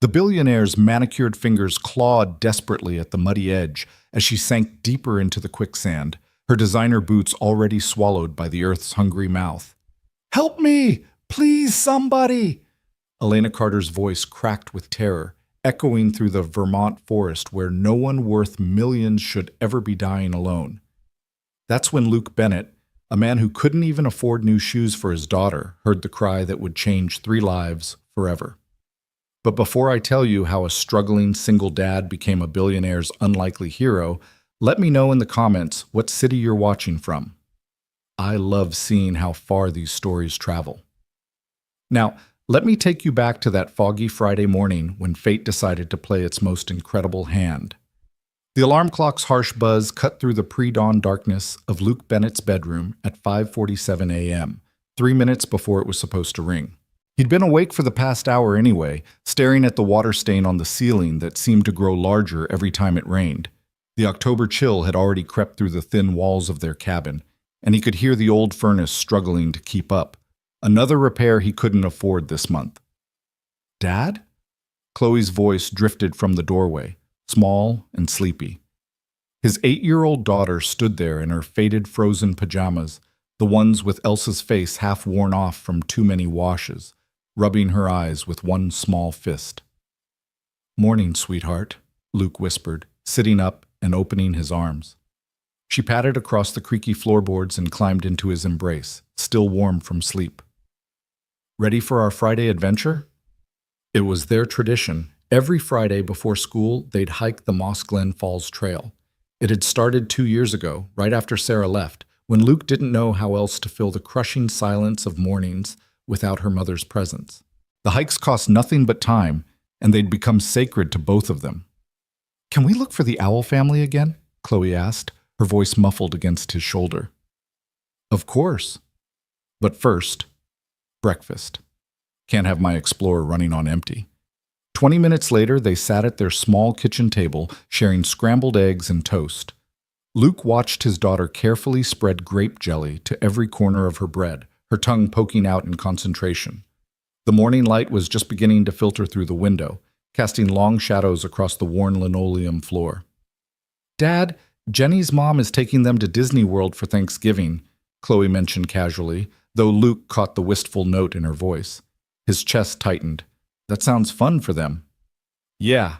The billionaire's manicured fingers clawed desperately at the muddy edge as she sank deeper into the quicksand, her designer boots already swallowed by the earth's hungry mouth. "Help me! Please, somebody!" Elena Carter's voice cracked with terror, echoing through the Vermont forest where no one worth millions should ever be dying alone. That's when Luke Bennett, a man who couldn't even afford new shoes for his daughter, heard the cry that would change 3 lives forever. But before I tell you how a struggling single dad became a billionaire's unlikely hero, let me know in the comments what city you're watching from. I love seeing how far these stories travel. Now, let me take you back to that foggy Friday morning when fate decided to play its most incredible hand. The alarm clock's harsh buzz cut through the pre-dawn darkness of Luke Bennett's bedroom at 5:47 a.m., 3 minutes before it was supposed to ring. He'd been awake for the past hour anyway, staring at the water stain on the ceiling that seemed to grow larger every time it rained. The October chill had already crept through the thin walls of their cabin, and he could hear the old furnace struggling to keep up. Another repair he couldn't afford this month. "Dad?" Chloe's voice drifted from the doorway, small and sleepy. His 8-year-old daughter stood there in her faded frozen pajamas, the ones with Elsa's face half worn off from too many washes, rubbing her eyes with one small fist. "Morning, sweetheart," Luke whispered, sitting up and opening his arms. She patted across the creaky floorboards and climbed into his embrace, still warm from sleep. "Ready for our Friday adventure?" It was their tradition. Every Friday before school, they'd hike the Moss Glen Falls Trail. It had started 2 years ago, right after Sarah left, when Luke didn't know how else to fill the crushing silence of mornings without her mother's presence. The hikes cost nothing but time, and they'd become sacred to both of them. "Can we look for the owl family again?" Chloe asked, her voice muffled against his shoulder. "Of course. But first, breakfast. Can't have my Explorer running on empty." 20 minutes later, they sat at their small kitchen table, sharing scrambled eggs and toast. Luke watched his daughter carefully spread grape jelly to every corner of her bread, her tongue poking out in concentration. The morning light was just beginning to filter through the window, casting long shadows across the worn linoleum floor. "Dad, Jenny's mom is taking them to Disney World for Thanksgiving," Chloe mentioned casually, though Luke caught the wistful note in her voice. His chest tightened. "That sounds fun for them." "Yeah."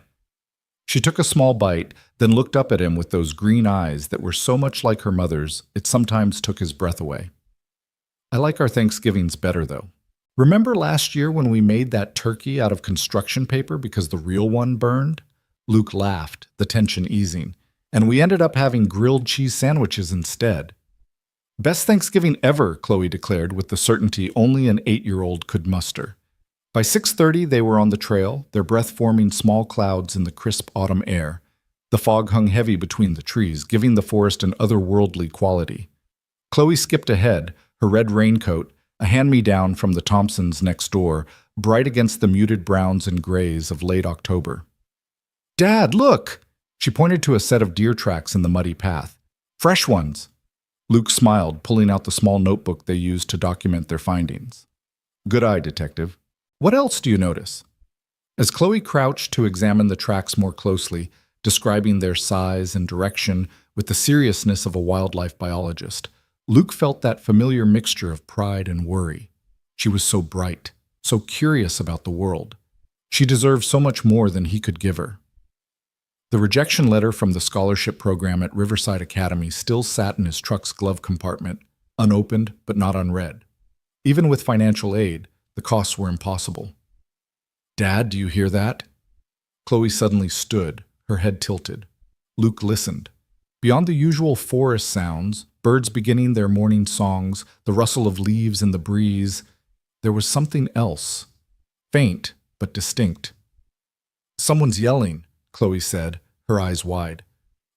She took a small bite, then looked up at him with those green eyes that were so much like her mother's, it sometimes took his breath away. "I like our Thanksgivings better, though. Remember last year when we made that turkey out of construction paper because the real one burned?" Luke laughed, the tension easing. "And we ended up having grilled cheese sandwiches instead." "Best Thanksgiving ever," Chloe declared with the certainty only an 8-year-old could muster. By 6:30, they were on the trail, their breath forming small clouds in the crisp autumn air. The fog hung heavy between the trees, giving the forest an otherworldly quality. Chloe skipped ahead, her red raincoat, a hand-me-down from the Thompsons next door, bright against the muted browns and grays of late October. "Dad, look!" She pointed to a set of deer tracks in the muddy path. "Fresh ones." Luke smiled, pulling out the small notebook they used to document their findings. "Good eye, detective. What else do you notice?" As Chloe crouched to examine the tracks more closely, describing their size and direction with the seriousness of a wildlife biologist, Luke felt that familiar mixture of pride and worry. She was so bright, so curious about the world. She deserved so much more than he could give her. The rejection letter from the scholarship program at Riverside Academy still sat in his truck's glove compartment, unopened but not unread. Even with financial aid, the costs were impossible. "Dad, do you hear that?" Chloe suddenly stood, her head tilted. Luke listened. Beyond the usual forest sounds, birds beginning their morning songs, the rustle of leaves in the breeze, there was something else. Faint, but distinct. "Someone's yelling," Chloe said, her eyes wide.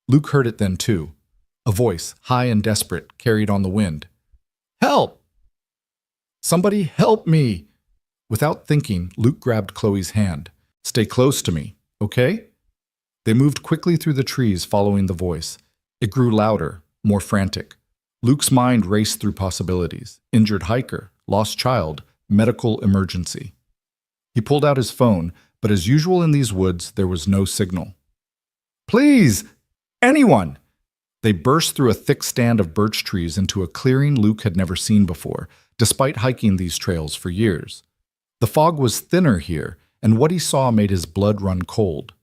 Luke heard it then too. A voice, high and desperate, carried on the wind. "Help! Somebody help me!" Without thinking, Luke grabbed Chloe's hand. "Stay close to me, okay?" They moved quickly through the trees following the voice. It grew louder, more frantic. Luke's mind raced through possibilities. Injured hiker, lost child, medical emergency. He pulled out his phone, but as usual in these woods, there was no signal. "Please! Anyone!" They burst through a thick stand of birch trees into a clearing Luke had never seen before, despite hiking these trails for years. The fog was thinner here, and what he saw made his blood run cold.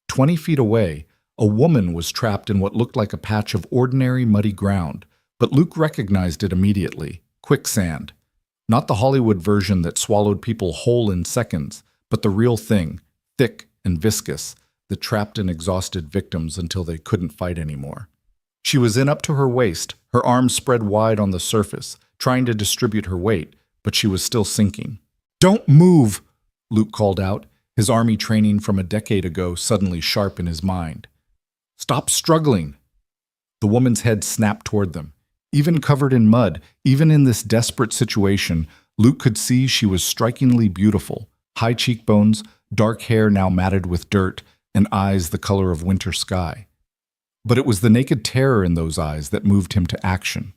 20 feet away, a woman was trapped in what looked like a patch of ordinary muddy ground, but Luke recognized it immediately. Quicksand. Not the Hollywood version that swallowed people whole in seconds, but the real thing, thick and viscous, that trapped and exhausted victims until they couldn't fight anymore. She was in up to her waist, her arms spread wide on the surface, trying to distribute her weight, but she was still sinking. "Don't move!" Luke called out, his army training from a decade ago suddenly sharp in his mind. "Stop struggling!" The woman's head snapped toward them. Even covered in mud, even in this desperate situation, Luke could see she was strikingly beautiful. High cheekbones, dark hair now matted with dirt, and eyes the color of winter sky. But it was the naked terror in those eyes that moved him to action.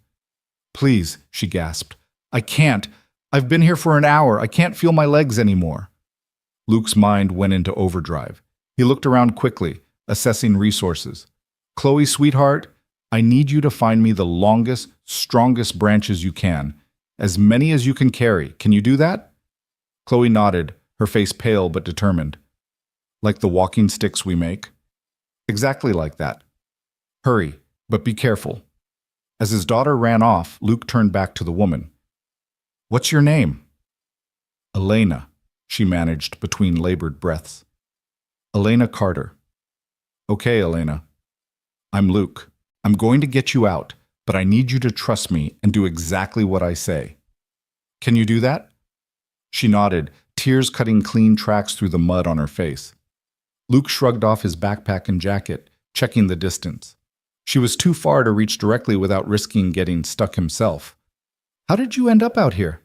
"Please," she gasped. "I can't. I've been here for an hour. I can't feel my legs anymore." Luke's mind went into overdrive. He looked around quickly, assessing resources. "Chloe, sweetheart, I need you to find me the longest, strongest branches you can. As many as you can carry. Can you do that?" Chloe nodded, her face pale but determined. "Like the walking sticks we make?" "Exactly like that." "Hurry, but be careful." As his daughter ran off, Luke turned back to the woman. "What's your name?" "Elena," she managed between labored breaths. "Elena Carter." "Okay, Elena. I'm Luke. I'm going to get you out, but I need you to trust me and do exactly what I say. Can you do that?" She nodded, tears cutting clean tracks through the mud on her face. Luke shrugged off his backpack and jacket, checking the distance. She was too far to reach directly without risking getting stuck himself. "How did you end up out here?"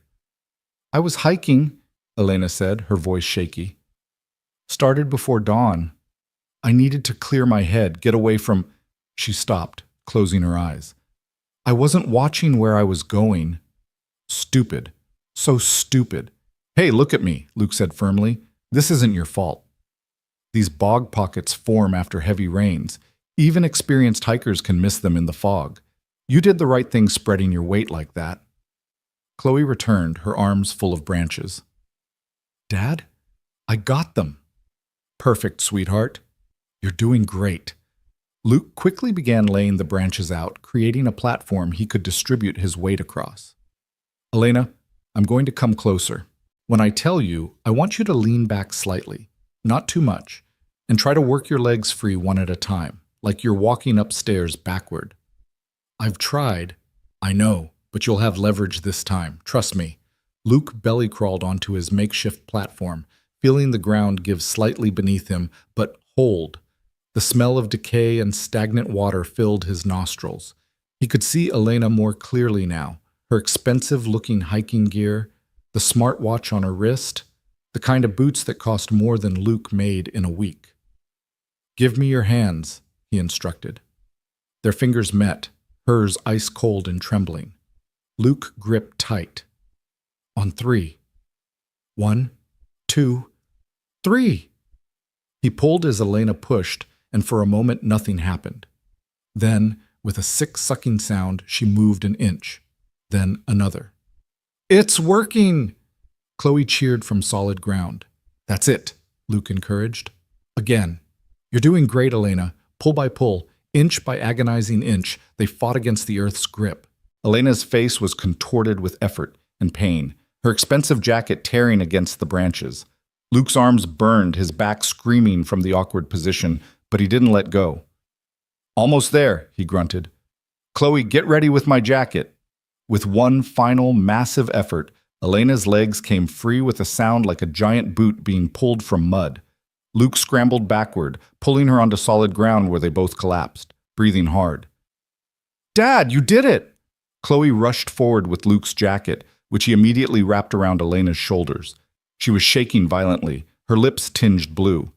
"I was hiking," Elena said, her voice shaky. "Started before dawn. I needed to clear my head, get away from—" She stopped, closing her eyes. "I wasn't watching where I was going." "Stupid. So stupid." "Hey, look at me," Luke said firmly. "This isn't your fault. These bog pockets form after heavy rains. Even experienced hikers can miss them in the fog. You did the right thing spreading your weight like that." Chloe returned, her arms full of branches. "Dad, I got them." "Perfect, sweetheart. You're doing great." Luke quickly began laying the branches out, creating a platform he could distribute his weight across. "Elena, I'm going to come closer. When I tell you, I want you to lean back slightly, not too much, and try to work your legs free one at a time, like you're walking upstairs backward." "I've tried." "I know, but you'll have leverage this time, trust me." Luke belly crawled onto his makeshift platform, feeling the ground give slightly beneath him, but hold. The smell of decay and stagnant water filled his nostrils. He could see Elena more clearly now, her expensive-looking hiking gear, the smartwatch on her wrist, the kind of boots that cost more than Luke made in a week. "Give me your hands," he instructed. Their fingers met, hers ice-cold and trembling. Luke gripped tight. "On 3. 1, 2, 3. He pulled as Elena pushed, and for a moment nothing happened. Then, with a sick sucking sound, she moved an inch, then another. "It's working!" Chloe cheered from solid ground. "That's it," Luke encouraged. "Again. You're doing great, Elena. Pull by pull, inch by agonizing inch, they fought against the earth's grip." Elena's face was contorted with effort and pain, her expensive jacket tearing against the branches. Luke's arms burned, his back screaming from the awkward position, but he didn't let go. "Almost there," he grunted. "Chloe, get ready with my jacket." With one final, massive effort, Elena's legs came free with a sound like a giant boot being pulled from mud. Luke scrambled backward, pulling her onto solid ground where they both collapsed, breathing hard. "Dad, you did it!" Chloe rushed forward with Luke's jacket, which he immediately wrapped around Elena's shoulders. She was shaking violently, her lips tinged blue.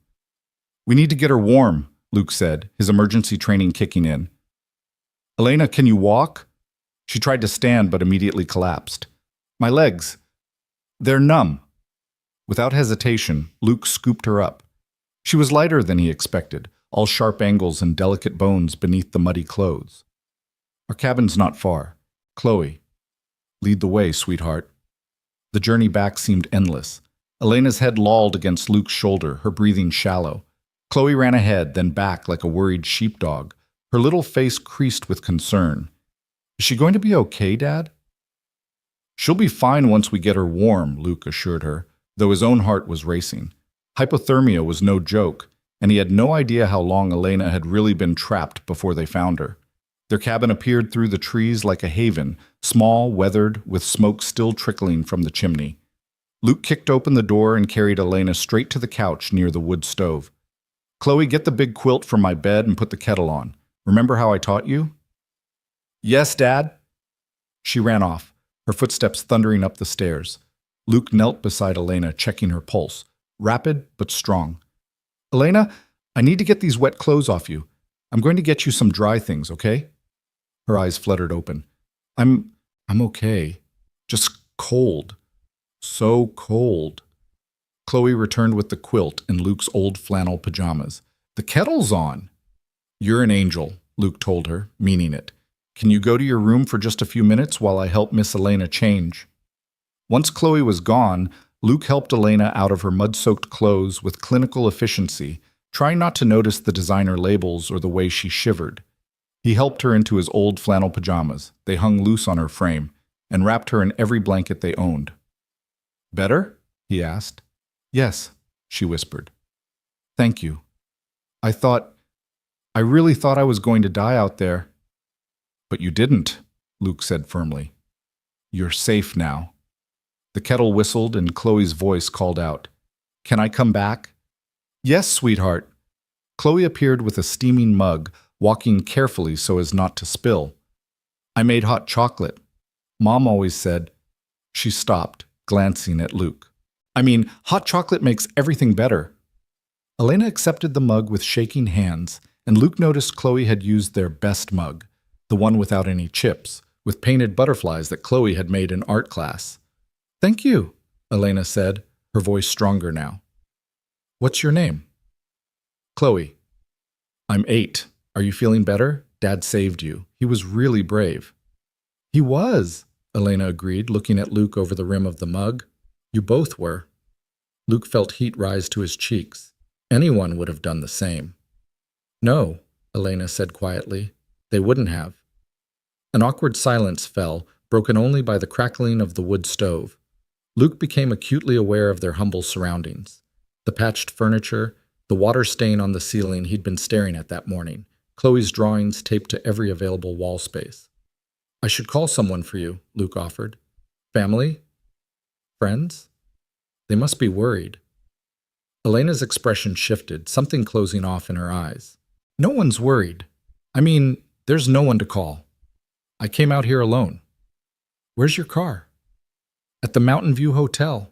"We need to get her warm," Luke said, his emergency training kicking in. "Elena, can you walk?" She tried to stand but immediately collapsed. "My legs. They're numb." Without hesitation, Luke scooped her up. She was lighter than he expected, all sharp angles and delicate bones beneath the muddy clothes. Our cabin's not far. Chloe, lead the way, sweetheart. The journey back seemed endless. Elena's head lolled against Luke's shoulder, her breathing shallow. Chloe ran ahead, then back like a worried sheepdog, her little face creased with concern. Is she going to be okay, Dad? She'll be fine once we get her warm, Luke assured her, though his own heart was racing. Hypothermia was no joke, and he had no idea how long Elena had really been trapped before they found her. Their cabin appeared through the trees like a haven, small, weathered, with smoke still trickling from the chimney. Luke kicked open the door and carried Elena straight to the couch near the wood stove. Chloe, get the big quilt from my bed and put the kettle on. Remember how I taught you? Yes, Dad. She ran off, her footsteps thundering up the stairs. Luke knelt beside Elena, checking her pulse, rapid but strong. Elena, I need to get these wet clothes off you. I'm going to get you some dry things, okay? Her eyes fluttered open. I'm okay. Just cold. So cold. Chloe returned with the quilt and Luke's old flannel pajamas. The kettle's on. You're an angel, Luke told her, meaning it. Can you go to your room for just a few minutes while I help Miss Elena change? Once Chloe was gone, Luke helped Elena out of her mud-soaked clothes with clinical efficiency, trying not to notice the designer labels or the way she shivered. He helped her into his old flannel pajamas. They hung loose on her frame, and wrapped her in every blanket they owned. Better? He asked. Yes, she whispered. Thank you. I really thought I was going to die out there. But you didn't, Luke said firmly. You're safe now. The kettle whistled and Chloe's voice called out. Can I come back? Yes, sweetheart. Chloe appeared with a steaming mug, walking carefully so as not to spill. I made hot chocolate. Mom always said. She stopped, glancing at Luke. Hot chocolate makes everything better. Elena accepted the mug with shaking hands, and Luke noticed Chloe had used their best mug, the one without any chips, with painted butterflies that Chloe had made in art class. Thank you, Elena said, her voice stronger now. What's your name? Chloe. I'm 8. Are you feeling better? Dad saved you. He was really brave. He was, Elena agreed, looking at Luke over the rim of the mug. You both were. Luke felt heat rise to his cheeks. Anyone would have done the same. No, Elena said quietly. They wouldn't have. An awkward silence fell, broken only by the crackling of the wood stove. Luke became acutely aware of their humble surroundings. The patched furniture, the water stain on the ceiling he'd been staring at that morning, Chloe's drawings taped to every available wall space. I should call someone for you, Luke offered. Family? Friends? They must be worried. Elena's expression shifted, something closing off in her eyes. No one's worried. There's no one to call. I came out here alone. Where's your car? At the Mountain View Hotel.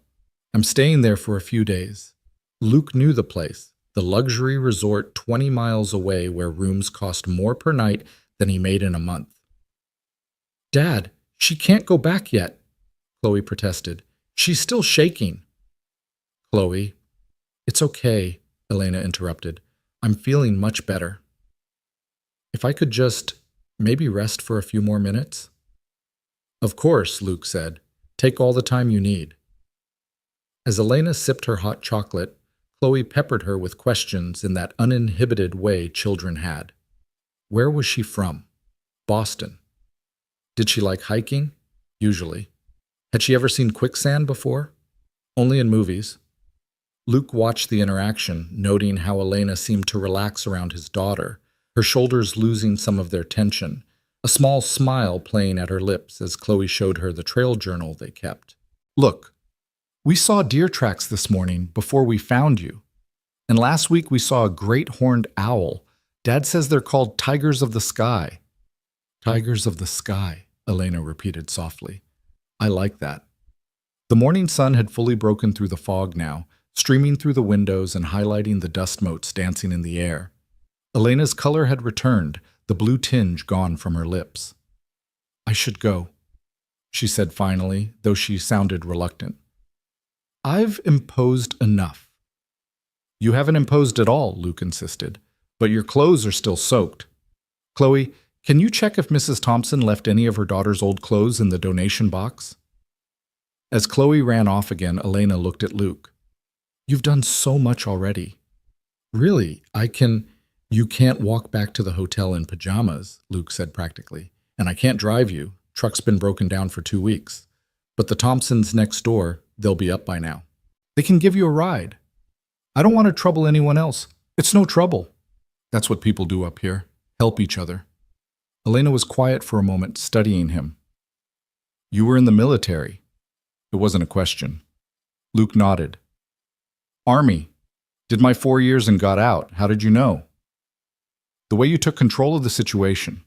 I'm staying there for a few days. Luke knew the place, the luxury resort 20 miles away where rooms cost more per night than he made in a month. Dad, she can't go back yet, Chloe protested. She's still shaking. Chloe, it's okay, Elena interrupted. I'm feeling much better. If I could just maybe rest for a few more minutes? Of course, Luke said. Take all the time you need. As Elena sipped her hot chocolate, Chloe peppered her with questions in that uninhibited way children had. Where was she from? Boston. Did she like hiking? Usually. Had she ever seen Quicksand before? Only in movies. Luke watched the interaction, noting how Elena seemed to relax around his daughter, her shoulders losing some of their tension, a small smile playing at her lips as Chloe showed her the trail journal they kept. Look, we saw deer tracks this morning before we found you. And last week we saw a great horned owl. Dad says they're called tigers of the sky. Tigers of the sky, Elena repeated softly. I like that. The morning sun had fully broken through the fog now, streaming through the windows and highlighting the dust motes dancing in the air. Elena's color had returned, the blue tinge gone from her lips. I should go, she said finally, though she sounded reluctant. I've imposed enough. You haven't imposed at all, Luke insisted, but your clothes are still soaked. Chloe, can you check if Mrs. Thompson left any of her daughter's old clothes in the donation box? As Chloe ran off again, Elena looked at Luke. You've done so much already. Really, You can't walk back to the hotel in pajamas, Luke said practically. And I can't drive you. Truck's been broken down for 2 weeks. But the Thompsons next door, they'll be up by now. They can give you a ride. I don't want to trouble anyone else. It's no trouble. That's what people do up here. Help each other. Elena was quiet for a moment, studying him. You were in the military. It wasn't a question. Luke nodded. Army. Did my 4 years and got out. How did you know? The way you took control of the situation.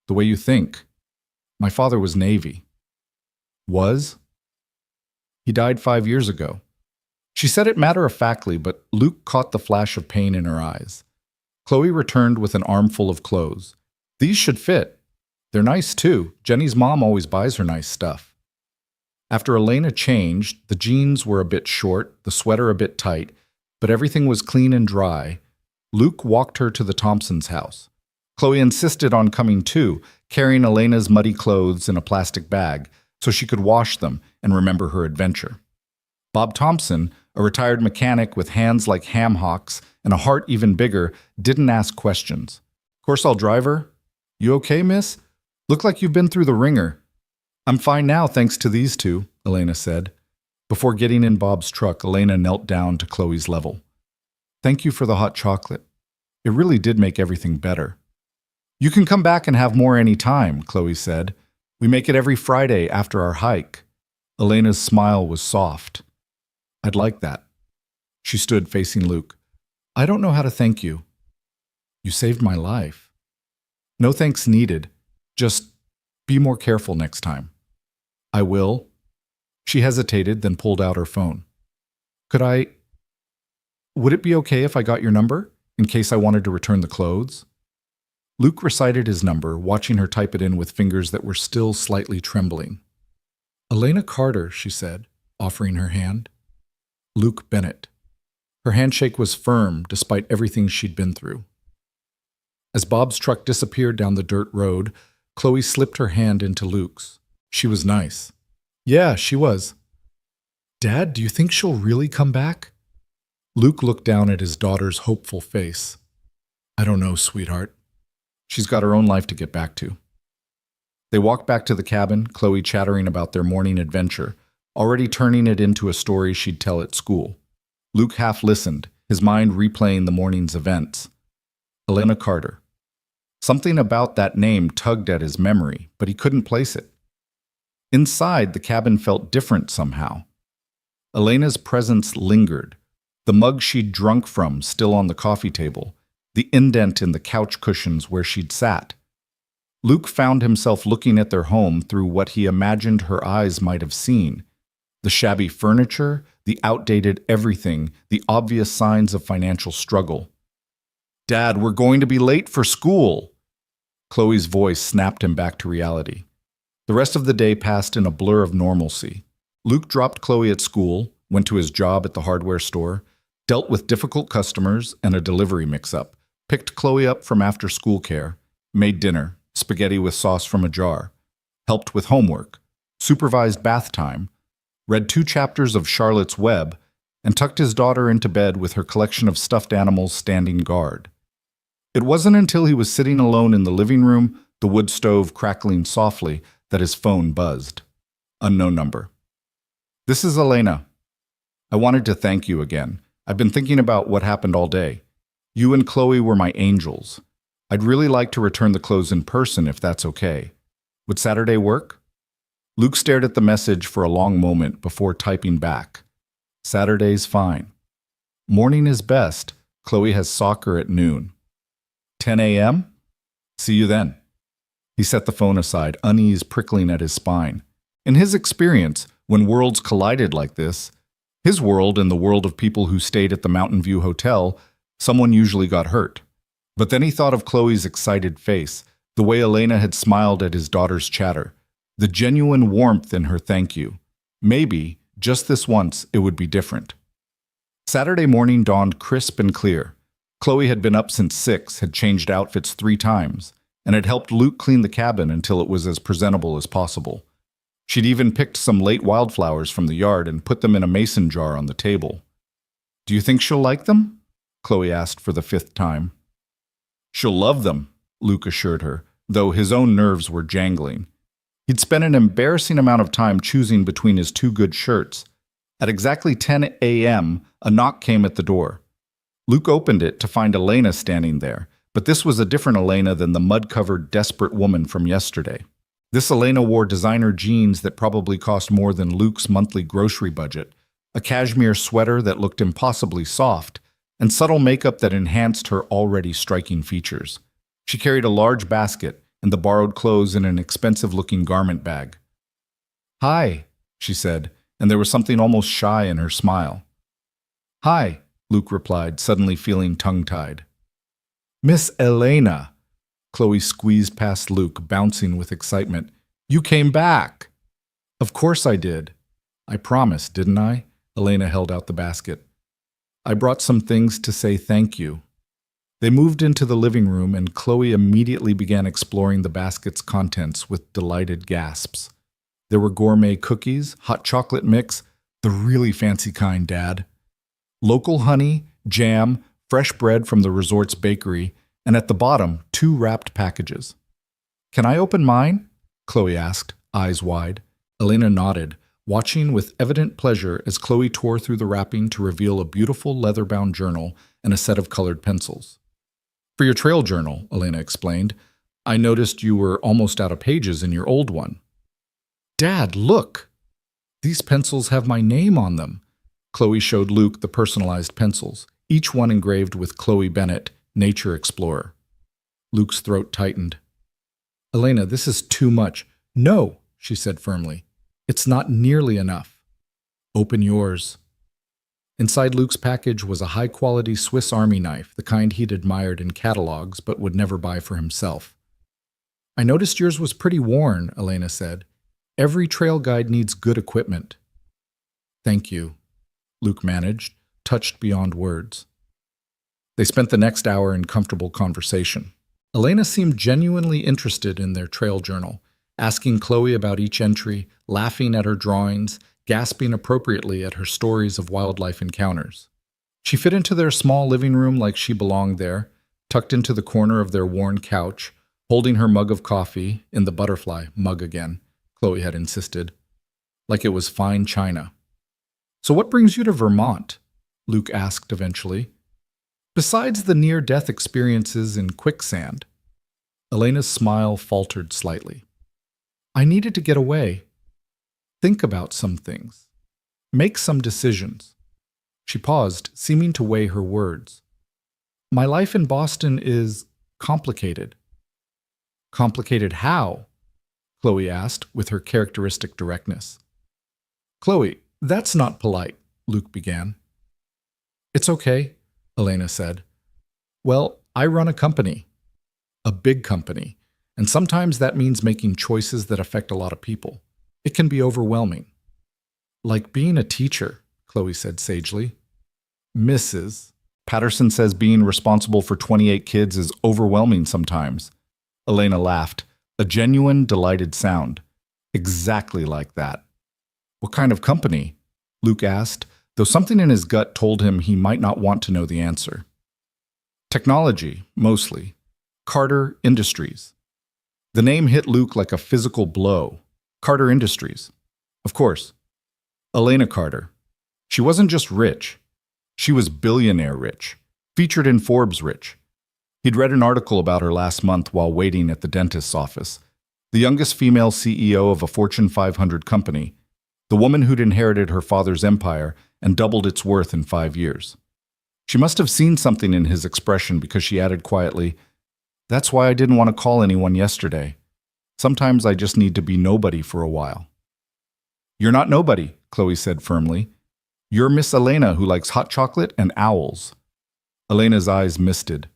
The way you think. My father was Navy. Was? He died 5 years ago. She said it matter-of-factly, but Luke caught the flash of pain in her eyes. Chloe returned with an armful of clothes. These should fit. They're nice, too. Jenny's mom always buys her nice stuff. After Elena changed, the jeans were a bit short, the sweater a bit tight, but everything was clean and dry. Luke walked her to the Thompsons' house. Chloe insisted on coming too, carrying Elena's muddy clothes in a plastic bag so she could wash them and remember her adventure. Bob Thompson, a retired mechanic with hands like ham hocks and a heart even bigger, didn't ask questions. Course I'll drive her. You okay, miss? Look like you've been through the ringer. I'm fine now, thanks to these two, Elena said. Before getting in Bob's truck, Elena knelt down to Chloe's level. Thank you for the hot chocolate. It really did make everything better. You can come back and have more any time, Chloe said. We make it every Friday after our hike. Elena's smile was soft. I'd like that. She stood facing Luke. I don't know how to thank you. You saved my life. No thanks needed. Just be more careful next time. I will. She hesitated, then pulled out her phone. Would it be okay if I got your number, in case I wanted to return the clothes? Luke recited his number, watching her type it in with fingers that were still slightly trembling. Elena Carter, she said, offering her hand. Luke Bennett. Her handshake was firm, despite everything she'd been through. As Bob's truck disappeared down the dirt road, Chloe slipped her hand into Luke's. She was nice. Yeah, she was. Dad, do you think she'll really come back? Luke looked down at his daughter's hopeful face. I don't know, sweetheart. She's got her own life to get back to. They walked back to the cabin, Chloe chattering about their morning adventure, already turning it into a story she'd tell at school. Luke half listened, his mind replaying the morning's events. Elena Carter. Something about that name tugged at his memory, but he couldn't place it. Inside, the cabin felt different somehow. Elena's presence lingered, the mug she'd drunk from still on the coffee table, the indent in the couch cushions where she'd sat. Luke found himself looking at their home through what he imagined her eyes might have seen. The shabby furniture, the outdated everything, the obvious signs of financial struggle. Dad, we're going to be late for school. Chloe's voice snapped him back to reality. The rest of the day passed in a blur of normalcy. Luke dropped Chloe at school, went to his job at the hardware store, dealt with difficult customers and a delivery mix-up, picked Chloe up from after-school care, made dinner, spaghetti with sauce from a jar, helped with homework, supervised bath time, read 2 chapters of Charlotte's Web, and tucked his daughter into bed with her collection of stuffed animals standing guard. It wasn't until he was sitting alone in the living room, the wood stove crackling softly, that his phone buzzed. Unknown number. This is Elena. I wanted to thank you again. I've been thinking about what happened all day. You and Chloe were my angels. I'd really like to return the clothes in person if that's okay. Would Saturday work? Luke stared at the message for a long moment before typing back. Saturday's fine. Morning is best. Chloe has soccer at noon. 10 a.m.? See you then. He set the phone aside, unease prickling at his spine. In his experience, when worlds collided like this, his world and the world of people who stayed at the Mountain View Hotel, someone usually got hurt. But then he thought of Chloe's excited face, the way Elena had smiled at his daughter's chatter, the genuine warmth in her thank you. Maybe, Just this once, it would be different. Saturday morning dawned crisp and clear. Chloe had been up since 6, had changed outfits 3 times, and had helped Luke clean the cabin until it was as presentable as possible. She'd even picked some late wildflowers from the yard and put them in a mason jar on the table. "Do you think she'll like them?" Chloe asked for the 5th time. "She'll love them," Luke assured her, though his own nerves were jangling. He'd spent an embarrassing amount of time choosing between his 2 good shirts. At exactly 10 a.m., a knock came at the door. Luke opened it to find Elena standing there, but this was a different Elena than the mud-covered, desperate woman from yesterday. This Elena wore designer jeans that probably cost more than Luke's monthly grocery budget, a cashmere sweater that looked impossibly soft, and subtle makeup that enhanced her already striking features. She carried a large basket and the borrowed clothes in an expensive-looking garment bag. "Hi," she said, and there was something almost shy in her smile. "Hi," Luke replied, suddenly feeling tongue-tied. "Miss Elena." Chloe squeezed past Luke, bouncing with excitement. "You came back!" "Of course I did. I promised, didn't I?" Elena held out the basket. "I brought some things to say thank you." They moved into the living room, and Chloe immediately began exploring the basket's contents with delighted gasps. There were gourmet cookies, hot chocolate mix, the really fancy kind, Dad. Local honey, jam, fresh bread from the resort's bakery, and at the bottom, 2 wrapped packages. "Can I open mine?" Chloe asked, eyes wide. Elena nodded, watching with evident pleasure as Chloe tore through the wrapping to reveal a beautiful leather-bound journal and a set of colored pencils. "For your trail journal," Elena explained. "I noticed you were almost out of pages in your old one." "Dad, look! These pencils have my name on them." Chloe showed Luke the personalized pencils, each one engraved with Chloe Bennett, Nature Explorer. Luke's throat tightened. "Elena, this is too much." "No," she said firmly. "It's not nearly enough." "Open yours." Inside Luke's package was a high-quality Swiss Army knife, the kind he'd admired in catalogs but would never buy for himself. "I noticed yours was pretty worn," Elena said. "Every trail guide needs good equipment." "Thank you," Luke managed, touched beyond words. They spent the next hour in comfortable conversation. Elena seemed genuinely interested in their trail journal, asking Chloe about each entry, laughing at her drawings, gasping appropriately at her stories of wildlife encounters. She fit into their small living room like she belonged there, tucked into the corner of their worn couch, holding her mug of coffee, in the butterfly mug again, Chloe had insisted, like it was fine china. "So what brings you to Vermont?" Luke asked eventually. "Besides the near-death experiences in Quicksand." Elena's smile faltered slightly. "I needed to get away. Think about some things. Make some decisions." She paused, seeming to weigh her words. "My life in Boston is complicated." "Complicated how?" Chloe asked, with her characteristic directness. "Chloe, that's not polite," Luke began. "It's okay," Elena said. "Well, I run a company. A big company. And sometimes that means making choices that affect a lot of people. It can be overwhelming." "Like being a teacher," Chloe said sagely. "Mrs. Patterson says being responsible for 28 kids is overwhelming sometimes." Elena laughed, a genuine, delighted sound. "Exactly like that." "What kind of company?" Luke asked, though something in his gut told him he might not want to know the answer. "Technology, mostly. Carter Industries." The name hit Luke like a physical blow. Carter Industries. Of course. Elena Carter. She wasn't just rich. She was billionaire rich. Featured in Forbes rich. He'd read an article about her last month while waiting at the dentist's office. The youngest female CEO of a Fortune 500 company. The woman who'd inherited her father's empire and doubled its worth in 5 years. She must have seen something in his expression because she added quietly, "That's why I didn't want to call anyone yesterday. Sometimes I just need to be nobody for a while." "You're not nobody," Chloe said firmly. "You're Miss Elena who likes hot chocolate and owls." Elena's eyes misted.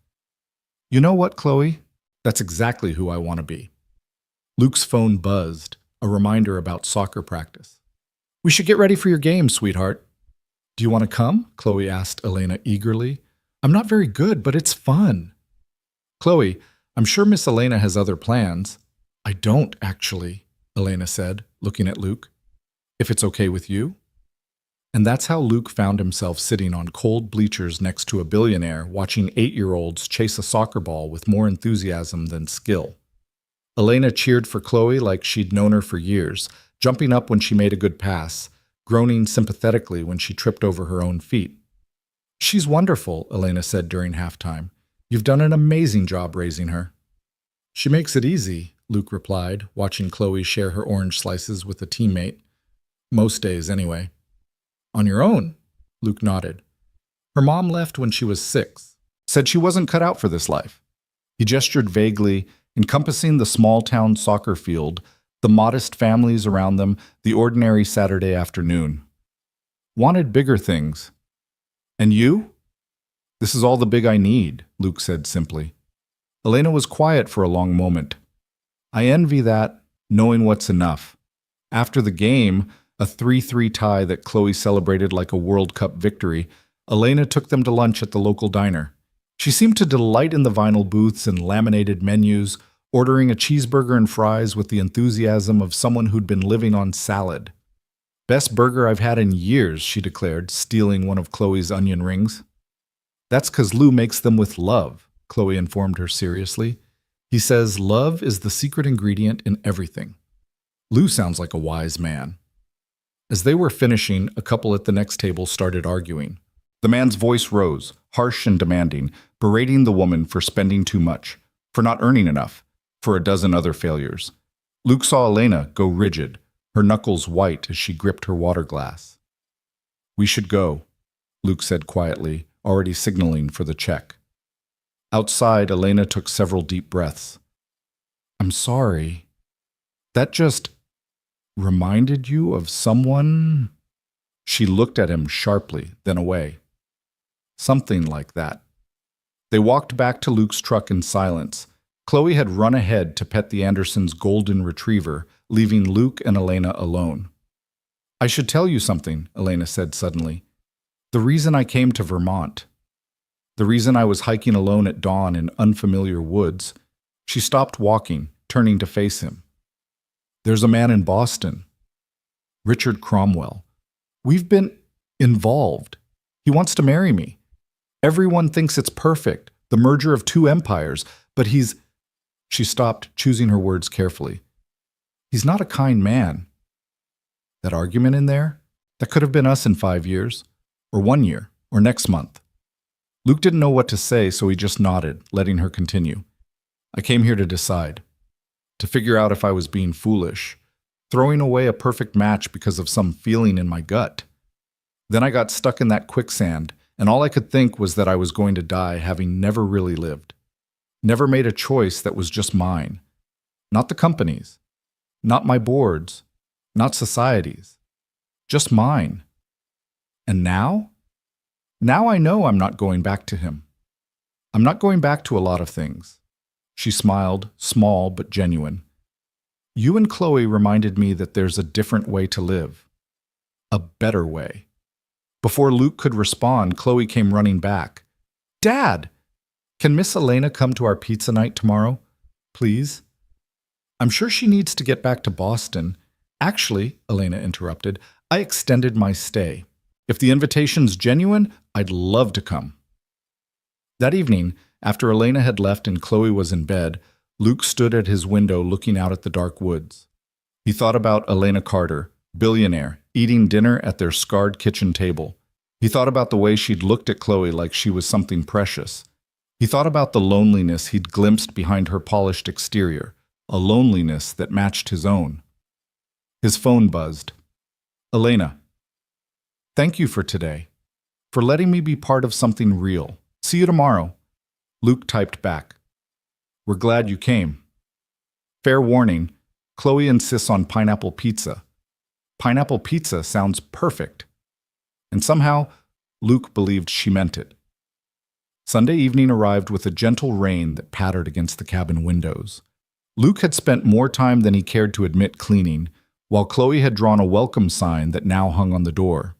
"You know what, Chloe? That's exactly who I want to be." Luke's phone buzzed, a reminder about soccer practice. We should get ready for your game, sweetheart. Do you want to come? Chloe asked Elena eagerly. I'm not very good, but it's fun. Chloe, I'm sure Miss Elena has other plans. I don't, actually, Elena said, looking at Luke. If it's okay with you? And that's how Luke found himself sitting on cold bleachers next to a billionaire, watching 8-year-olds chase a soccer ball with more enthusiasm than skill. Elena cheered for Chloe like she'd known her for years, jumping up when she made a good pass, groaning sympathetically when she tripped over her own feet. She's wonderful, Elena said during halftime. You've done an amazing job raising her. She makes it easy, Luke replied, watching Chloe share her orange slices with a teammate. Most days, anyway. On your own, Luke nodded. Her mom left when she was 6, said she wasn't cut out for this life. He gestured vaguely, encompassing the small-town soccer field, the modest families around them, the ordinary Saturday afternoon. Wanted bigger things. And you? This is all the big I need, Luke said simply. Elena was quiet for a long moment. I envy that, knowing what's enough. After the game, a 3-3 tie that Chloe celebrated like a World Cup victory, Elena took them to lunch at the local diner. She seemed to delight in the vinyl booths and laminated menus, ordering a cheeseburger and fries with the enthusiasm of someone who'd been living on salad. Best burger I've had in years, she declared, stealing one of Chloe's onion rings. That's 'cause Lou makes them with love, Chloe informed her seriously. He says love is the secret ingredient in everything. Lou sounds like a wise man. As they were finishing, a couple at the next table started arguing. The man's voice rose, harsh and demanding, berating the woman for spending too much, for not earning enough, for a dozen other failures. Luke saw Elena go rigid, her knuckles white as she gripped her water glass. We should go, Luke said quietly, already signaling for the check. Outside, Elena took several deep breaths. I'm sorry. That just reminded you of someone? She looked at him sharply, then away. Something like that. They walked back to Luke's truck in silence. Chloe had run ahead to pet the Andersons' golden retriever, leaving Luke and Elena alone. I should tell you something, Elena said suddenly. The reason I came to Vermont. The reason I was hiking alone at dawn in unfamiliar woods. She stopped walking, turning to face him. There's a man in Boston. Richard Cromwell. We've been involved. He wants to marry me. Everyone thinks it's perfect, the merger of two empires, but he's... She stopped, choosing her words carefully. He's not a kind man. That argument in there? That could have been us in 5 years, or 1 year, or next month. Luke didn't know what to say, so he just nodded, letting her continue. I came here to decide. To figure out if I was being foolish, throwing away a perfect match because of some feeling in my gut. Then I got stuck in that quicksand, and all I could think was that I was going to die having never really lived. Never made a choice that was just mine. Not the company's. Not my board's. Not society's. Just mine. And now? Now I know I'm not going back to him. I'm not going back to a lot of things. She smiled, small but genuine. You and Chloe reminded me that there's a different way to live. A better way. Before Luke could respond, Chloe came running back. Dad! Can Miss Elena come to our pizza night tomorrow? Please? I'm sure she needs to get back to Boston. Actually, Elena interrupted, I extended my stay. If the invitation's genuine, I'd love to come. That evening, after Elena had left and Chloe was in bed, Luke stood at his window looking out at the dark woods. He thought about Elena Carter, billionaire, eating dinner at their scarred kitchen table. He thought about the way she'd looked at Chloe like she was something precious. He thought about the loneliness he'd glimpsed behind her polished exterior, a loneliness that matched his own. His phone buzzed. Elena. Thank you for today. For letting me be part of something real. See you tomorrow. Luke typed back. We're glad you came. Fair warning, Chloe insists on pineapple pizza. Pineapple pizza sounds perfect. And somehow, Luke believed she meant it. Sunday evening arrived with a gentle rain that pattered against the cabin windows. Luke had spent more time than he cared to admit cleaning, while Chloe had drawn a welcome sign that now hung on the door.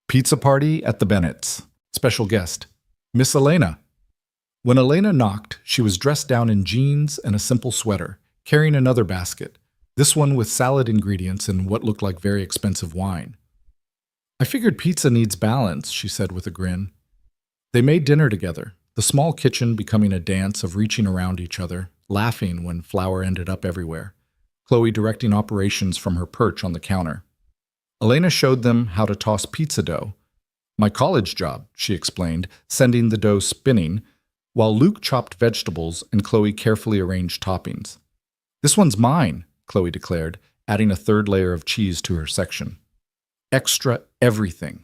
Pizza party at the Bennetts. Special guest, Miss Elena. When Elena knocked, she was dressed down in jeans and a simple sweater, carrying another basket, this one with salad ingredients and what looked like very expensive wine. I figured pizza needs balance, she said with a grin. They made dinner together, the small kitchen becoming a dance of reaching around each other, laughing when flour ended up everywhere, Chloe directing operations from her perch on the counter. Elena showed them how to toss pizza dough. My college job, she explained, sending the dough spinning, while Luke chopped vegetables and Chloe carefully arranged toppings. This one's mine, Chloe declared, adding a third layer of cheese to her section. Extra everything.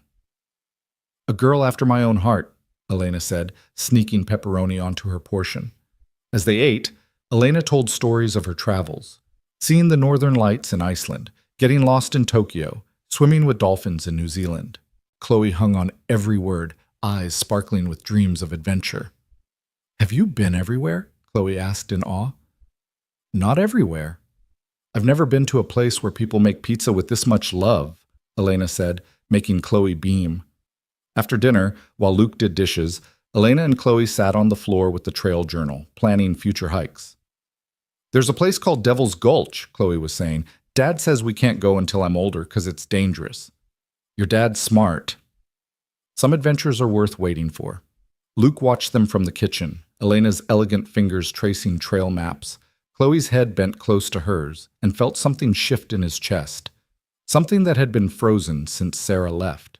A girl after my own heart, Elena said, sneaking pepperoni onto her portion. As they ate, Elena told stories of her travels, seeing the northern lights in Iceland, getting lost in Tokyo, swimming with dolphins in New Zealand. Chloe hung on every word, eyes sparkling with dreams of adventure. Have you been everywhere? Chloe asked in awe. Not everywhere. I've never been to a place where people make pizza with this much love, Elena said, making Chloe beam. After dinner, while Luke did dishes, Elena and Chloe sat on the floor with the trail journal, planning future hikes. There's a place called Devil's Gulch, Chloe was saying. Dad says we can't go until I'm older because it's dangerous. Your dad's smart. Some adventures are worth waiting for. Luke watched them from the kitchen, Elena's elegant fingers tracing trail maps. Chloe's head bent close to hers and felt something shift in his chest, something that had been frozen since Sarah left.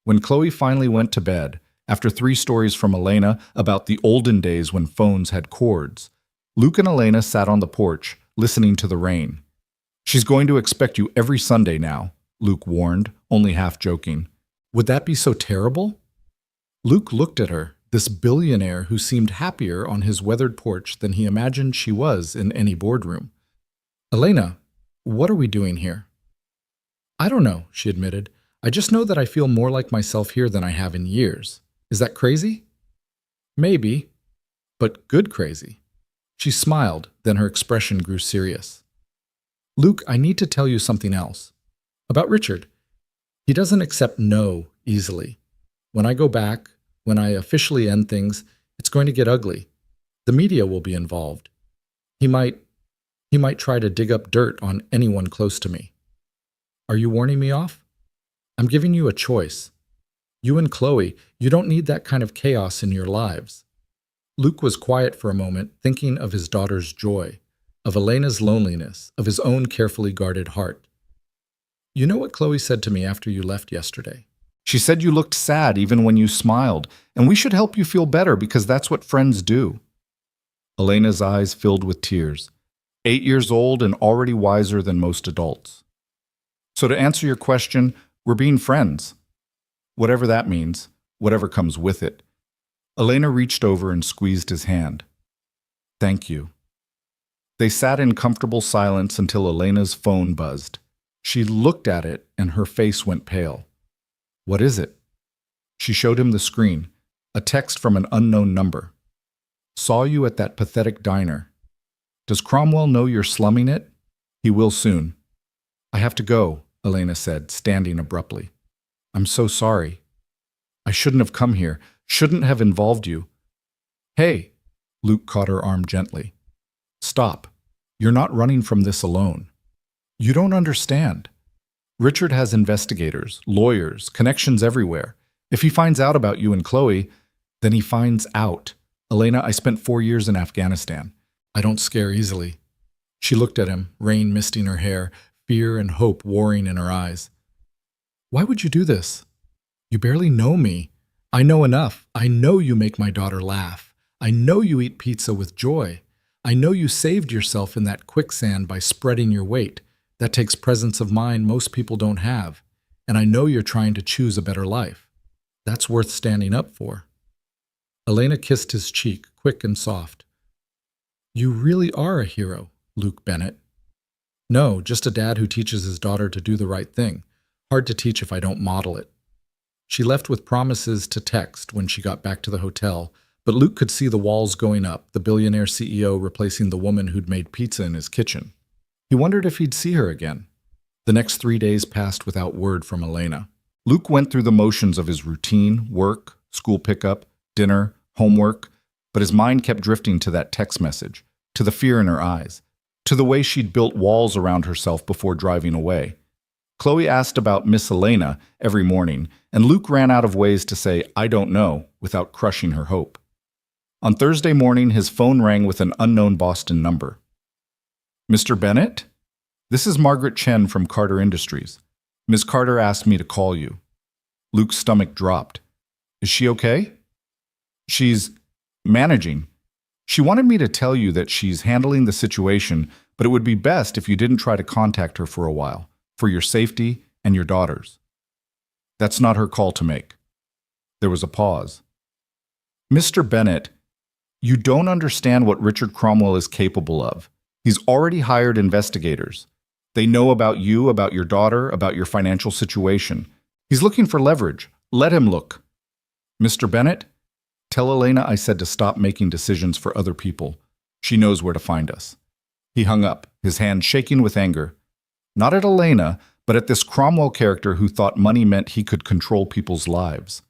When Chloe finally went to bed, after 3 stories from Elena about the olden days when phones had cords, Luke and Elena sat on the porch, listening to the rain. She's going to expect you every Sunday now, Luke warned, only half joking. Would that be so terrible? Luke looked at her, this billionaire who seemed happier on his weathered porch than he imagined she was in any boardroom. Elena, what are we doing here? I don't know, she admitted. I just know that I feel more like myself here than I have in years. Is that crazy? Maybe, but good crazy. She smiled, then her expression grew serious. Luke, I need to tell you something else. About Richard. He doesn't accept no easily. When I go back, when I officially end things, it's going to get ugly. The media will be involved. He might try to dig up dirt on anyone close to me. Are you warning me off? I'm giving you a choice. You and Chloe, you don't need that kind of chaos in your lives. Luke was quiet for a moment, thinking of his daughter's joy, of Elena's loneliness, of his own carefully guarded heart. You know what Chloe said to me after you left yesterday? She said you looked sad even when you smiled, and we should help you feel better because that's what friends do. Elena's eyes filled with tears. 8 years old and already wiser than most adults. So to answer your question, we're being friends. Whatever that means, whatever comes with it. Elena reached over and squeezed his hand. Thank you. They sat in comfortable silence until Elena's phone buzzed. She looked at it and her face went pale. What is it? She showed him the screen, a text from an unknown number. Saw you at that pathetic diner. Does Cromwell know you're slumming it? He will soon. I have to go, Elena said, standing abruptly. I'm so sorry. I shouldn't have come here, shouldn't have involved you. Hey, Luke caught her arm gently. Stop. You're not running from this alone. You don't understand. Richard has investigators, lawyers, connections everywhere. If he finds out about you and Chloe, then he finds out. Elena, I spent 4 years in Afghanistan. I don't scare easily. She looked at him, rain misting her hair, fear and hope warring in her eyes. Why would you do this? You barely know me. I know enough. I know you make my daughter laugh. I know you eat pizza with joy. I know you saved yourself in that quicksand by spreading your weight. That takes presence of mind most people don't have. And I know you're trying to choose a better life. That's worth standing up for. Elena kissed his cheek, quick and soft. You really are a hero, Luke Bennett. No, just a dad who teaches his daughter to do the right thing. Hard to teach if I don't model it. She left with promises to text when she got back to the hotel, but Luke could see the walls going up, the billionaire CEO replacing the woman who'd made pizza in his kitchen. He wondered if he'd see her again. The next 3 days passed without word from Elena. Luke went through the motions of his routine, work, school pickup, dinner, homework, but his mind kept drifting to that text message, to the fear in her eyes, to the way she'd built walls around herself before driving away. Chloe asked about Miss Elena every morning, and Luke ran out of ways to say, "I don't know," without crushing her hope. On Thursday morning, his phone rang with an unknown Boston number. "Mr. Bennett? This is Margaret Chen from Carter Industries. Ms. Carter asked me to call you." Luke's stomach dropped. "Is she okay?" "She's managing. She wanted me to tell you that she's handling the situation, but it would be best if you didn't try to contact her for a while, for your safety and your daughter's." "That's not her call to make." There was a pause. "Mr. Bennett, you don't understand what Richard Cromwell is capable of. He's already hired investigators. They know about you, about your daughter, about your financial situation. He's looking for leverage. Let him look." "Mr. Bennett, tell Elena I said to stop making decisions for other people. She knows where to find us." He hung up, his hand shaking with anger. Not at Elena, but at this Cromwell character who thought money meant he could control people's lives.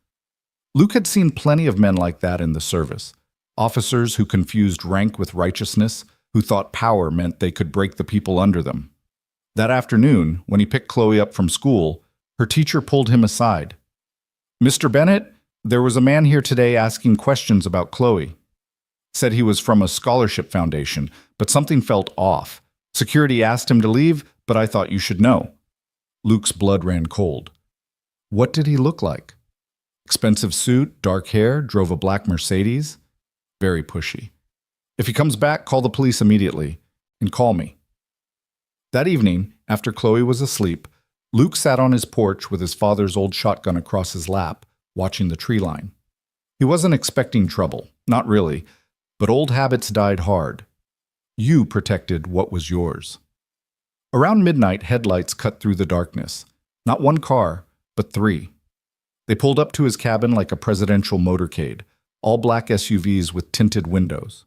Luke had seen plenty of men like that in the service. Officers who confused rank with righteousness, who thought power meant they could break the people under them. That afternoon, when he picked Chloe up from school, her teacher pulled him aside. "Mr. Bennett, there was a man here today asking questions about Chloe. Said he was from a scholarship foundation, but something felt off. Security asked him to leave, but I thought you should know." Luke's blood ran cold. What did he look like? Expensive suit, dark hair, drove a black Mercedes? Very pushy. "If he comes back, call the police immediately, and call me." That evening, after Chloe was asleep, Luke sat on his porch with his father's old shotgun across his lap, watching the tree line. He wasn't expecting trouble, not really, but old habits died hard. You protected what was yours. Around midnight, headlights cut through the darkness. Not one car, but 3. They pulled up to his cabin like a presidential motorcade, all black SUVs with tinted windows.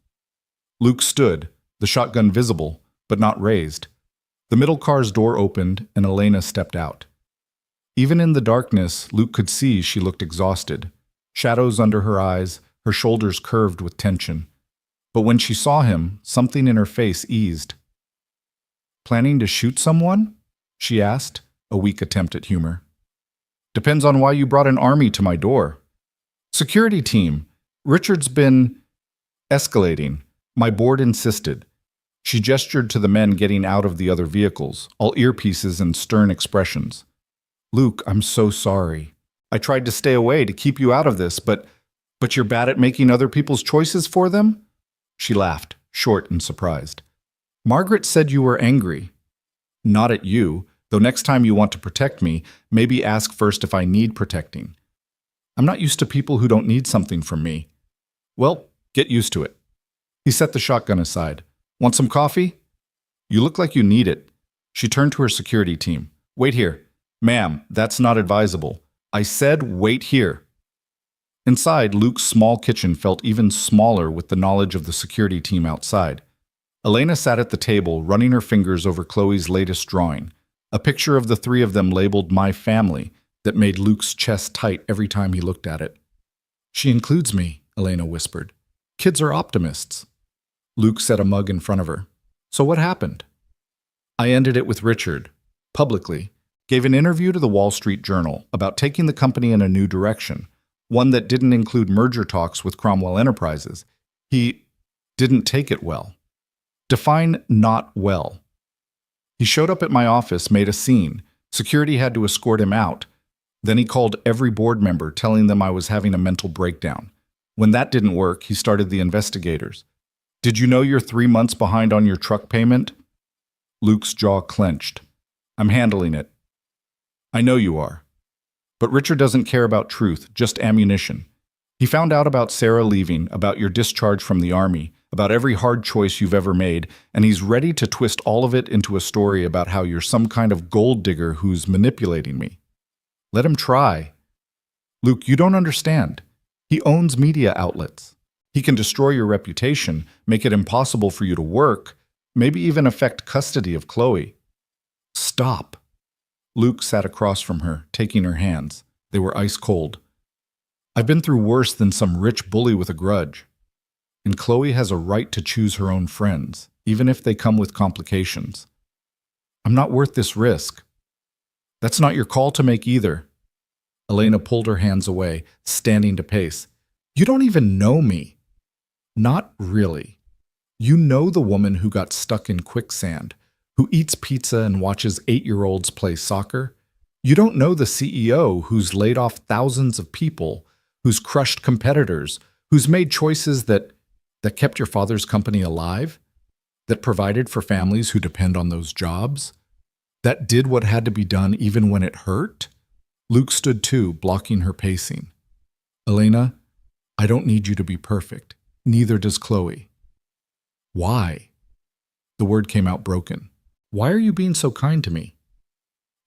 Luke stood, the shotgun visible, but not raised. The middle car's door opened, and Elena stepped out. Even in the darkness, Luke could see she looked exhausted. Shadows under her eyes, her shoulders curved with tension. But when she saw him, something in her face eased. "Planning to shoot someone?" she asked, a weak attempt at humor. "Depends on why you brought an army to my door." "Security team. Richard's been escalating. My board insisted." She gestured to the men getting out of the other vehicles, all earpieces and stern expressions. "Luke, I'm so sorry. I tried to stay away to keep you out of this, but you're bad at making other people's choices for them?" She laughed, short and surprised. "Margaret said you were angry." "Not at you, though next time you want to protect me, maybe ask first if I need protecting. I'm not used to people who don't need something from me." "Well, get used to it." He set the shotgun aside. "Want some coffee?" "You look like you need it." She turned to her security team. "Wait here." "Ma'am, that's not advisable." "I said wait here." Inside, Luke's small kitchen felt even smaller with the knowledge of the security team outside. Elena sat at the table, running her fingers over Chloe's latest drawing, a picture of the 3 of them labeled "My Family" that made Luke's chest tight every time he looked at it. "She includes me," Elena whispered. "Kids are optimists." Luke set a mug in front of her. "So what happened?" "I ended it with Richard, publicly. Gave an interview to the Wall Street Journal about taking the company in a new direction, one that didn't include merger talks with Cromwell Enterprises. He didn't take it well." Define not well. "He showed up at my office, made a scene. Security had to escort him out. Then he called every board member, telling them I was having a mental breakdown. When that didn't work, he started the investigators. Did you know you're 3 months behind on your truck payment?" Luke's jaw clenched. "I'm handling it." "I know you are. But Richard doesn't care about truth, just ammunition. He found out about Sarah leaving, about your discharge from the army, about every hard choice you've ever made, and he's ready to twist all of it into a story about how you're some kind of gold digger who's manipulating me. Let him try. Luke, you don't understand. He owns media outlets. He can destroy your reputation, make it impossible for you to work, maybe even affect custody of Chloe." "Stop." Luke sat across from her, taking her hands. They were ice cold. I've been through worse than some rich bully with a grudge. And Chloe has a right to choose her own friends, even if they come with complications. I'm not worth this risk. That's not your call to make either. Elena pulled her hands away, standing to pace. You don't even know me. Not really. You know the woman who got stuck in quicksand, who eats pizza and watches 8-year-olds play soccer. You don't know the CEO who's laid off thousands of people, who's crushed competitors, who's made choices that kept your father's company alive, that provided for families who depend on those jobs, that did what had to be done even when it hurt. Luke stood too, blocking her pacing. Elena, I don't need you to be perfect. Neither does Chloe. Why? The word came out broken. Why are you being so kind to me?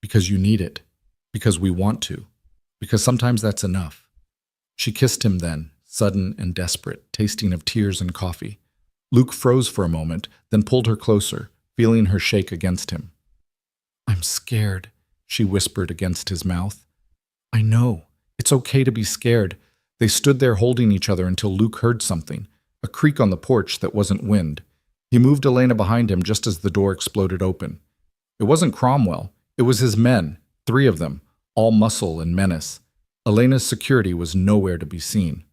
Because you need it. Because we want to. Because sometimes that's enough. She kissed him then, sudden and desperate, tasting of tears and coffee. Luke froze for a moment, then pulled her closer, feeling her shake against him. I'm scared, she whispered against his mouth. I know. It's okay to be scared. They stood there holding each other until Luke heard something, a creak on the porch that wasn't wind. He moved Elena behind him just as the door exploded open. It wasn't Cromwell. It was his men, 3 of them, all muscle and menace. Elena's security was nowhere to be seen.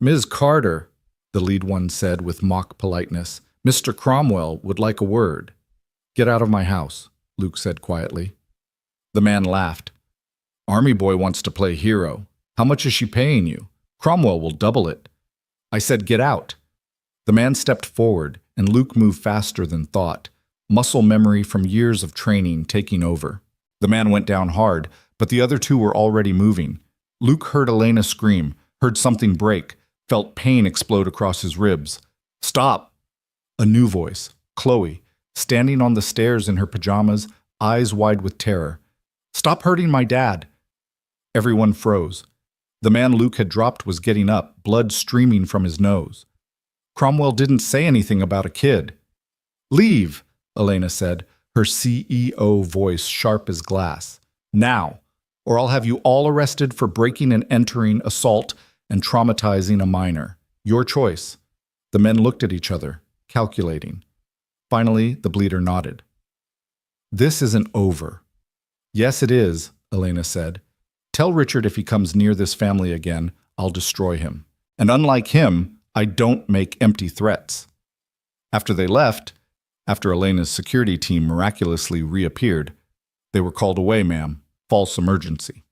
Ms. Carter, the lead one said with mock politeness, Mr. Cromwell would like a word. Get out of my house, Luke said quietly. The man laughed. Army boy wants to play hero. How much is she paying you? Cromwell will double it. I said get out. The man stepped forward, and Luke moved faster than thought, muscle memory from years of training taking over. The man went down hard, but the other 2 were already moving. Luke heard Elena scream, heard something break, felt pain explode across his ribs. Stop! A new voice, Chloe, standing on the stairs in her pajamas, eyes wide with terror. Stop hurting my dad! Everyone froze. The man Luke had dropped was getting up, blood streaming from his nose. Cromwell didn't say anything about a kid. Leave, Elena said, her CEO voice sharp as glass. Now, or I'll have you all arrested for breaking and entering, assault, and traumatizing a minor. Your choice. The men looked at each other, calculating. Finally, the bleeder nodded. This isn't over. Yes, it is, Elena said. Tell Richard if he comes near this family again, I'll destroy him. And unlike him, I don't make empty threats. After they left, after Elena's security team miraculously reappeared, they were called away, ma'am. False emergency.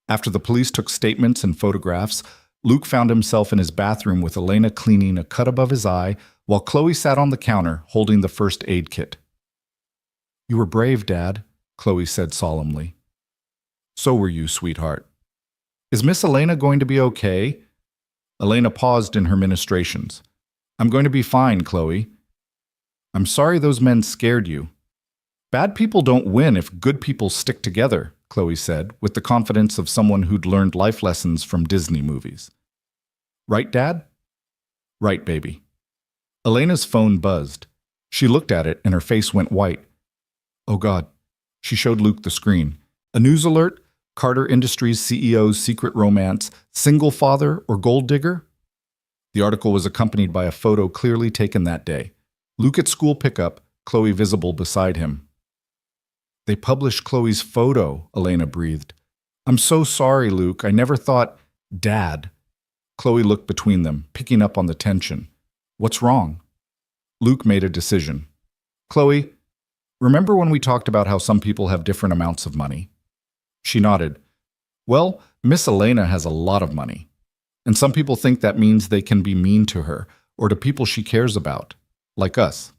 After the police took statements and photographs, Luke found himself in his bathroom with Elena cleaning a cut above his eye while Chloe sat on the counter holding the first aid kit. You were brave, Dad, Chloe said solemnly. So were you, sweetheart. Is Miss Elena going to be okay? Elena paused in her ministrations. I'm going to be fine, Chloe. I'm sorry those men scared you. Bad people don't win if good people stick together, Chloe said, with the confidence of someone who'd learned life lessons from Disney movies. Right, Dad? Right, baby. Elena's phone buzzed. She looked at it and her face went white. Oh, God. She showed Luke the screen. A news alert? Carter Industries CEO's secret romance, single father or gold digger? The article was accompanied by a photo clearly taken that day. Luke at school pickup, Chloe visible beside him. They published Chloe's photo, Elena breathed. I'm so sorry, Luke. I never thought... Dad. Chloe looked between them, picking up on the tension. What's wrong? Luke made a decision. Chloe, remember when we talked about how some people have different amounts of money? She nodded. Well, Miss Elena has a lot of money. And some people think that means they can be mean to her or to people she cares about, like us.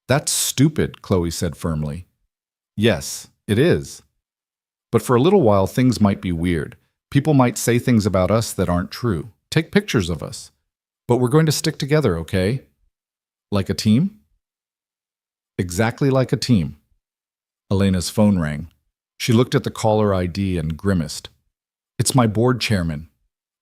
That's stupid, Chloe said firmly. Yes, it is. But for a little while, things might be weird. People might say things about us that aren't true. Take pictures of us. But we're going to stick together, okay? Like a team? Exactly like a team. Elena's phone rang. She looked at the caller ID and grimaced. It's my board chairman.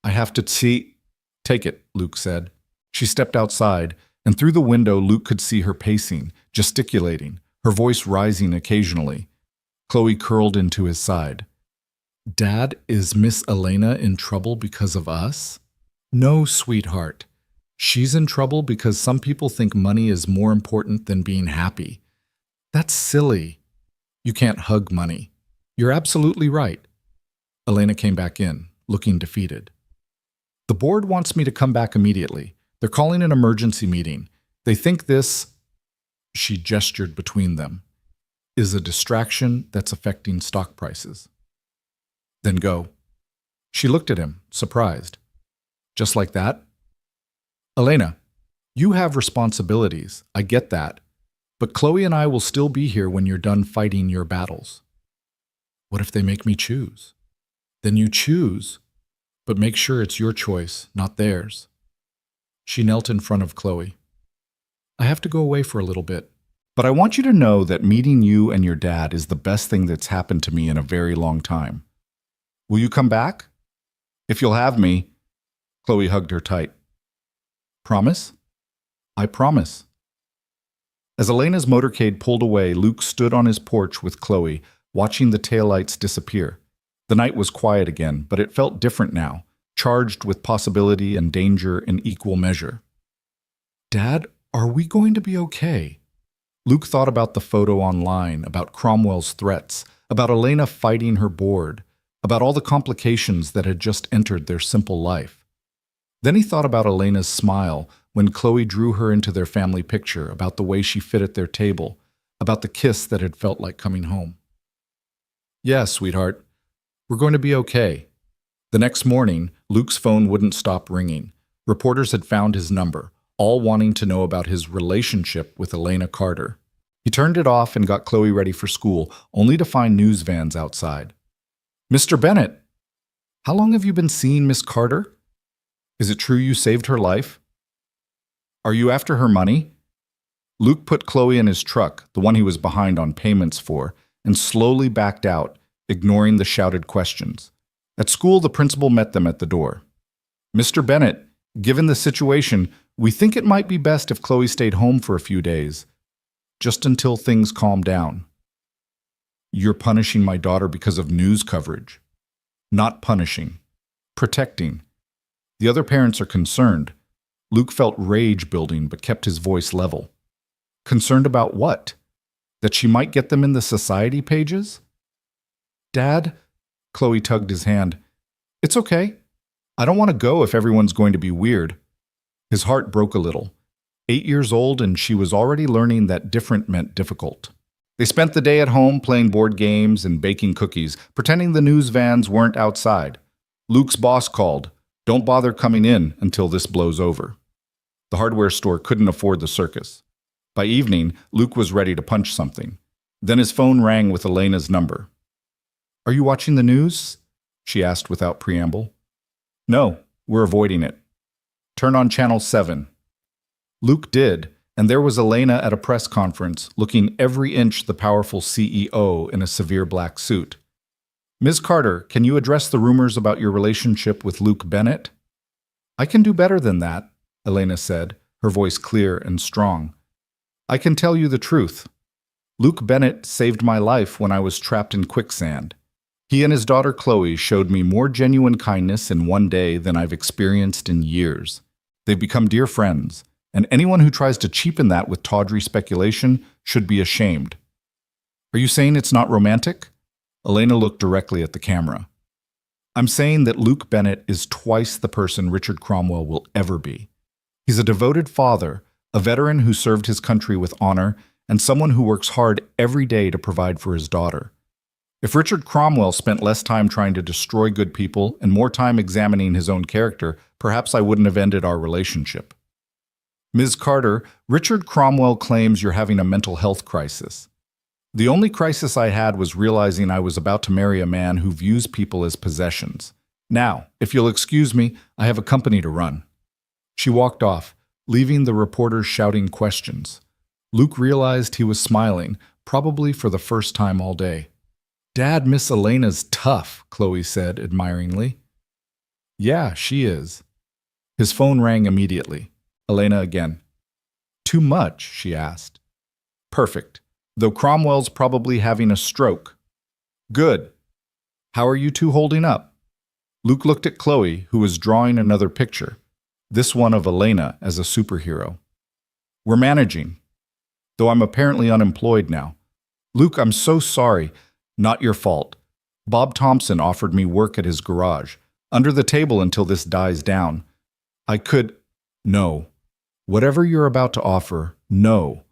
I have to see... Take it, Luke said. She stepped outside, and through the window Luke could see her pacing, gesticulating, her voice rising occasionally. Chloe curled into his side. Dad, is Miss Elena in trouble because of us? No, sweetheart. She's in trouble because some people think money is more important than being happy. That's silly. You can't hug money. You're absolutely right. Elena came back in, looking defeated. The board wants me to come back immediately. They're calling an emergency meeting. They think this, she gestured between them, is a distraction that's affecting stock prices. Then go. She looked at him, surprised. Just like that? Elena, you have responsibilities. I get that. But Chloe and I will still be here when you're done fighting your battles. What if they make me choose? Then you choose, but make sure it's your choice, not theirs. She knelt in front of Chloe. I have to go away for a little bit, but I want you to know that meeting you and your dad is the best thing that's happened to me in a very long time. Will you come back? If you'll have me. Chloe hugged her tight. Promise? I promise. As Elena's motorcade pulled away, Luke stood on his porch with Chloe, watching the taillights disappear. The night was quiet again, but it felt different now, charged with possibility and danger in equal measure. Dad, are we going to be okay? Luke thought about the photo online, about Cromwell's threats, about Elena fighting her board, about all the complications that had just entered their simple life. Then he thought about Elena's smile when Chloe drew her into their family picture, about the way she fit at their table, about the kiss that had felt like coming home. Yeah, sweetheart, we're going to be okay. The next morning, Luke's phone wouldn't stop ringing. Reporters had found his number, all wanting to know about his relationship with Elena Carter. He turned it off and got Chloe ready for school, only to find news vans outside. Mr. Bennett, how long have you been seeing Miss Carter? Is it true you saved her life? Are you after her money? Luke put Chloe in his truck, the one he was behind on payments for, and slowly backed out, ignoring the shouted questions. At school, the principal met them at the door. Mr. Bennett, given the situation, we think it might be best if Chloe stayed home for a few days, just until things calm down. You're punishing my daughter because of news coverage. Not punishing. Protecting. The other parents are concerned. Luke felt rage building but kept his voice level. Concerned about what? That she might get them in the society pages? Dad? Chloe tugged his hand. It's okay. I don't want to go if everyone's going to be weird. His heart broke a little. 8 years old, and she was already learning that different meant difficult. They spent the day at home playing board games and baking cookies, pretending the news vans weren't outside. Luke's boss called. Don't bother coming in until this blows over. The hardware store couldn't afford the circus. By evening, Luke was ready to punch something. Then his phone rang with Elena's number. Are you watching the news? She asked without preamble. No, we're avoiding it. Turn on Channel 7. Luke did, and there was Elena at a press conference, looking every inch the powerful CEO in a severe black suit. Ms. Carter, can you address the rumors about your relationship with Luke Bennett? I can do better than that, Elena said, her voice clear and strong. I can tell you the truth. Luke Bennett saved my life when I was trapped in Quicksand. He and his daughter Chloe showed me more genuine kindness in one day than I've experienced in years. They've become dear friends, and anyone who tries to cheapen that with tawdry speculation should be ashamed. Are you saying it's not romantic? Elena looked directly at the camera. I'm saying that Luke Bennett is twice the person Richard Cromwell will ever be. He's a devoted father, a veteran who served his country with honor, and someone who works hard every day to provide for his daughter. If Richard Cromwell spent less time trying to destroy good people and more time examining his own character, perhaps I wouldn't have ended our relationship. Ms. Carter, Richard Cromwell claims you're having a mental health crisis. The only crisis I had was realizing I was about to marry a man who views people as possessions. Now, if you'll excuse me, I have a company to run. She walked off, leaving the reporters shouting questions. Luke realized he was smiling, probably for the first time all day. Dad, Miss Elena's tough, Chloe said admiringly. Yeah, she is. His phone rang immediately. Elena again. Too much, she asked. Perfect. Though Cromwell's probably having a stroke. Good. How are you two holding up? Luke looked at Chloe, who was drawing another picture, this one of Elena as a superhero. We're managing, though I'm apparently unemployed now. Luke, I'm so sorry. Not your fault. Bob Thompson offered me work at his garage, under the table until this dies down. I could... No. Whatever you're about to offer, no.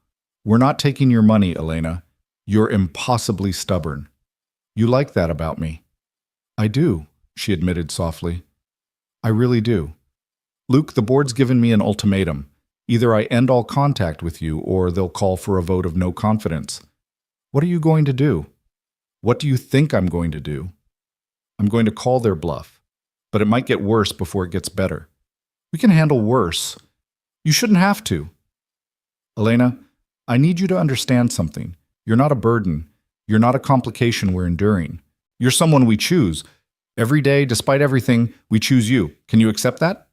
We're not taking your money, Elena. You're impossibly stubborn. You like that about me. I do, she admitted softly. I really do. Luke, the board's given me an ultimatum. Either I end all contact with you, or they'll call for a vote of no confidence. What are you going to do? What do you think I'm going to do? I'm going to call their bluff, but it might get worse before it gets better. We can handle worse. You shouldn't have to. Elena, I need you to understand something. You're not a burden. You're not a complication we're enduring. You're someone we choose. Every day, despite everything, we choose you. Can you accept that?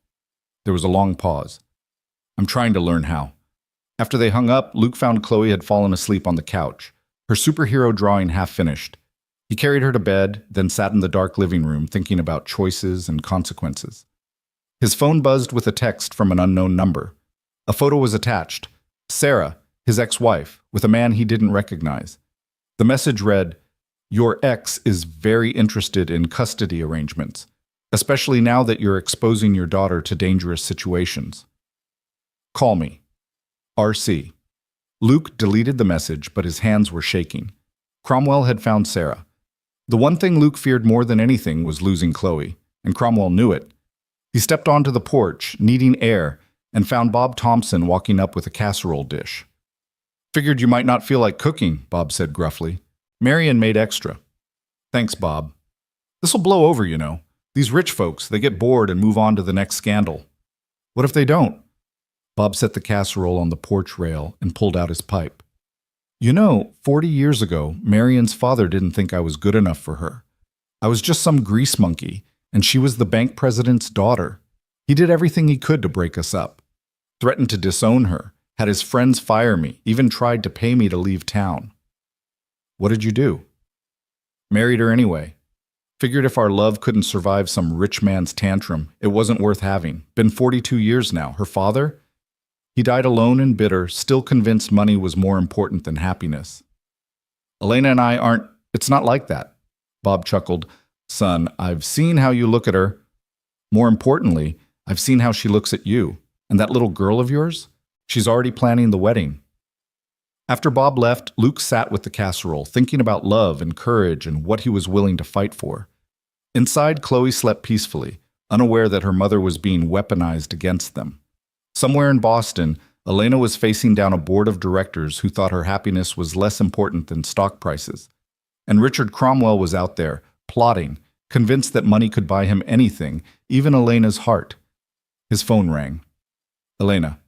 There was a long pause. I'm trying to learn how. After they hung up, Luke found Chloe had fallen asleep on the couch, her superhero drawing half finished. He carried her to bed, then sat in the dark living room thinking about choices and consequences. His phone buzzed with a text from an unknown number. A photo was attached. Sarah, his ex-wife, with a man he didn't recognize. The message read, "Your ex is very interested in custody arrangements, especially now that you're exposing your daughter to dangerous situations. Call me. RC." Luke deleted the message, but his hands were shaking. Cromwell had found Sarah. The one thing Luke feared more than anything was losing Chloe, and Cromwell knew it. He stepped onto the porch, needing air, and found Bob Thompson walking up with a casserole dish. "Figured you might not feel like cooking," Bob said gruffly. "Marion made extra." "Thanks, Bob. This'll blow over, you know. These rich folks, they get bored and move on to the next scandal." "What if they don't?" Bob set the casserole on the porch rail and pulled out his pipe. "You know, 40 years ago, Marion's father didn't think I was good enough for her. I was just some grease monkey, and she was the bank president's daughter. He did everything he could to break us up. Threatened to disown her, had his friends fire me, even tried to pay me to leave town." "What did you do?" "Married her anyway. Figured if our love couldn't survive some rich man's tantrum, it wasn't worth having. Been 42 years now. Her father? He died alone and bitter, still convinced money was more important than happiness. Elena and I aren't... It's not like that." Bob chuckled. "Son, I've seen how you look at her. More importantly, I've seen how she looks at you. And that little girl of yours? She's already planning the wedding." After Bob left, Luke sat with the casserole, thinking about love and courage and what he was willing to fight for. Inside, Chloe slept peacefully, unaware that her mother was being weaponized against them. Somewhere in Boston, Elena was facing down a board of directors who thought her happiness was less important than stock prices. And Richard Cromwell was out there, plotting, convinced that money could buy him anything, even Elena's heart. His phone rang. "Elena."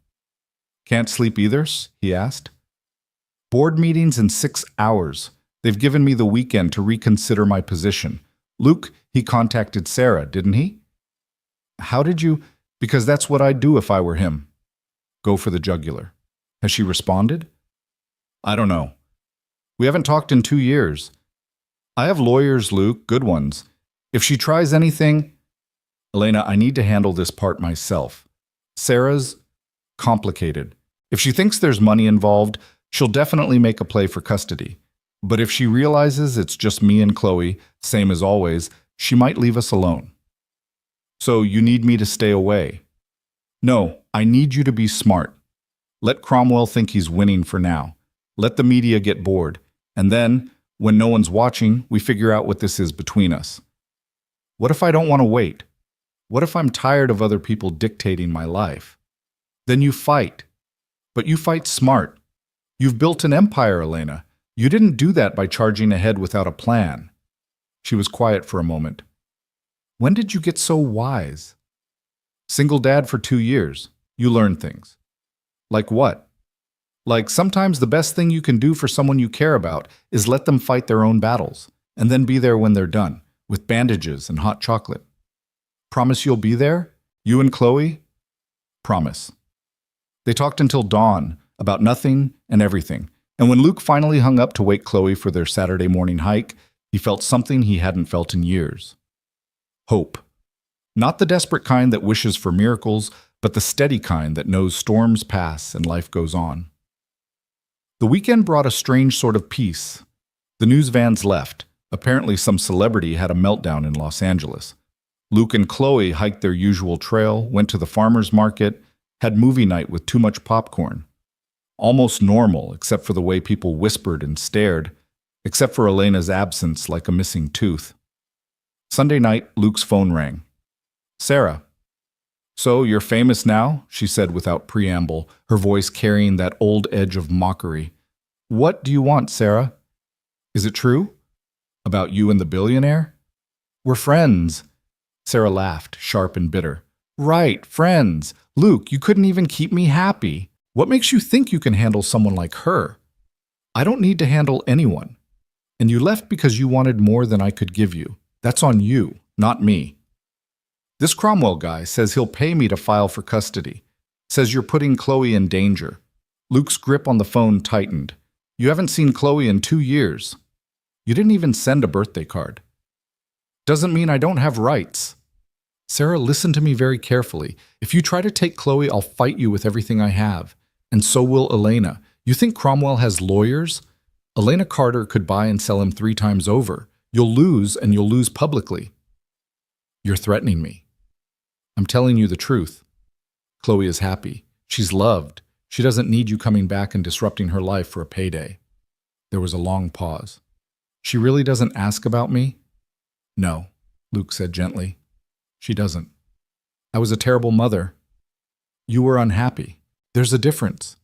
"Can't sleep either?" he asked. "Board meetings in 6 hours. They've given me the weekend to reconsider my position. Luke, he contacted Sarah, didn't he?" "How did you..." "Because that's what I'd do if I were him." Go for the jugular. "Has she responded?" "I don't know. We haven't talked in 2 years. I have lawyers, Luke, good ones. If she tries anything..." "Elena, I need to handle this part myself. Sarah's complicated. If she thinks there's money involved, she'll definitely make a play for custody. But if she realizes it's just me and Chloe, same as always, she might leave us alone." "So you need me to stay away?" "No, I need you to be smart. Let Cromwell think he's winning for now. Let the media get bored. And then, when no one's watching, we figure out what this is between us." "What if I don't want to wait? What if I'm tired of other people dictating my life?" "Then you fight. But you fight smart. You've built an empire, Elena. You didn't do that by charging ahead without a plan." She was quiet for a moment. "When did you get so wise?" "Single dad for 2 years. You learn things." "Like what?" "Like sometimes the best thing you can do for someone you care about is let them fight their own battles, and then be there when they're done, with bandages and hot chocolate." "Promise you'll be there? You and Chloe?" "Promise." They talked until dawn, about nothing and everything, and when Luke finally hung up to wake Chloe for their Saturday morning hike, He felt something he hadn't felt in years. Hope. Not the desperate kind that wishes for miracles, but the steady kind that knows storms pass and life goes on. The weekend brought a strange sort of peace. The news vans left. Apparently some celebrity had a meltdown in Los Angeles. Luke and Chloe hiked their usual trail, went to the farmer's market, had movie night with too much popcorn. Almost normal, except for the way people whispered and stared, except for Elena's absence like a missing tooth. Sunday night, Luke's phone rang. "Sarah." "So, you're famous now?" she said without preamble, her voice carrying that old edge of mockery. "What do you want, Sarah?" "Is it true? About you and the billionaire?" "We're friends." Sarah laughed, sharp and bitter. "Right, friends. Luke, you couldn't even keep me happy. What makes you think you can handle someone like her?" "I don't need to handle anyone. And you left because you wanted more than I could give you. That's on you, not me. This Cromwell guy says he'll pay me to file for custody. Says you're putting Chloe in danger." Luke's grip on the phone tightened. "You haven't seen Chloe in 2 years. You didn't even send a birthday card." "Doesn't mean I don't have rights." "Sarah, listen to me very carefully. If you try to take Chloe, I'll fight you with everything I have. And so will Elena. You think Cromwell has lawyers? Elena Carter could buy and sell him 3 times over. You'll lose, and you'll lose publicly." "You're threatening me." "I'm telling you the truth. Chloe is happy. She's loved. She doesn't need you coming back and disrupting her life for a payday." There was a long pause. "She really doesn't ask about me?" "No," Luke said gently. "She doesn't. I was a terrible mother. You were unhappy. There's a difference.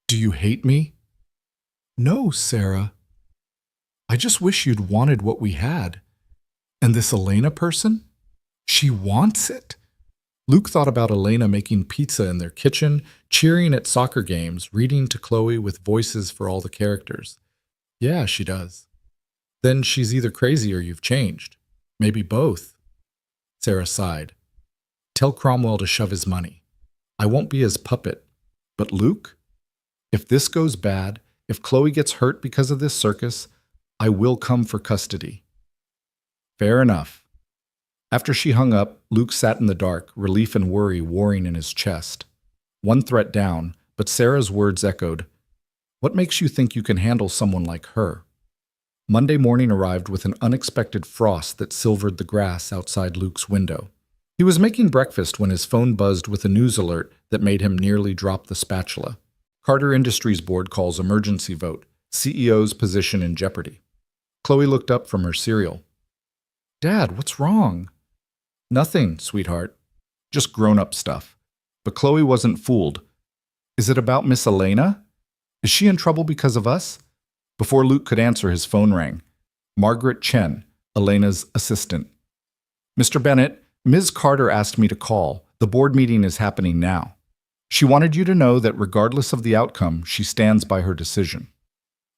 Do you hate me?" "No, Sarah. I just wish you'd wanted what we had. And this Elena person? She wants it." Luke thought about Elena making pizza in their kitchen, cheering at soccer games, reading to Chloe with voices for all the characters. "Yeah, she does." "Then she's either crazy or you've changed. Maybe both." Sarah sighed. "Tell Cromwell to shove his money. I won't be his puppet. But Luke? If this goes bad, if Chloe gets hurt because of this circus, I will come for custody." "Fair enough." After she hung up, Luke sat in the dark, relief and worry warring in his chest. One threat down, but Sarah's words echoed. "What makes you think you can handle someone like her?" Monday morning arrived with an unexpected frost that silvered the grass outside Luke's window. He was making breakfast when his phone buzzed with a news alert that made him nearly drop the spatula. Carter Industries Board calls emergency vote. CEO's position in jeopardy. Chloe looked up from her cereal. "Dad, what's wrong?" "Nothing, sweetheart. Just grown-up stuff." But Chloe wasn't fooled. "Is it about Miss Elena? Is she in trouble because of us?" Before Luke could answer, his phone rang. Margaret Chen, Elena's assistant. "Mr. Bennett, Ms. Carter asked me to call. The board meeting is happening now. She wanted you to know that regardless of the outcome, she stands by her decision."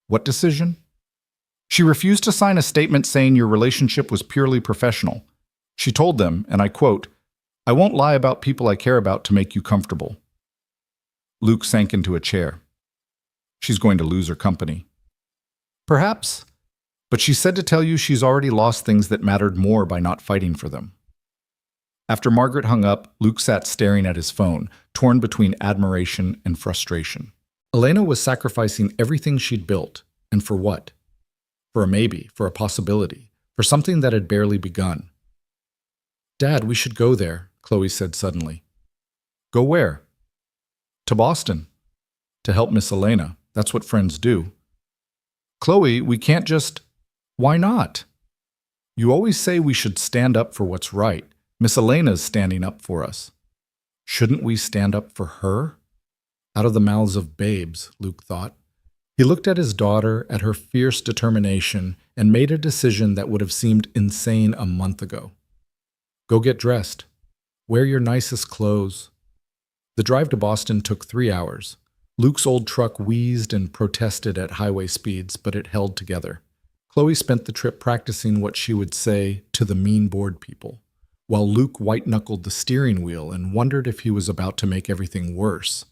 "What decision?" "She refused to sign a statement saying your relationship was purely professional. She told them, and I quote, 'I won't lie about people I care about to make you comfortable.'" Luke sank into a chair. "She's going to lose her company." "Perhaps. But she said to tell you she's already lost things that mattered more by not fighting for them." After Margaret hung up, Luke sat staring at his phone, torn between admiration and frustration. Elena was sacrificing everything she'd built. And for what? For a maybe, for a possibility, for something that had barely begun. "Dad, we should go there," Chloe said suddenly. "Go where?" "To Boston. To help Miss Elena. That's what friends do." "Chloe, we can't just—" "Why not? You always say we should stand up for what's right. Miss Elena's standing up for us. Shouldn't we stand up for her?" Out of the mouths of babes, Luke thought. He looked at his daughter, at her fierce determination, and made a decision that would have seemed insane a month ago. "Go get dressed. Wear your nicest clothes." The drive to Boston took 3 hours. Luke's old truck wheezed and protested at highway speeds, but it held together. Chloe spent the trip practicing what she would say to the mean board people, while Luke white-knuckled the steering wheel and wondered if he was about to make everything worse.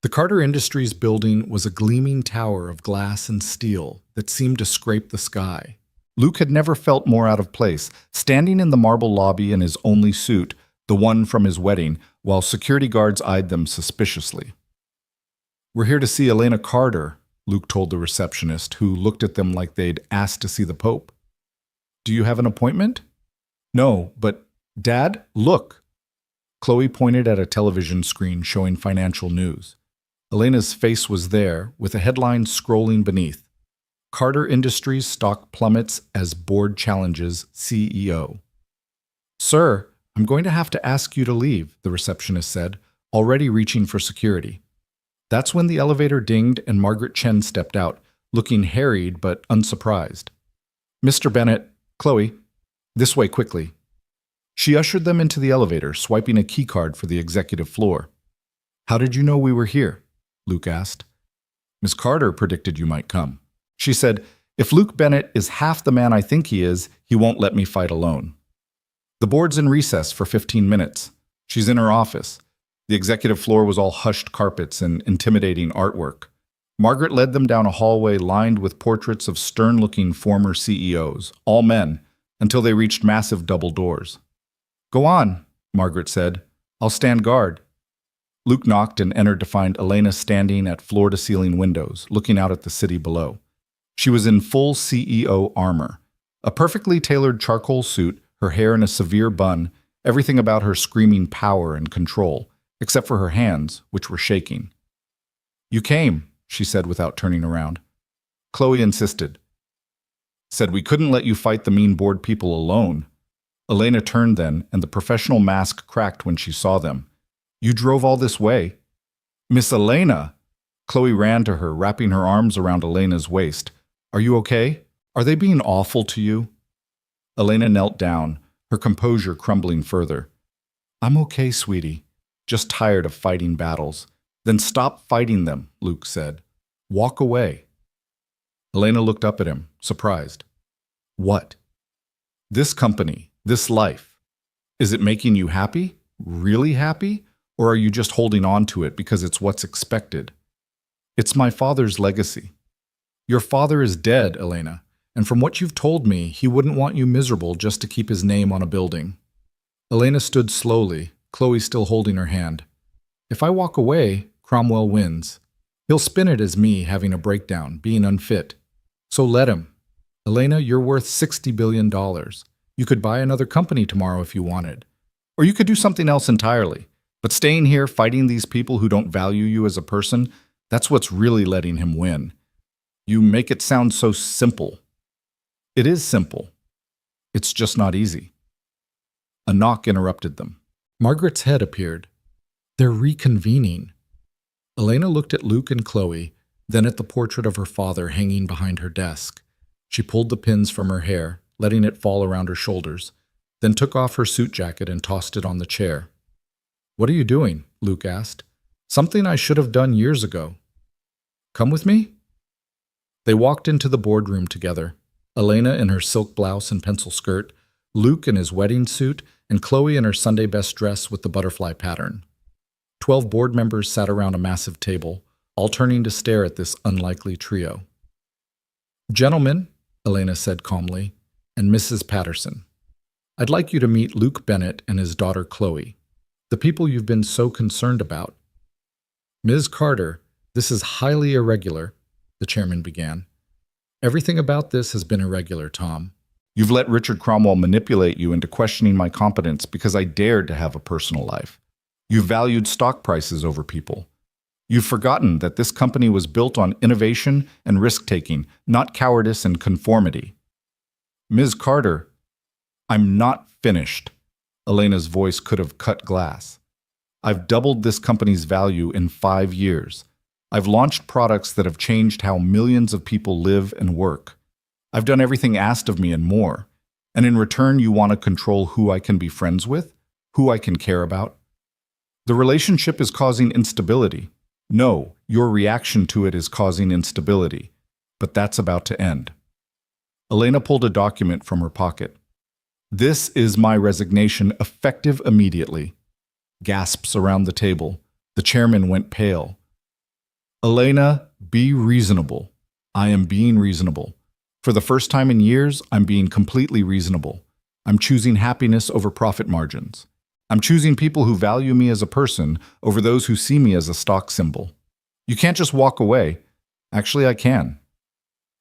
The Carter Industries building was a gleaming tower of glass and steel that seemed to scrape the sky. Luke had never felt more out of place, standing in the marble lobby in his only suit, the one from his wedding, while security guards eyed them suspiciously. "We're here to see Elena Carter," Luke told the receptionist, who looked at them like they'd asked to see the Pope. "Do you have an appointment?" "No, but Dad, look." Chloe pointed at a television screen showing financial news. Elena's face was there, with a headline scrolling beneath. Carter Industries stock plummets as board challenges CEO. "Sir, I'm going to have to ask you to leave," the receptionist said, already reaching for security. That's when the elevator dinged and Margaret Chen stepped out, looking harried but unsurprised. "Mr. Bennett, Chloe, this way quickly." She ushered them into the elevator, swiping a keycard for the executive floor. "How did you know we were here?" Luke asked. "Miss Carter predicted you might come. She said, if Luke Bennett is half the man I think he is, he won't let me fight alone. The board's in recess for 15 minutes. She's in her office." The executive floor was all hushed carpets and intimidating artwork. Margaret led them down a hallway lined with portraits of stern-looking former CEOs, all men, until they reached massive double doors. "Go on," Margaret said. "I'll stand guard." Luke knocked and entered to find Elena standing at floor-to-ceiling windows, looking out at the city below. She was in full CEO armor, a perfectly tailored charcoal suit, her hair in a severe bun, everything about her screaming power and control, except for her hands, which were shaking. "You came," she said without turning around. Chloe insisted. "Said we couldn't let you fight the mean board people alone." Elena turned then, and the professional mask cracked when she saw them. "You drove all this way?" "Miss Elena!" Chloe ran to her, wrapping her arms around Elena's waist. "Are you okay? Are they being awful to you?" Elena knelt down, her composure crumbling further. "I'm okay, sweetie. Just tired of fighting battles." "Then stop fighting them," Luke said. "Walk away." Elena looked up at him, surprised. "What?" "This company, this life. Is it making you happy? Really happy? Or are you just holding on to it because it's what's expected?" "It's my father's legacy." "Your father is dead, Elena, and from what you've told me, he wouldn't want you miserable just to keep his name on a building." Elena stood slowly, Chloe still holding her hand. "If I walk away, Cromwell wins. He'll spin it as me having a breakdown, being unfit. So let him. Elena, you're worth $60 billion. You could buy another company tomorrow if you wanted. Or you could do something else entirely. But staying here fighting these people who don't value you as a person, that's what's really letting him win. You make it sound so simple." "It is simple. It's just not easy." A knock interrupted them. Margaret's head appeared. "They're reconvening." Elena looked at Luke and Chloe, then at the portrait of her father hanging behind her desk. She pulled the pins from her hair, letting it fall around her shoulders, then took off her suit jacket and tossed it on the chair. "What are you doing?" Luke asked. "Something I should have done years ago." "Come with me?" They walked into the boardroom together, Elena in her silk blouse and pencil skirt, Luke in his wedding suit, and Chloe in her Sunday best dress with the butterfly pattern. 12 board members sat around a massive table, all turning to stare at this unlikely trio. "Gentlemen," Elena said calmly, "and Mrs. Patterson, I'd like you to meet Luke Bennett and his daughter Chloe, the people you've been so concerned about." "Ms. Carter, this is highly irregular," the chairman began. "Everything about this has been irregular, Tom. You've let Richard Cromwell manipulate you into questioning my competence because I dared to have a personal life. You've valued stock prices over people. You've forgotten that this company was built on innovation and risk-taking, not cowardice and conformity." "Ms. Carter, I'm not finished." Elena's voice could have cut glass. "I've doubled this company's value in 5 years. I've launched products that have changed how millions of people live and work. I've done everything asked of me and more. And in return, you want to control who I can be friends with, who I can care about. The relationship is causing instability. No, your reaction to it is causing instability. But that's about to end." Elena pulled a document from her pocket. "This is my resignation, effective immediately." Gasps around the table. The chairman went pale. "Elena, be reasonable." "I am being reasonable. For the first time in years, I'm being completely reasonable. I'm choosing happiness over profit margins. I'm choosing people who value me as a person over those who see me as a stock symbol. You can't just walk away. Actually, I can.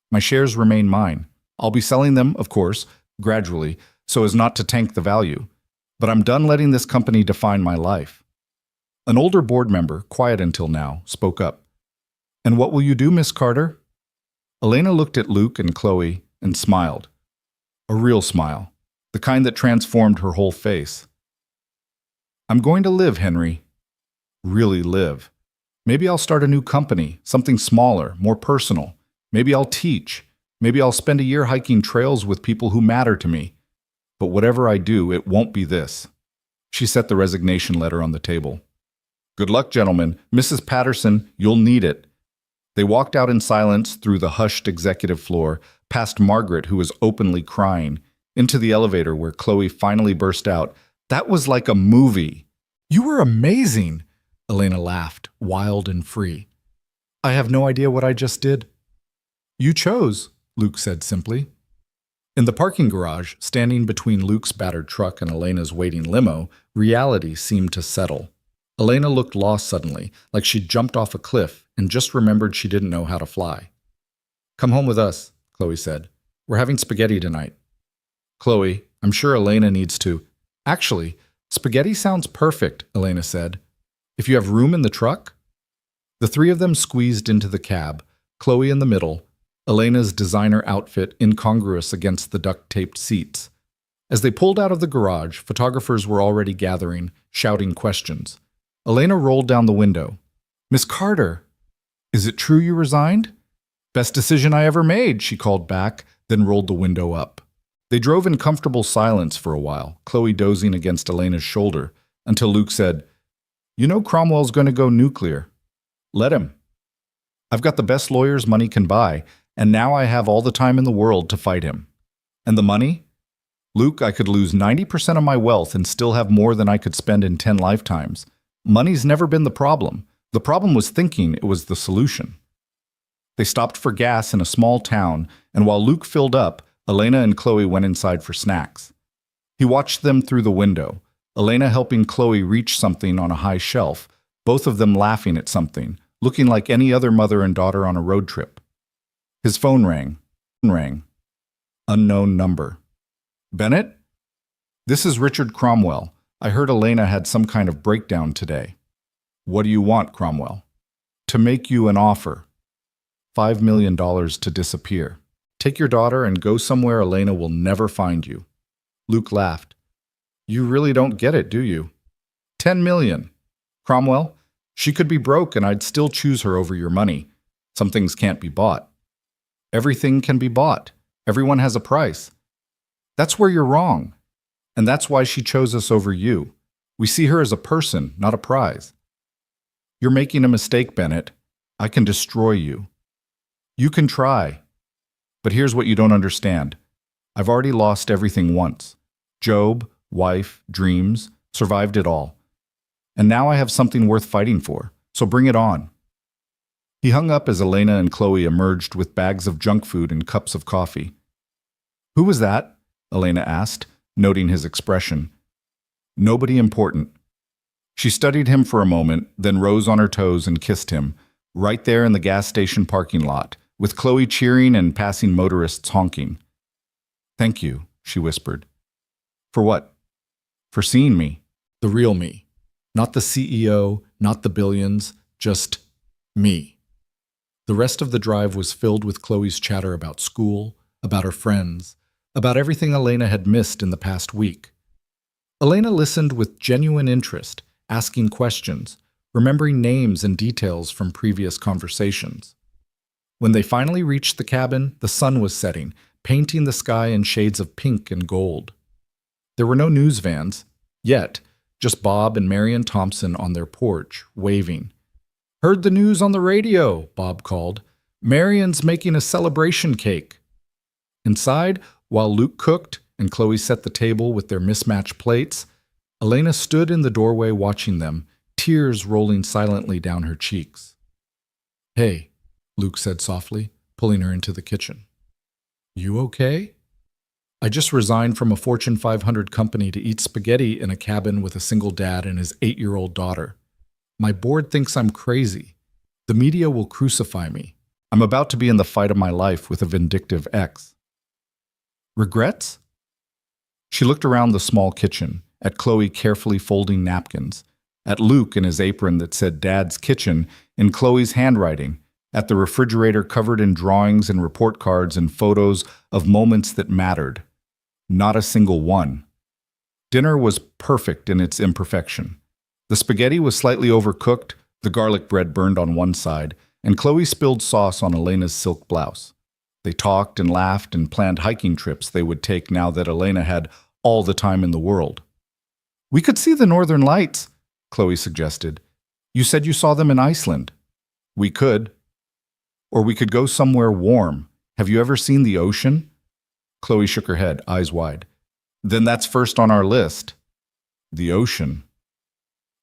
My shares remain mine. I'll be selling them, of course, gradually, so as not to tank the value. But I'm done letting this company define my life. An older board member, quiet until now, spoke up. And what will you do, Miss Carter? Elena looked at Luke and Chloe and smiled. A real smile, the kind that transformed her whole face. I'm going to live, Henry. Really live. Maybe I'll start a new company, something smaller, more personal. Maybe I'll teach. Maybe I'll spend a year hiking trails with people who matter to me. But whatever I do, it won't be this. She set the resignation letter on the table. Good luck, gentlemen. Mrs. Patterson, you'll need it. They walked out in silence through the hushed executive floor, past Margaret, who was openly crying, into the elevator where Chloe finally burst out. That was like a movie. You were amazing, Elena laughed, wild and free. I have no idea what I just did. You chose, Luke said simply. In the parking garage, standing between Luke's battered truck and Elena's waiting limo, reality seemed to settle. Elena looked lost suddenly, like she'd jumped off a cliff and just remembered she didn't know how to fly. Come home with us, Chloe said. We're having spaghetti tonight. Chloe, I'm sure Elena needs to. Actually, spaghetti sounds perfect, Elena said. If you have room in the truck? The three of them squeezed into the cab, Chloe in the middle, Elena's designer outfit incongruous against the duct-taped seats. As they pulled out of the garage, photographers were already gathering, shouting questions. Elena rolled down the window. Miss Carter, is it true you resigned? Best decision I ever made, she called back, then rolled the window up. They drove in comfortable silence for a while, Chloe dozing against Elena's shoulder, until Luke said, You know Cromwell's going to go nuclear. Let him. I've got the best lawyers money can buy, and now I have all the time in the world to fight him. And the money? Luke, I could lose 90% of my wealth and still have more than I could spend in 10 lifetimes. Money's never been the problem. The problem was thinking it was the solution. They stopped for gas in a small town, and while Luke filled up, Elena and Chloe went inside for snacks. He watched them through the window, Elena helping Chloe reach something on a high shelf, both of them laughing at something, looking like any other mother and daughter on a road trip. His phone rang. Unknown number. Bennett? This is Richard Cromwell. I heard Elena had some kind of breakdown today. What do you want, Cromwell? To make you an offer. $5 million to disappear. Take your daughter and go somewhere Elena will never find you. Luke laughed. You really don't get it, do you? 10 million. Cromwell, she could be broke and I'd still choose her over your money. Some things can't be bought. Everything can be bought. Everyone has a price. That's where you're wrong. And that's why she chose us over you. We see her as a person, not a prize. You're making a mistake, Bennett. I can destroy you. You can try. But here's what you don't understand. I've already lost everything once. Job, wife, dreams, survived it all. And now I have something worth fighting for, so bring it on. He hung up as Elena and Chloe emerged with bags of junk food and cups of coffee. Who was that? Elena asked, noting his expression. Nobody important. She studied him for a moment, then rose on her toes and kissed him, right there in the gas station parking lot, with Chloe cheering and passing motorists honking. Thank you, she whispered. For what? For seeing me. The real me. Not the CEO, not the billions, just me. The rest of the drive was filled with Chloe's chatter about school, about her friends, about everything Elena had missed in the past week. Elena listened with genuine interest, asking questions, remembering names and details from previous conversations. When they finally reached the cabin, the sun was setting, painting the sky in shades of pink and gold. There were no news vans, yet, just Bob and Marion Thompson on their porch, waving. Heard the news on the radio, Bob called. Marion's making a celebration cake. Inside, while Luke cooked and Chloe set the table with their mismatched plates, Elena stood in the doorway watching them, tears rolling silently down her cheeks. Hey, Luke said softly, pulling her into the kitchen. You okay? I just resigned from a Fortune 500 company to eat spaghetti in a cabin with a single dad and his 8-year-old daughter. My board thinks I'm crazy. The media will crucify me. I'm about to be in the fight of my life with a vindictive ex. Regrets? She looked around the small kitchen, at Chloe carefully folding napkins, at Luke in his apron that said Dad's Kitchen in Chloe's handwriting, at the refrigerator covered in drawings and report cards and photos of moments that mattered. Not a single one. Dinner was perfect in its imperfection. The spaghetti was slightly overcooked, the garlic bread burned on one side, and Chloe spilled sauce on Elena's silk blouse. They talked and laughed and planned hiking trips they would take now that Elena had all the time in the world. We could see the northern lights, Chloe suggested. You said you saw them in Iceland. We could. Or we could go somewhere warm. Have you ever seen the ocean? Chloe shook her head, eyes wide. Then that's first on our list. The ocean.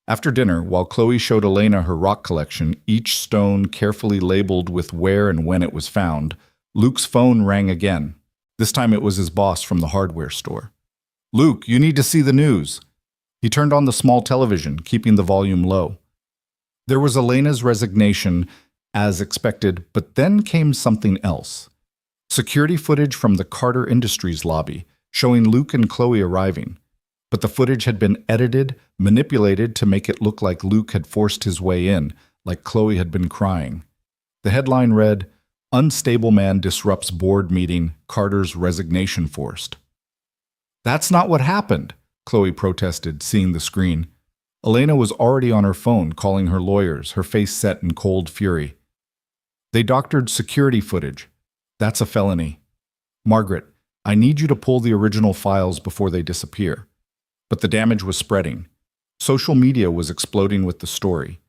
After dinner, while Chloe showed Elena her rock collection, each stone carefully labeled with where and when it was found, Luke's phone rang again. This time it was his boss from the hardware store. Luke, you need to see the news. He turned on the small television, keeping the volume low. There was Elena's resignation, as expected, but then came something else. Security footage from the Carter Industries lobby, showing Luke and Chloe arriving. But the footage had been edited, manipulated to make it look like Luke had forced his way in, like Chloe had been crying. The headline read, Unstable Man Disrupts Board Meeting, Carter's Resignation Forced. That's not what happened, Chloe protested, seeing the screen. Elena was already on her phone, calling her lawyers, her face set in cold fury. They doctored security footage. That's a felony. Margaret, I need you to pull the original files before they disappear. But the damage was spreading. Social media was exploding with the story.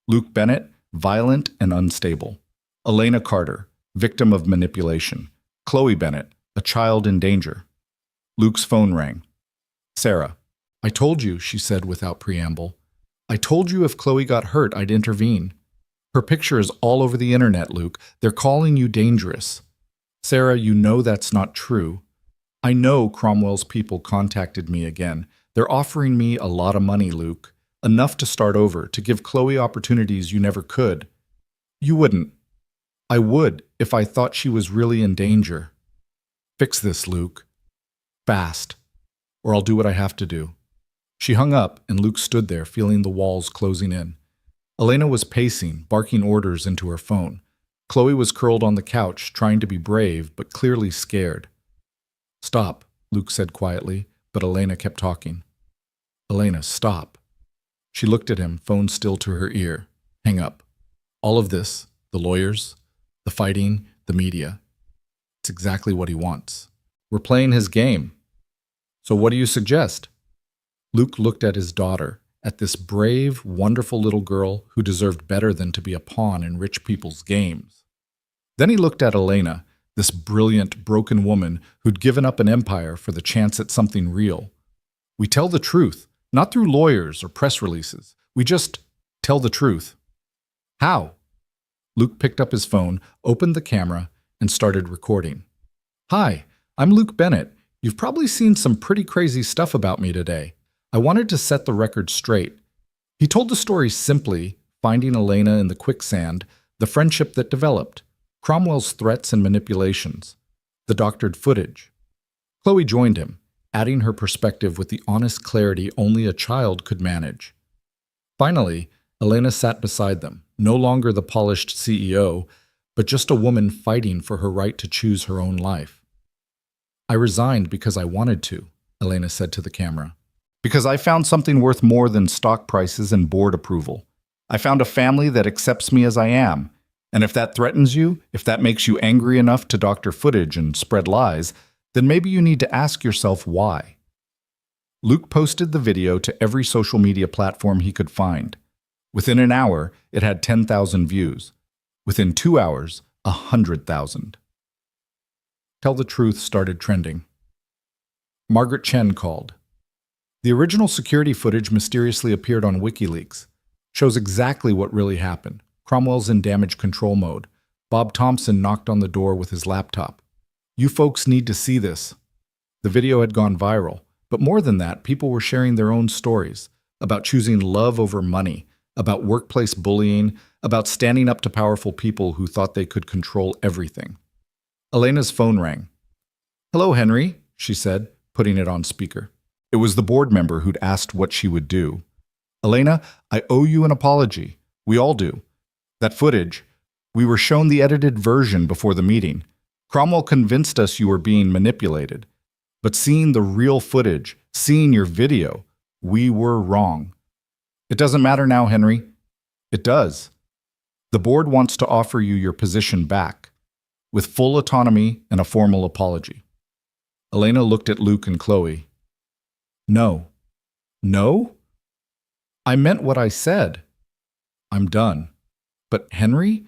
Luke Bennett, violent and unstable. Elena Carter, victim of manipulation. Chloe Bennett, a child in danger. Luke's phone rang. Sarah, I told you, she said without preamble. I told you if Chloe got hurt, I'd intervene. Her picture is all over the internet, Luke. They're calling you dangerous. Sarah, you know that's not true. I know Cromwell's people contacted me again. They're offering me a lot of money, Luke. Enough to start over, to give Chloe opportunities you never could. You wouldn't. I would, if I thought she was really in danger. Fix this, Luke. Fast. Or I'll do what I have to do. She hung up, and Luke stood there, feeling the walls closing in. Elena was pacing, barking orders into her phone. Chloe was curled on the couch, trying to be brave, but clearly scared. Stop, Luke said quietly, but Elena kept talking. Elena, stop. She looked at him, phone still to her ear. Hang up. All of this, the lawyers, the fighting, the media. It's exactly what he wants. We're playing his game. So what do you suggest? Luke looked at his daughter, at this brave, wonderful little girl who deserved better than to be a pawn in rich people's games. Then he looked at Elena, this brilliant, broken woman who'd given up an empire for the chance at something real. We tell the truth, not through lawyers or press releases. We just tell the truth. How? Luke picked up his phone, opened the camera, and started recording. Hi, I'm Luke Bennett. You've probably seen some pretty crazy stuff about me today. I wanted to set the record straight. He told the story simply, finding Elena in the quicksand, the friendship that developed, Cromwell's threats and manipulations, the doctored footage. Chloe joined him, adding her perspective with the honest clarity only a child could manage. Finally, Elena sat beside them, no longer the polished CEO, but just a woman fighting for her right to choose her own life. I resigned because I wanted to, Elena said to the camera. Because I found something worth more than stock prices and board approval. I found a family that accepts me as I am. And if that threatens you, if that makes you angry enough to doctor footage and spread lies, then maybe you need to ask yourself why. Luke posted the video to every social media platform he could find. Within an hour, it had 10,000 views. Within 2 hours, 100,000. Tell the Truth started trending. Margaret Chen called. The original security footage mysteriously appeared on WikiLeaks. Shows exactly what really happened. Cromwell's in damage control mode. Bob Thompson knocked on the door with his laptop. You folks need to see this. The video had gone viral, but more than that, people were sharing their own stories about choosing love over money, about workplace bullying, about standing up to powerful people who thought they could control everything. Elena's phone rang. "Hello, Henry," she said, putting it on speaker. It was the board member who'd asked what she would do. "Elena, I owe you an apology. We all do. That footage, we were shown the edited version before the meeting. Cromwell convinced us you were being manipulated. But seeing the real footage, seeing your video, we were wrong. It doesn't matter now, Henry. It does. The board wants to offer you your position back, with full autonomy and a formal apology." Elena looked at Luke and Chloe. "No. No? I meant what I said. I'm done. But Henry,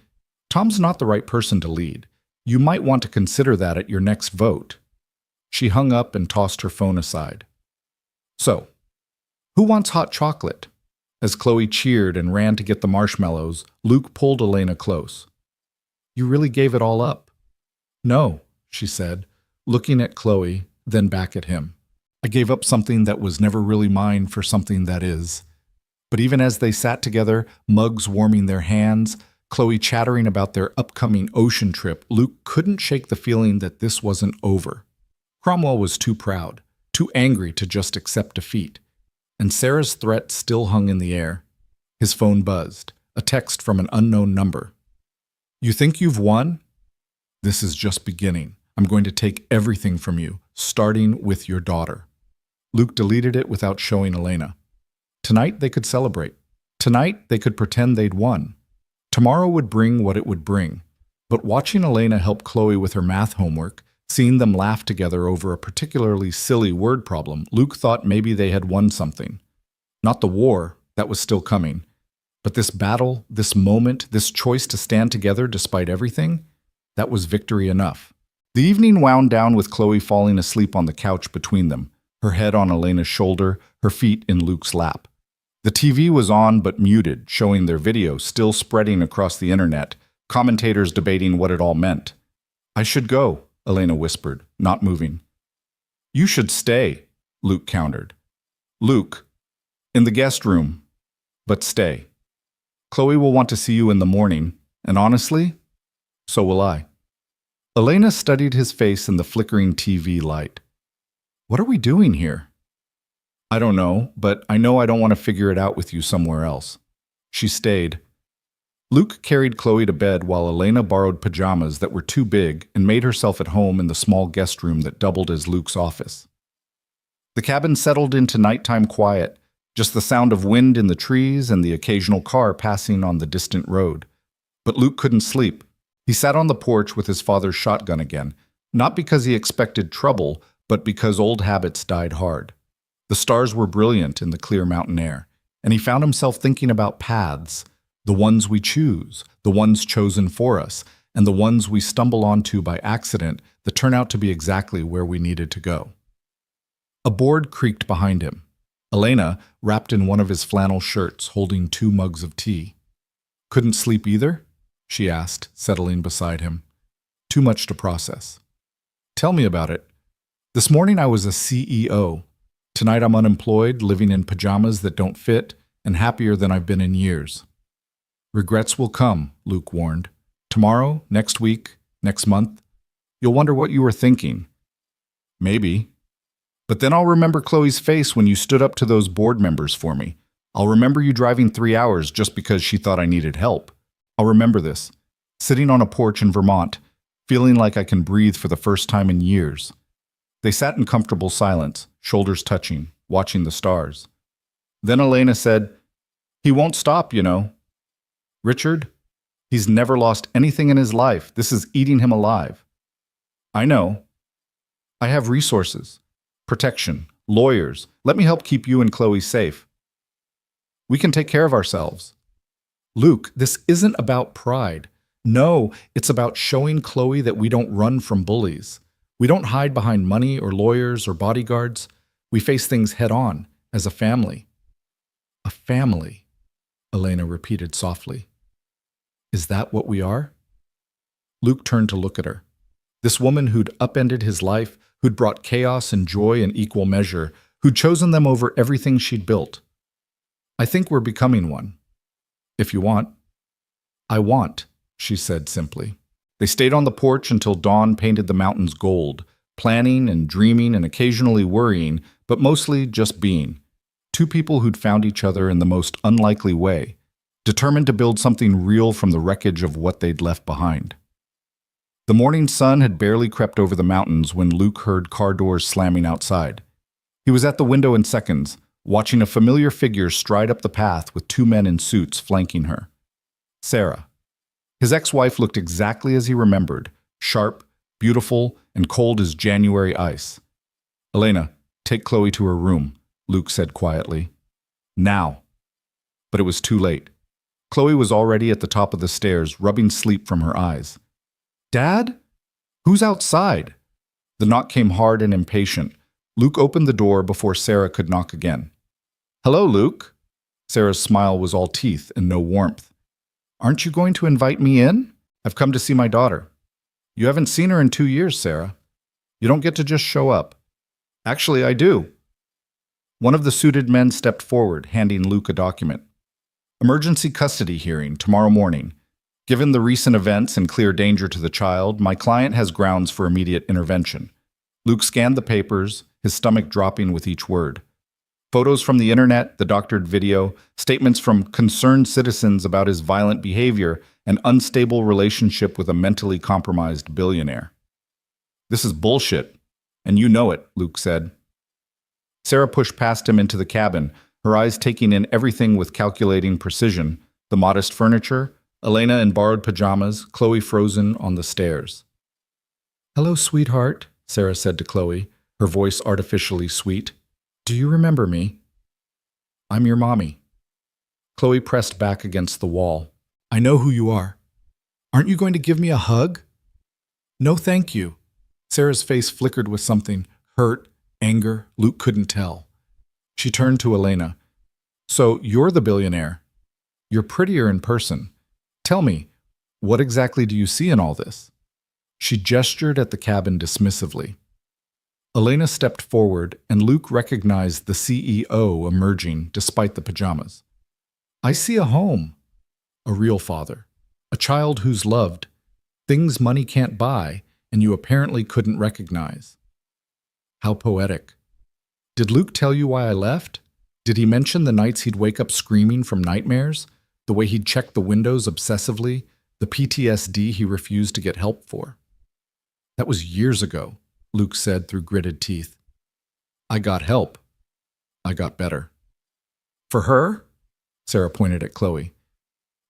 Tom's not the right person to lead. You might want to consider that at your next vote." She hung up and tossed her phone aside. "So, who wants hot chocolate?" As Chloe cheered and ran to get the marshmallows, Luke pulled Elena close. "You really gave it all up?" "No," she said, looking at Chloe, then back at him. "I gave up something that was never really mine for something that is." But even as they sat together, mugs warming their hands, Chloe chattering about their upcoming ocean trip, Luke couldn't shake the feeling that this wasn't over. Cromwell was too proud, too angry to just accept defeat. And Sarah's threat still hung in the air. His phone buzzed, a text from an unknown number. "You think you've won? This is just beginning. I'm going to take everything from you, starting with your daughter." Luke deleted it without showing Elena. Tonight they could celebrate. Tonight they could pretend they'd won. Tomorrow would bring what it would bring. But watching Elena help Chloe with her math homework, seeing them laugh together over a particularly silly word problem, Luke thought maybe they had won something. Not the war, that was still coming. But this battle, this moment, this choice to stand together despite everything, that was victory enough. The evening wound down with Chloe falling asleep on the couch between them, her head on Elena's shoulder, her feet in Luke's lap. The TV was on but muted, showing their video still spreading across the internet, commentators debating what it all meant. "I should go," Elena whispered, not moving. "You should stay," Luke countered. "Luke, in the guest room, but stay. Chloe will want to see you in the morning, and honestly, so will I." Elena studied his face in the flickering TV light. "What are we doing here?" "I don't know, but I know I don't want to figure it out with you somewhere else." She stayed. Luke carried Chloe to bed while Elena borrowed pajamas that were too big and made herself at home in the small guest room that doubled as Luke's office. The cabin settled into nighttime quiet, just the sound of wind in the trees and the occasional car passing on the distant road. But Luke couldn't sleep. He sat on the porch with his father's shotgun again, not because he expected trouble, but because old habits died hard. The stars were brilliant in the clear mountain air, and he found himself thinking about paths, the ones we choose, the ones chosen for us, and the ones we stumble onto by accident that turn out to be exactly where we needed to go. A board creaked behind him. Elena, wrapped in one of his flannel shirts, holding 2 mugs of tea. "Couldn't sleep either?" she asked, settling beside him. "Too much to process." "Tell me about it. This morning I was a CEO. Tonight I'm unemployed, living in pajamas that don't fit, and happier than I've been in years." "Regrets will come," Luke warned. "Tomorrow, next week, next month. You'll wonder what you were thinking." "Maybe. But then I'll remember Chloe's face when you stood up to those board members for me. I'll remember you driving 3 hours just because she thought I needed help. I'll remember this, sitting on a porch in Vermont, feeling like I can breathe for the first time in years." They sat in comfortable silence, shoulders touching, watching the stars. Then Elena said, "He won't stop, you know. Richard, he's never lost anything in his life. This is eating him alive." "I know. I have resources, protection, lawyers. Let me help keep you and Chloe safe. We can take care of ourselves." "Luke, this isn't about pride. No, it's about showing Chloe that we don't run from bullies. We don't hide behind money or lawyers or bodyguards. We face things head on, as a family." "A family," Elena repeated softly. "Is that what we are?" Luke turned to look at her. This woman who'd upended his life, who'd brought chaos and joy in equal measure, who'd chosen them over everything she'd built. I think we're becoming one. If you want. I want, she said simply. They stayed on the porch until dawn painted the mountains gold, planning and dreaming and occasionally worrying, but mostly just being. Two people who'd found each other in the most unlikely way, determined to build something real from the wreckage of what they'd left behind. The morning sun had barely crept over the mountains when Luke heard car doors slamming outside. He was at the window in seconds, watching a familiar figure stride up the path with two men in suits flanking her. Sarah. His ex-wife looked exactly as he remembered, sharp, beautiful, and cold as January ice. "Elena, take Chloe to her room," Luke said quietly. "Now." But it was too late. Chloe was already at the top of the stairs, rubbing sleep from her eyes. "Dad? Who's outside?" The knock came hard and impatient. Luke opened the door before Sarah could knock again. "Hello, Luke." Sarah's smile was all teeth and no warmth. "Aren't you going to invite me in? I've come to see my daughter." "You haven't seen her in 2 years, Sarah. You don't get to just show up." "Actually, I do." One of the suited men stepped forward, handing Luke a document. "Emergency custody hearing tomorrow morning. Given the recent events and clear danger to the child, my client has grounds for immediate intervention." Luke scanned the papers, his stomach dropping with each word. Photos from the internet, the doctored video, statements from concerned citizens about his violent behavior and unstable relationship with a mentally compromised billionaire. "This is bullshit, and you know it," Luke said. Sarah pushed past him into the cabin, her eyes taking in everything with calculating precision, the modest furniture, Elena in borrowed pajamas, Chloe frozen on the stairs. "Hello, sweetheart," Sarah said to Chloe, her voice artificially sweet. "Do you remember me?" "I'm your mommy." Chloe pressed back against the wall. "I know who you are. Aren't you going to give me a hug?" "No, thank you." Sarah's face flickered with something, hurt, anger, Luke couldn't tell. She turned to Elena. "So you're the billionaire. You're prettier in person. Tell me, what exactly do you see in all this?" She gestured at the cabin dismissively. Elena stepped forward, and Luke recognized the CEO emerging despite the pajamas. "I see a home. A real father. A child who's loved. Things money can't buy, and you apparently couldn't recognize." How poetic. "Did Luke tell you why I left? Did he mention the nights he'd wake up screaming from nightmares? The way he'd check the windows obsessively? The PTSD he refused to get help for?" "That was years ago," Luke said through gritted teeth. "I got help. I got better." "For her?" Sarah pointed at Chloe.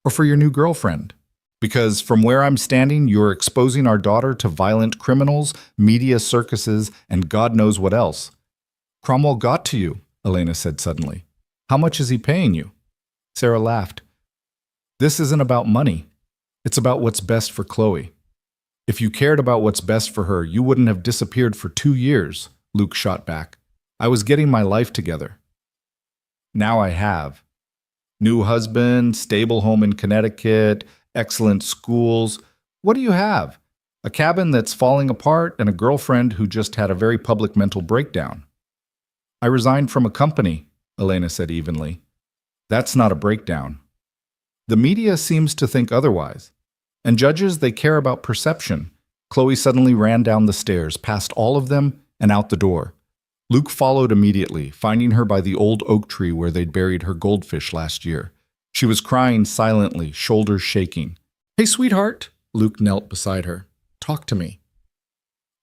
"Or for your new girlfriend? Because from where I'm standing, you're exposing our daughter to violent criminals, media circuses, and God knows what else." "Cromwell got to you," Elena said suddenly. "How much is he paying you?" Sarah laughed. "This isn't about money. It's about what's best for Chloe." "If you cared about what's best for her, you wouldn't have disappeared for 2 years, Luke shot back. "I was getting my life together." "Now I have. New husband, stable home in Connecticut, excellent schools. What do you have? A cabin that's falling apart and a girlfriend who just had a very public mental breakdown." "I resigned from a company," Elena said evenly. "That's not a breakdown. The media seems to think otherwise. And judges, they care about perception." Chloe suddenly ran down the stairs, past all of them, and out the door. Luke followed immediately, finding her by the old oak tree where they'd buried her goldfish last year. She was crying silently, shoulders shaking. "Hey, sweetheart," Luke knelt beside her. "Talk to me."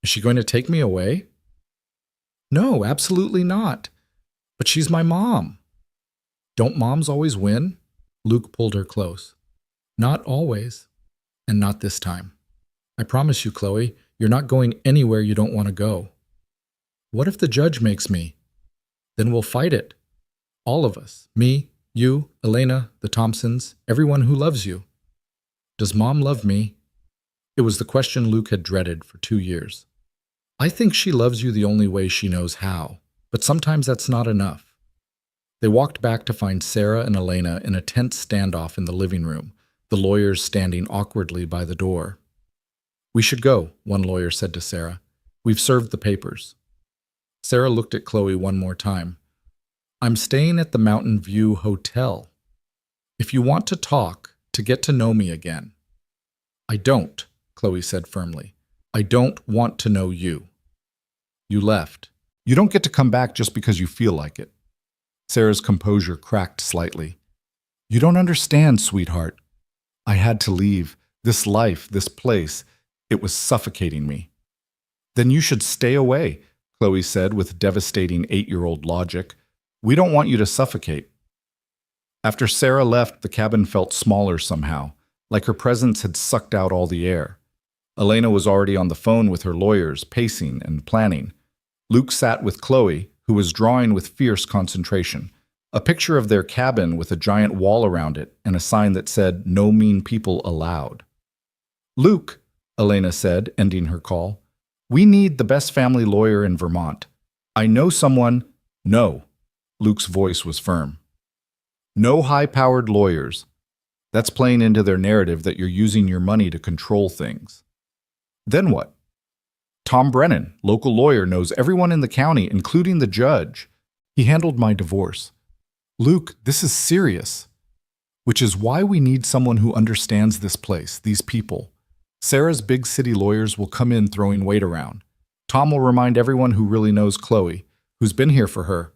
"Is she going to take me away?" "No, absolutely not. But she's my mom." "Don't moms always win?" Luke pulled her close. "Not always. And not this time. I promise you, Chloe, you're not going anywhere you don't want to go." "What if the judge makes me?" "Then we'll fight it. All of us. Me, you, Elena, the Thompsons, everyone who loves you." "Does Mom love me?" It was the question Luke had dreaded for 2 years. "I think she loves you the only way she knows how, but sometimes that's not enough." They walked back to find Sarah and Elena in a tense standoff in the living room, the lawyers standing awkwardly by the door. We should go, one lawyer said to Sarah. We've served the papers. Sarah looked at Chloe one more time. I'm staying at the Mountain View Hotel. If you want to talk, to get to know me again. I don't, Chloe said firmly. I don't want to know you. You left. You don't get to come back just because you feel like it. Sarah's composure cracked slightly. You don't understand, sweetheart. I had to leave. This life, this place, it was suffocating me. Then you should stay away, Chloe said with devastating 8-year-old logic. We don't want you to suffocate. After Sarah left, the cabin felt smaller somehow, like her presence had sucked out all the air. Elena was already on the phone with her lawyers, pacing and planning. Luke sat with Chloe, who was drawing with fierce concentration, a picture of their cabin with a giant wall around it and a sign that said, "No mean people allowed." Luke, Elena said, ending her call, we need the best family lawyer in Vermont. I know someone. No. Luke's voice was firm. No high-powered lawyers. That's playing into their narrative that you're using your money to control things. Then what? Tom Brennan, local lawyer, knows everyone in the county, including the judge. He handled my divorce. Luke, this is serious. Which is why we need someone who understands this place, these people. Sarah's big city lawyers will come in throwing weight around. Tom will remind everyone who really knows Chloe, who's been here for her.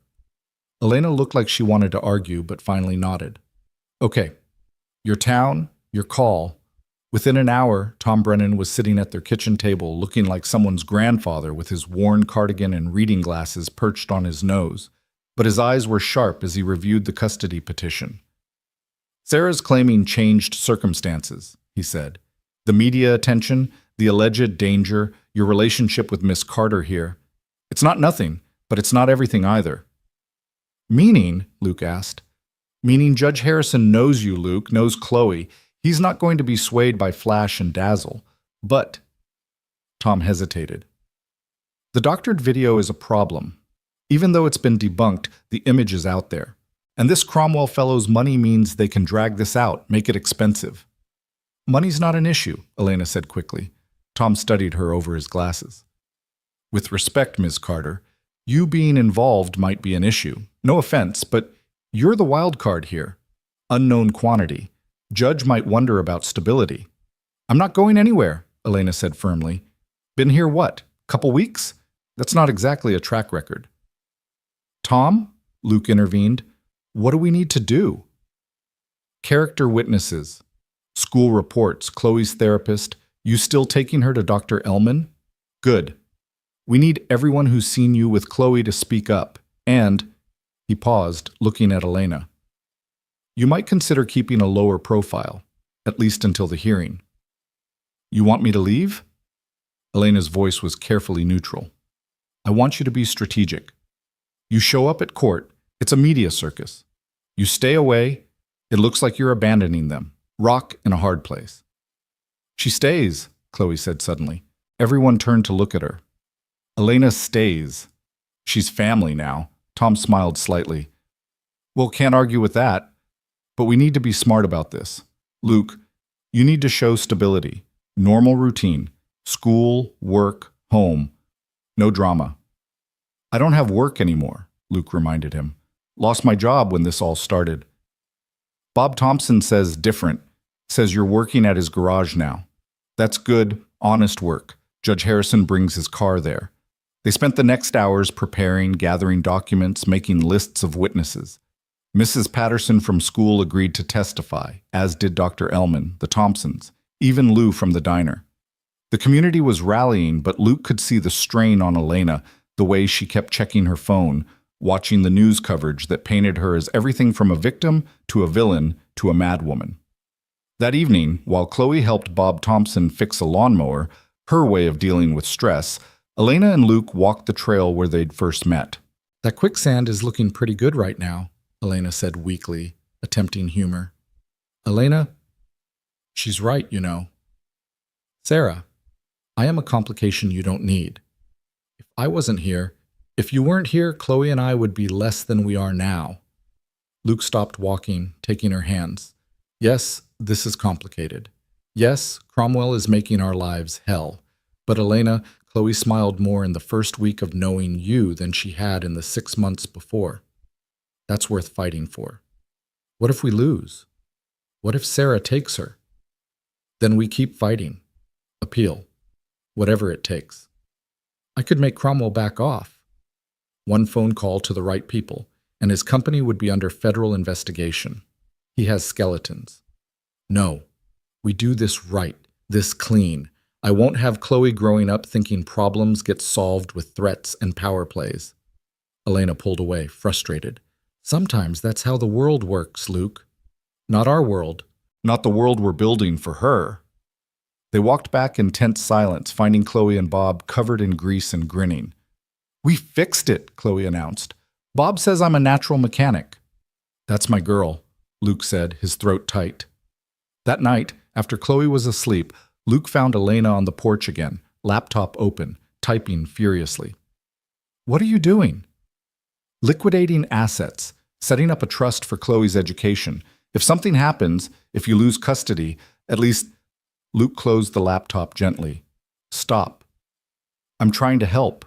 Elena looked like she wanted to argue, but finally nodded. Okay, your town, your call. Within an hour, Tom Brennan was sitting at their kitchen table looking like someone's grandfather with his worn cardigan and reading glasses perched on his nose, but his eyes were sharp as he reviewed the custody petition. Sarah's claiming changed circumstances, he said. The media attention, the alleged danger, your relationship with Miss Carter here. It's not nothing, but it's not everything either. Meaning, Luke asked. Meaning Judge Harrison knows you, Luke, knows Chloe. He's not going to be swayed by flash and dazzle. But, Tom hesitated. The doctored video is a problem. Even though it's been debunked, the image is out there. And this Cromwell fellow's money means they can drag this out, make it expensive. Money's not an issue, Elena said quickly. Tom studied her over his glasses. With respect, Ms. Carter, you being involved might be an issue. No offense, but you're the wild card here. Unknown quantity. Judge might wonder about stability. I'm not going anywhere, Elena said firmly. Been here what? Couple weeks? That's not exactly a track record. Tom, Luke intervened, what do we need to do? Character witnesses. School reports, Chloe's therapist. You still taking her to Dr. Ellman? Good. We need everyone who's seen you with Chloe to speak up. And, he paused, looking at Elena. You might consider keeping a lower profile, at least until the hearing. You want me to leave? Elena's voice was carefully neutral. I want you to be strategic. You show up at court, it's a media circus. You stay away, it looks like you're abandoning them. Rock in a hard place. She stays, Chloe said suddenly. Everyone turned to look at her. Elena stays. She's family now. Tom smiled slightly. Well, can't argue with that. But we need to be smart about this. Luke, you need to show stability. Normal routine. School, work, home. No drama. I don't have work anymore, Luke reminded him. Lost my job when this all started. Bob Thompson says different. Says you're working at his garage now. That's good, honest work. Judge Harrison brings his car there. They spent the next hours preparing, gathering documents, making lists of witnesses. Mrs. Patterson from school agreed to testify, as did Dr. Ellman, the Thompsons, even Lou from the diner. The community was rallying, but Luke could see the strain on Elena, the way she kept checking her phone, watching the news coverage that painted her as everything from a victim to a villain to a madwoman. That evening, while Chloe helped Bob Thompson fix a lawnmower, her way of dealing with stress, Elena and Luke walked the trail where they'd first met. That Quicksand is looking pretty good right now, Elena said weakly, attempting humor. Elena, she's right, you know. Sarah, I am a complication you don't need. If I wasn't here, if you weren't here, Chloe and I would be less than we are now. Luke stopped walking, taking her hands. Yes, this is complicated. Yes, Cromwell is making our lives hell. But Elena, Chloe smiled more in the first week of knowing you than she had in the 6 months before. That's worth fighting for. What if we lose? What if Sarah takes her? Then we keep fighting. Appeal. Whatever it takes. I could make Cromwell back off. One phone call to the right people, and his company would be under federal investigation. He has skeletons. No, we do this right, this clean. I won't have Chloe growing up thinking problems get solved with threats and power plays. Elena pulled away, frustrated. Sometimes that's how the world works, Luke. Not our world. Not the world we're building for her. They walked back in tense silence, finding Chloe and Bob covered in grease and grinning. We fixed it, Chloe announced. Bob says I'm a natural mechanic. That's my girl, Luke said, his throat tight. That night, after Chloe was asleep, Luke found Elena on the porch again, laptop open, typing furiously. What are you doing? Liquidating assets, setting up a trust for Chloe's education. If something happens, if you lose custody, at least... Luke closed the laptop gently. Stop. I'm trying to help.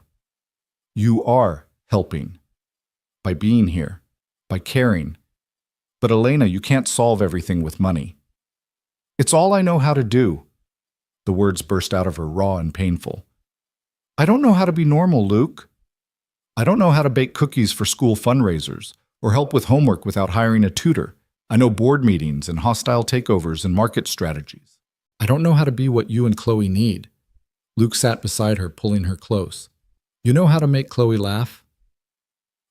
You are helping. By being here. By caring. But Elena, you can't solve everything with money. It's all I know how to do. The words burst out of her raw and painful. I don't know how to be normal, Luke. I don't know how to bake cookies for school fundraisers or help with homework without hiring a tutor. I know board meetings and hostile takeovers and market strategies. I don't know how to be what you and Chloe need. Luke sat beside her, pulling her close. You know how to make Chloe laugh?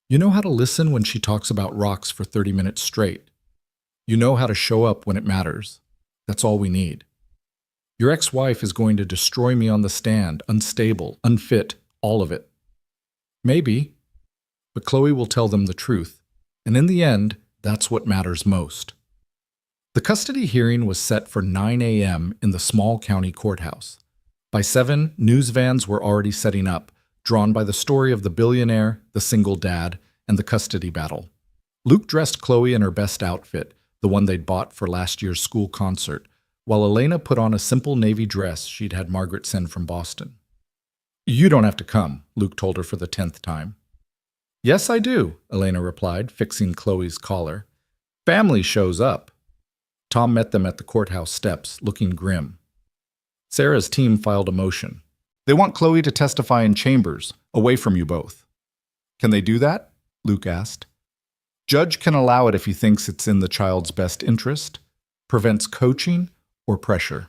You know how to listen when she talks about rocks for 30 minutes straight. You know how to show up when it matters. That's all we need. Your ex-wife is going to destroy me on the stand, unstable, unfit, all of it. Maybe, but Chloe will tell them the truth, and in the end, that's what matters most. The custody hearing was set for 9 a.m. in the small county courthouse. By 7, news vans were already setting up, drawn by the story of the billionaire, the single dad, and the custody battle. Luke dressed Chloe in her best outfit, the one they'd bought for last year's school concert, while Elena put on a simple navy dress she'd had Margaret send from Boston. You don't have to come, Luke told her for the 10th time. Yes, I do, Elena replied, fixing Chloe's collar. Family shows up. Tom met them at the courthouse steps, looking grim. Sarah's team filed a motion. They want Chloe to testify in chambers, away from you both. Can they do that? Luke asked. Judge can allow it if he thinks it's in the child's best interest, prevents coaching, or pressure.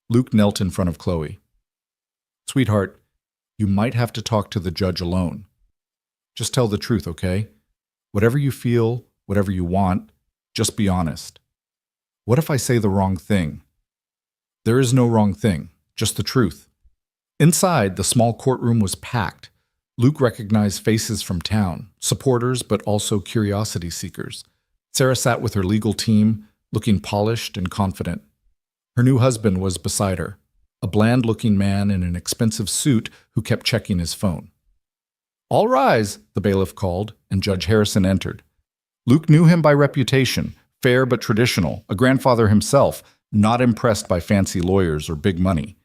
Luke knelt in front of Chloe. Sweetheart, you might have to talk to the judge alone. Just tell the truth, okay? Whatever you feel, whatever you want, just be honest. What if I say the wrong thing? There is no wrong thing, just the truth. Inside, the small courtroom was packed. Luke recognized faces from town, supporters but also curiosity seekers. Sarah sat with her legal team, looking polished and confident. Her new husband was beside her, a bland-looking man in an expensive suit who kept checking his phone. All rise, the bailiff called, and Judge Harrison entered. Luke knew him by reputation, fair but traditional, a grandfather himself, not impressed by fancy lawyers or big money.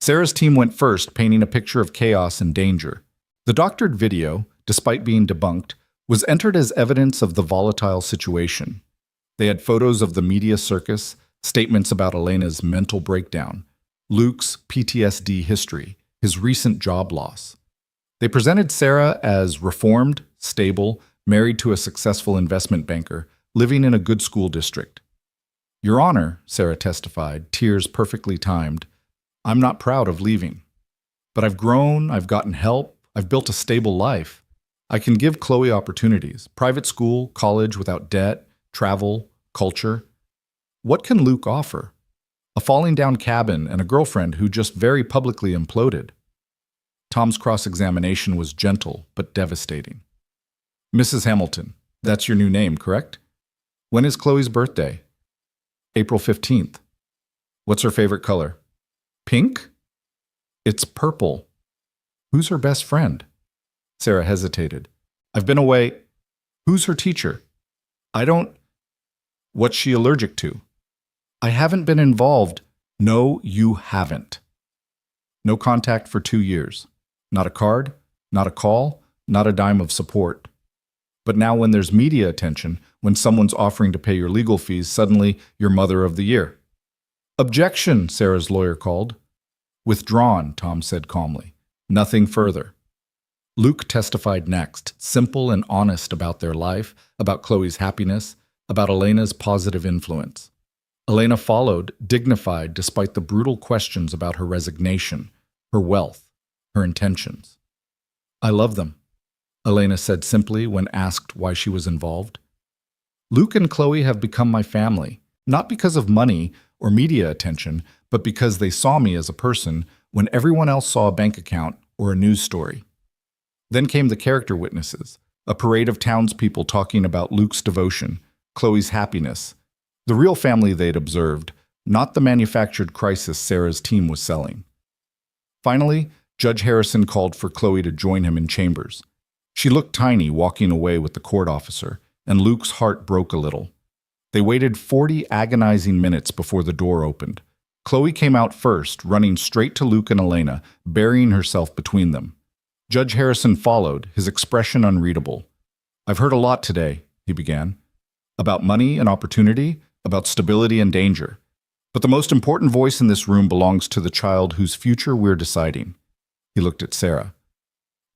Sarah's team went first, painting a picture of chaos and danger. The doctored video, despite being debunked, was entered as evidence of the volatile situation. They had photos of the media circus, statements about Elena's mental breakdown, Luke's PTSD history, his recent job loss. They presented Sarah as reformed, stable, married to a successful investment banker, living in a good school district. Your Honor, Sarah testified, tears perfectly timed, I'm not proud of leaving. But I've grown, I've gotten help, I've built a stable life. I can give Chloe opportunities, private school, college without debt, travel, culture. What can Luke offer? A falling down cabin and a girlfriend who just very publicly imploded. Tom's cross-examination was gentle but devastating. Mrs. Hamilton, that's your new name, correct? When is Chloe's birthday? April 15th. What's her favorite color? Pink? It's purple. Who's her best friend? Sarah hesitated. I've been away. Who's her teacher? I don't... What's she allergic to? I haven't been involved. No, you haven't. No contact for 2 years. Not a card, not a call, not a dime of support. But now when there's media attention, when someone's offering to pay your legal fees, suddenly you're Mother of the Year. Objection, Sarah's lawyer called. Withdrawn, Tom said calmly. Nothing further. Luke testified next, simple and honest about their life, about Chloe's happiness, about Elena's positive influence. Elena followed, dignified despite the brutal questions about her resignation, her wealth, her intentions. I love them, Elena said simply when asked why she was involved. Luke and Chloe have become my family, not because of money or media attention, but because they saw me as a person when everyone else saw a bank account or a news story. Then came the character witnesses, a parade of townspeople talking about Luke's devotion, Chloe's happiness, the real family they'd observed, not the manufactured crisis Sarah's team was selling. Finally, Judge Harrison called for Chloe to join him in chambers. She looked tiny walking away with the court officer, and Luke's heart broke a little. They waited 40 agonizing minutes before the door opened. Chloe came out first, running straight to Luke and Elena, burying herself between them. Judge Harrison followed, his expression unreadable. I've heard a lot today, he began. About money and opportunity, about stability and danger. But the most important voice in this room belongs to the child whose future we're deciding. He looked at Sarah.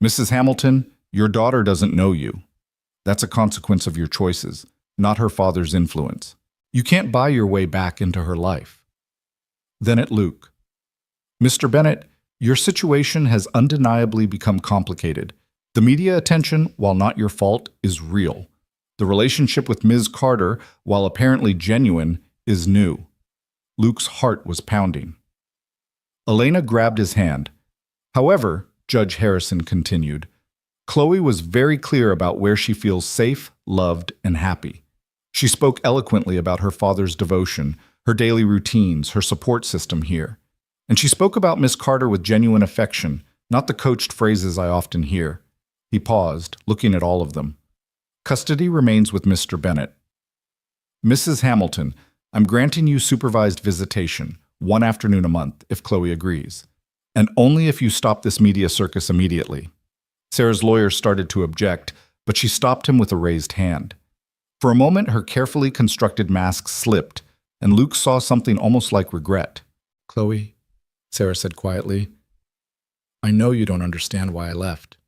Mrs. Hamilton, your daughter doesn't know you. That's a consequence of your choices, not her father's influence. You can't buy your way back into her life. Then at Luke. Mr. Bennett, your situation has undeniably become complicated. The media attention, while not your fault, is real. The relationship with Ms. Carter, while apparently genuine, is new. Luke's heart was pounding. Elena grabbed his hand. However, Judge Harrison continued, Chloe was very clear about where she feels safe, loved, and happy. She spoke eloquently about her father's devotion, her daily routines, her support system here. And she spoke about Miss Carter with genuine affection, not the coached phrases I often hear. He paused, looking at all of them. Custody remains with Mr. Bennett. Mrs. Hamilton, I'm granting you supervised visitation, 1 afternoon a month, if Chloe agrees. And only if you stop this media circus immediately. Sarah's lawyer started to object, but she stopped him with a raised hand. For a moment, her carefully constructed mask slipped, and Luke saw something almost like regret. Chloe, Sarah said quietly, I know you don't understand why I left.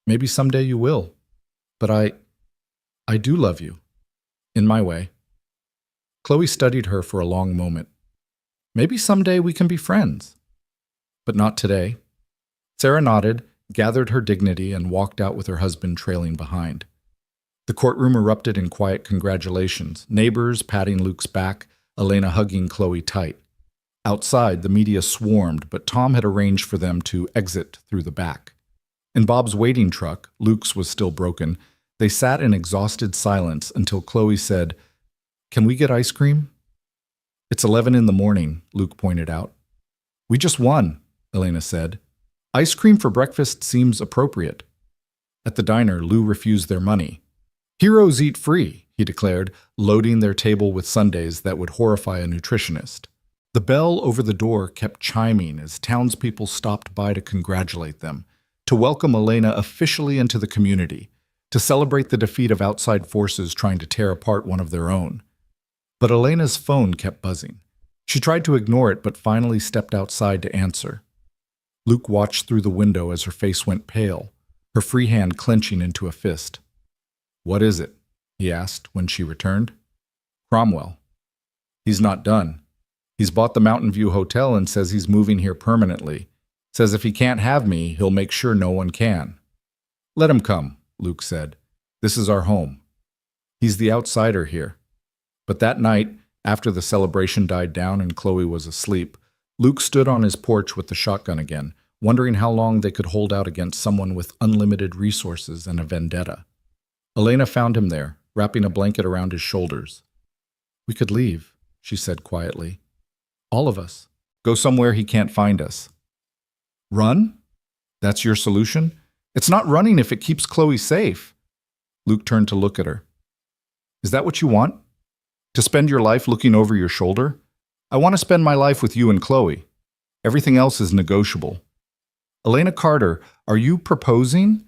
Maybe someday you will, but I do love you, in my way. Chloe studied her for a long moment. Maybe someday we can be friends, but not today. Sarah nodded, gathered her dignity, and walked out with her husband trailing behind. The courtroom erupted in quiet congratulations, neighbors patting Luke's back, Elena hugging Chloe tight. Outside, the media swarmed, but Tom had arranged for them to exit through the back. In Bob's waiting truck, Luke's was still broken, they sat in exhausted silence until Chloe said, Can we get ice cream? It's 11 in the morning, Luke pointed out. We just won, Elena said. Ice cream for breakfast seems appropriate. At the diner, Lou refused their money. Heroes eat free, he declared, loading their table with sundaes that would horrify a nutritionist. The bell over the door kept chiming as townspeople stopped by to congratulate them, to welcome Elena officially into the community, to celebrate the defeat of outside forces trying to tear apart one of their own. But Elena's phone kept buzzing. She tried to ignore it, but finally stepped outside to answer. Luke watched through the window as her face went pale, her free hand clenching into a fist. What is it? He asked when she returned. Cromwell. He's not done. He's bought the Mountain View Hotel and says he's moving here permanently. Says if he can't have me, he'll make sure no one can. Let him come, Luke said. This is our home. He's the outsider here. But that night, after the celebration died down and Chloe was asleep, Luke stood on his porch with the shotgun again, wondering how long they could hold out against someone with unlimited resources and a vendetta. Elena found him there, wrapping a blanket around his shoulders. We could leave, she said quietly. All of us. Go somewhere he can't find us. Run? That's your solution? It's not running if it keeps Chloe safe. Luke turned to look at her. Is that what you want? To spend your life looking over your shoulder? I want to spend my life with you and Chloe. Everything else is negotiable. Elena Carter, are you proposing?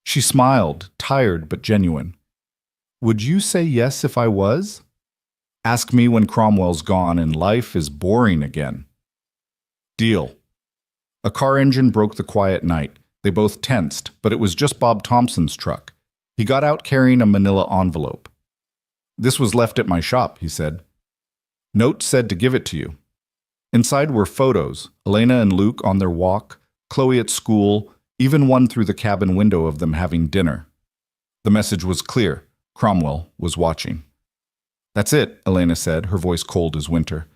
She smiled, tired but genuine. Would you say yes if I was? Ask me when Cromwell's gone and life is boring again. Deal. A car engine broke the quiet night. They both tensed, but it was just Bob Thompson's truck. He got out carrying a manila envelope. This was left at my shop, he said. Note said to give it to you. Inside were photos, Elena and Luke on their walk, Chloe at school, even one through the cabin window of them having dinner. The message was clear. Cromwell was watching. That's it, Elena said, her voice cold as winter.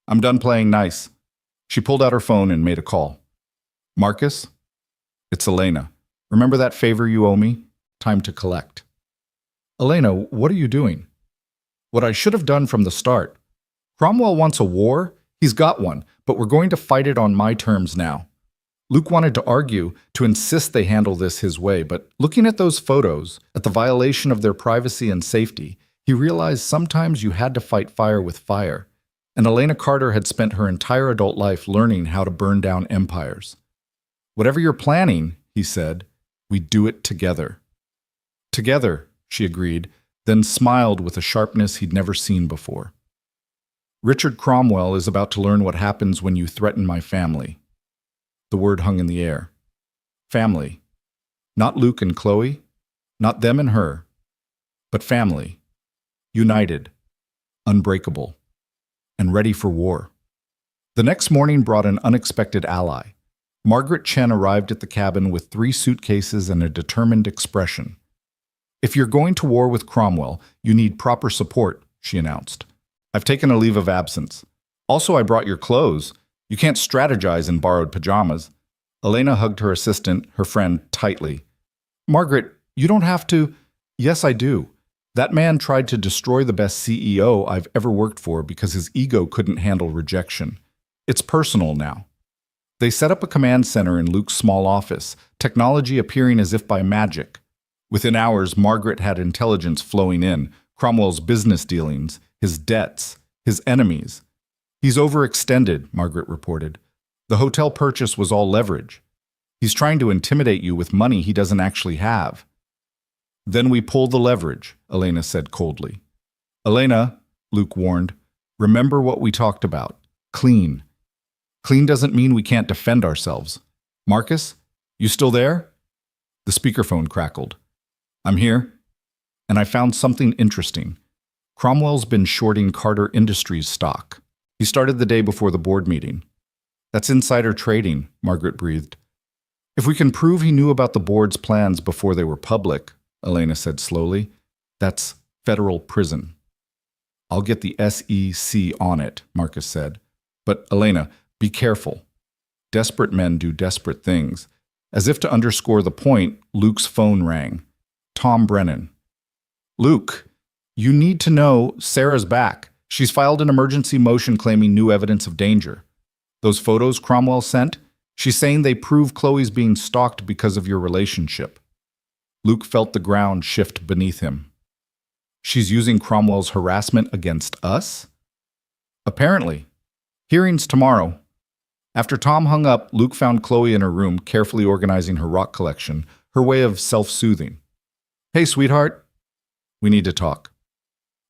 I'm done playing nice. She pulled out her phone and made a call. Marcus? It's Elena. Remember that favor you owe me? Time to collect. Elena, what are you doing? What I should have done from the start. Cromwell wants a war. He's got one, but we're going to fight it on my terms now. Luke wanted to argue, to insist they handle this his way, but looking at those photos, at the violation of their privacy and safety, he realized sometimes you had to fight fire with fire. And Elena Carter had spent her entire adult life learning how to burn down empires. Whatever you're planning, he said, we do it together. Together, she agreed, then smiled with a sharpness he'd never seen before. Richard Cromwell is about to learn what happens when you threaten my family. The word hung in the air. Family. Not Luke and Chloe, not them and her, but family. United, unbreakable, and ready for war. The next morning brought an unexpected ally. Margaret Chen arrived at the cabin with 3 suitcases and a determined expression. If you're going to war with Cromwell, you need proper support, she announced. I've taken a leave of absence. Also, I brought your clothes. You can't strategize in borrowed pajamas. Elena hugged her assistant, her friend, tightly. Margaret, you don't have to. Yes, I do. That man tried to destroy the best CEO I've ever worked for because his ego couldn't handle rejection. It's personal now. They set up a command center in Luke's small office, technology appearing as if by magic. Within hours, Margaret had intelligence flowing in, Cromwell's business dealings, his debts, his enemies. He's overextended, Margaret reported. The hotel purchase was all leverage. He's trying to intimidate you with money he doesn't actually have. Then we pull the leverage, Elena said coldly. Elena, Luke warned, remember what we talked about. Clean. Clean doesn't mean we can't defend ourselves. Marcus, you still there? The speakerphone crackled. I'm here. And I found something interesting. Cromwell's been shorting Carter Industries stock. He started the day before the board meeting. That's insider trading, Margaret breathed. If we can prove he knew about the board's plans before they were public, Elena said slowly, that's federal prison. I'll get the SEC on it, Marcus said. But Elena, be careful. Desperate men do desperate things. As if to underscore the point, Luke's phone rang. Tom Brennan. Luke, you need to know Sarah's back. She's filed an emergency motion claiming new evidence of danger. Those photos Cromwell sent, she's saying they prove Chloe's being stalked because of your relationship. Luke felt the ground shift beneath him. She's using Cromwell's harassment against us? Apparently. Hearings tomorrow. After Tom hung up, Luke found Chloe in her room, carefully organizing her rock collection, her way of self-soothing. Hey, sweetheart. We need to talk.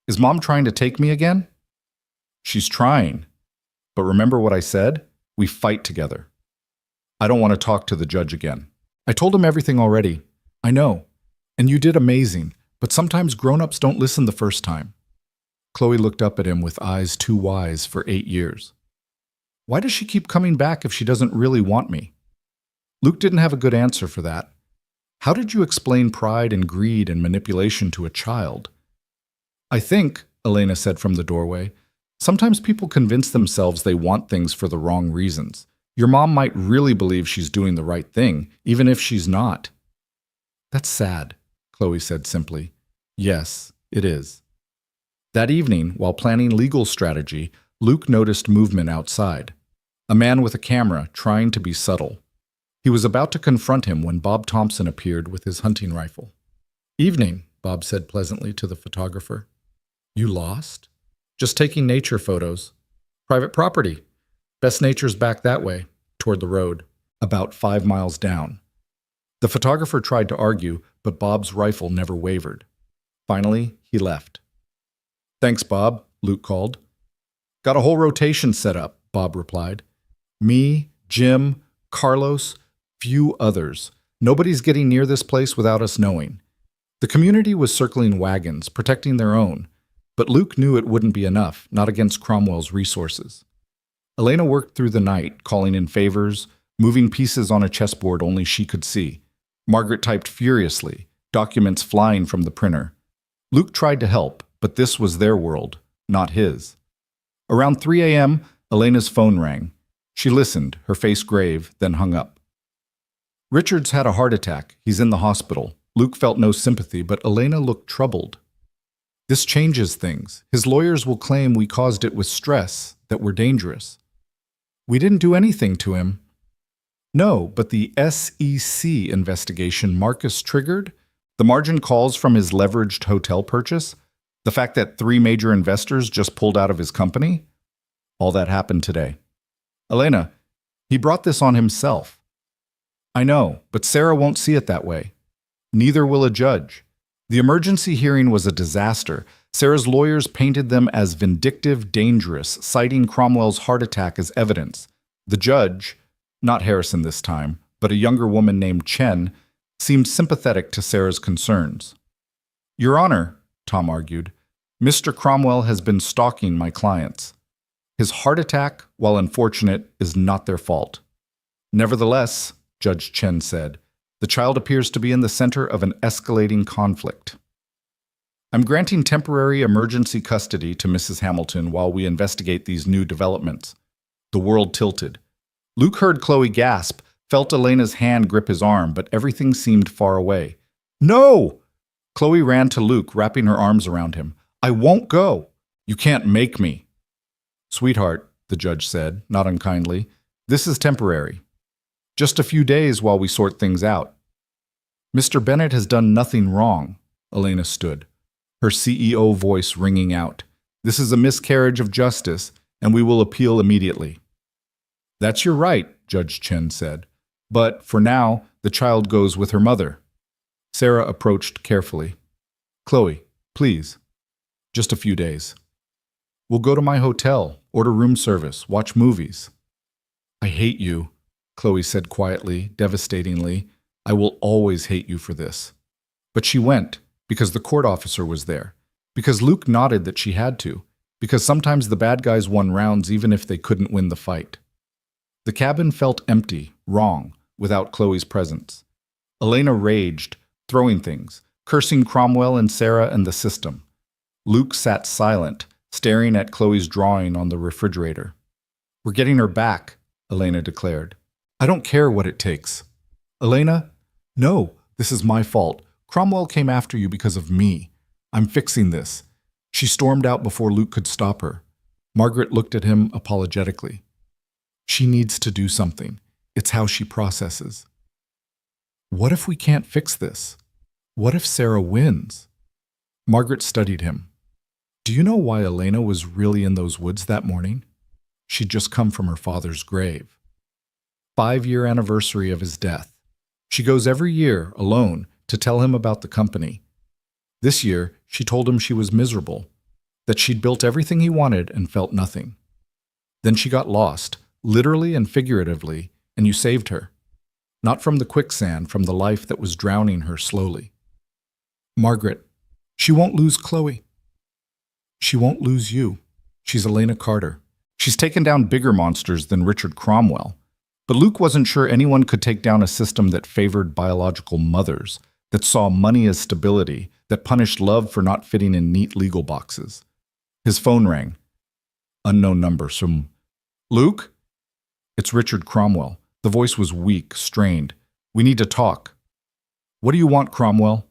Is Mom trying to take me again? She's trying. But remember what I said? We fight together. I don't want to talk to the judge again. I told him everything already. I know. And you did amazing. But sometimes grown-ups don't listen the first time. Chloe looked up at him with eyes too wise for 8 years. Why does she keep coming back if she doesn't really want me? Luke didn't have a good answer for that. How did you explain pride and greed and manipulation to a child? I think, Elena said from the doorway, sometimes people convince themselves they want things for the wrong reasons. Your mom might really believe she's doing the right thing, even if she's not. That's sad, Chloe said simply. Yes, it is. That evening, while planning legal strategy, Luke noticed movement outside. A man with a camera trying to be subtle. He was about to confront him when Bob Thompson appeared with his hunting rifle. Evening, Bob said pleasantly to the photographer. You lost? Just taking nature photos. Private property. Best Nature's back that way, toward the road, about 5 miles down. The photographer tried to argue, but Bob's rifle never wavered. Finally, he left. Thanks, Bob, Luke called. Got a whole rotation set up, Bob replied. Me, Jim, Carlos, few others. Nobody's getting near this place without us knowing. The community was circling wagons, protecting their own, but Luke knew it wouldn't be enough, not against Cromwell's resources. Elena worked through the night, calling in favors, moving pieces on a chessboard only she could see. Margaret typed furiously, documents flying from the printer. Luke tried to help, but this was their world, not his. Around 3 a.m., Elena's phone rang. She listened, her face grave, then hung up. Richard's had a heart attack. He's in the hospital. Luke felt no sympathy, but Elena looked troubled. This changes things. His lawyers will claim we caused it with stress, that we're dangerous. We didn't do anything to him. No, but the SEC investigation Marcus triggered, the margin calls from his leveraged hotel purchase, the fact that 3 major investors just pulled out of his company, all that happened today. Elena, he brought this on himself. I know, but Sarah won't see it that way. Neither will a judge. The emergency hearing was a disaster. Sarah's lawyers painted them as vindictive, dangerous, citing Cromwell's heart attack as evidence. The judge, not Harrison this time, but a younger woman named Chen, seemed sympathetic to Sarah's concerns. Your Honor, Tom argued, Mr. Cromwell has been stalking my clients. His heart attack, while unfortunate, is not their fault. Nevertheless, Judge Chen said, the child appears to be in the center of an escalating conflict. I'm granting temporary emergency custody to Mrs. Hamilton while we investigate these new developments. The world tilted. Luke heard Chloe gasp, felt Elena's hand grip his arm, but everything seemed far away. No! Chloe ran to Luke, wrapping her arms around him. I won't go. You can't make me. Sweetheart, the judge said, not unkindly, this is temporary. Just a few days while we sort things out. Mr. Bennett has done nothing wrong, Elena stood, her CEO voice ringing out. This is a miscarriage of justice, and we will appeal immediately. That's your right, Judge Chen said. But for now, the child goes with her mother. Sarah approached carefully. Chloe, please. Just a few days. We'll go to my hotel, order room service, watch movies. I hate you, Chloe said quietly, devastatingly. I will always hate you for this. But she went, because the court officer was there, because Luke nodded that she had to, because sometimes the bad guys won rounds even if they couldn't win the fight. The cabin felt empty, wrong, without Chloe's presence. Elena raged, throwing things, cursing Cromwell and Sarah and the system. Luke sat silent, staring at Chloe's drawing on the refrigerator. We're getting her back, Elena declared. I don't care what it takes. Elena? No, this is my fault. Cromwell came after you because of me. I'm fixing this. She stormed out before Luke could stop her. Margaret looked at him apologetically. She needs to do something. It's how she processes. What if we can't fix this? What if Sarah wins? Margaret studied him. Do you know why Elena was really in those woods that morning? She'd just come from her father's grave. 5-year anniversary of his death. She goes every year, alone, to tell him about the company. This year, she told him she was miserable, that she'd built everything he wanted and felt nothing. Then she got lost, literally and figuratively, and you saved her. Not from the quicksand, from the life that was drowning her slowly. Margaret, she won't lose Chloe. She won't lose you. She's Elena Carter. She's taken down bigger monsters than Richard Cromwell. But Luke wasn't sure anyone could take down a system that favored biological mothers, that saw money as stability, that punished love for not fitting in neat legal boxes. His phone rang. Unknown number, some... Luke? It's Richard Cromwell. The voice was weak, strained. We need to talk. What do you want, Cromwell?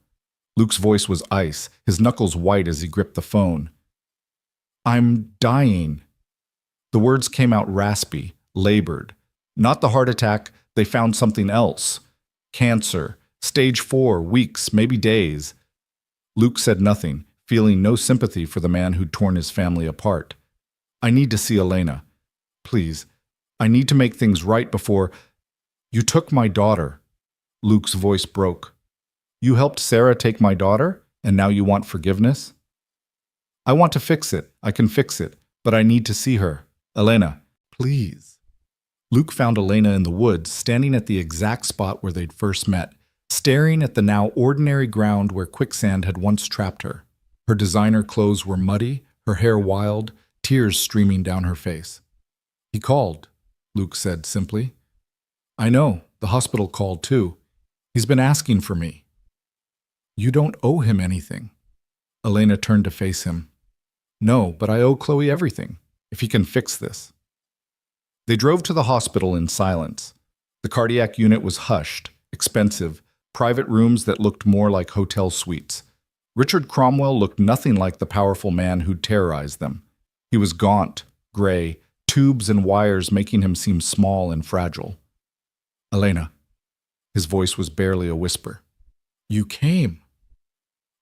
Luke's voice was ice, his knuckles white as he gripped the phone. I'm dying. The words came out raspy, labored. Not the heart attack, they found something else. Cancer, stage 4, weeks, maybe days. Luke said nothing, feeling no sympathy for the man who'd torn his family apart. I need to see Elena. please. I need to make things right before... You took my daughter. Luke's voice broke. You helped Sarah take my daughter, and now you want forgiveness? I want to fix it. I can fix it, but I need to see her. Elena, please. Luke found Elena in the woods, standing at the exact spot where they'd first met, staring at the now ordinary ground where Quicksand had once trapped her. Her designer clothes were muddy, her hair wild, tears streaming down her face. He called, Luke said simply. I know, the hospital called too. He's been asking for me. You don't owe him anything. Elena turned to face him. No, but I owe Chloe everything, if he can fix this. They drove to the hospital in silence. The cardiac unit was hushed, expensive, private rooms that looked more like hotel suites. Richard Cromwell looked nothing like the powerful man who'd terrorized them. He was gaunt, gray, tubes and wires making him seem small and fragile. Elena. His voice was barely a whisper. You came.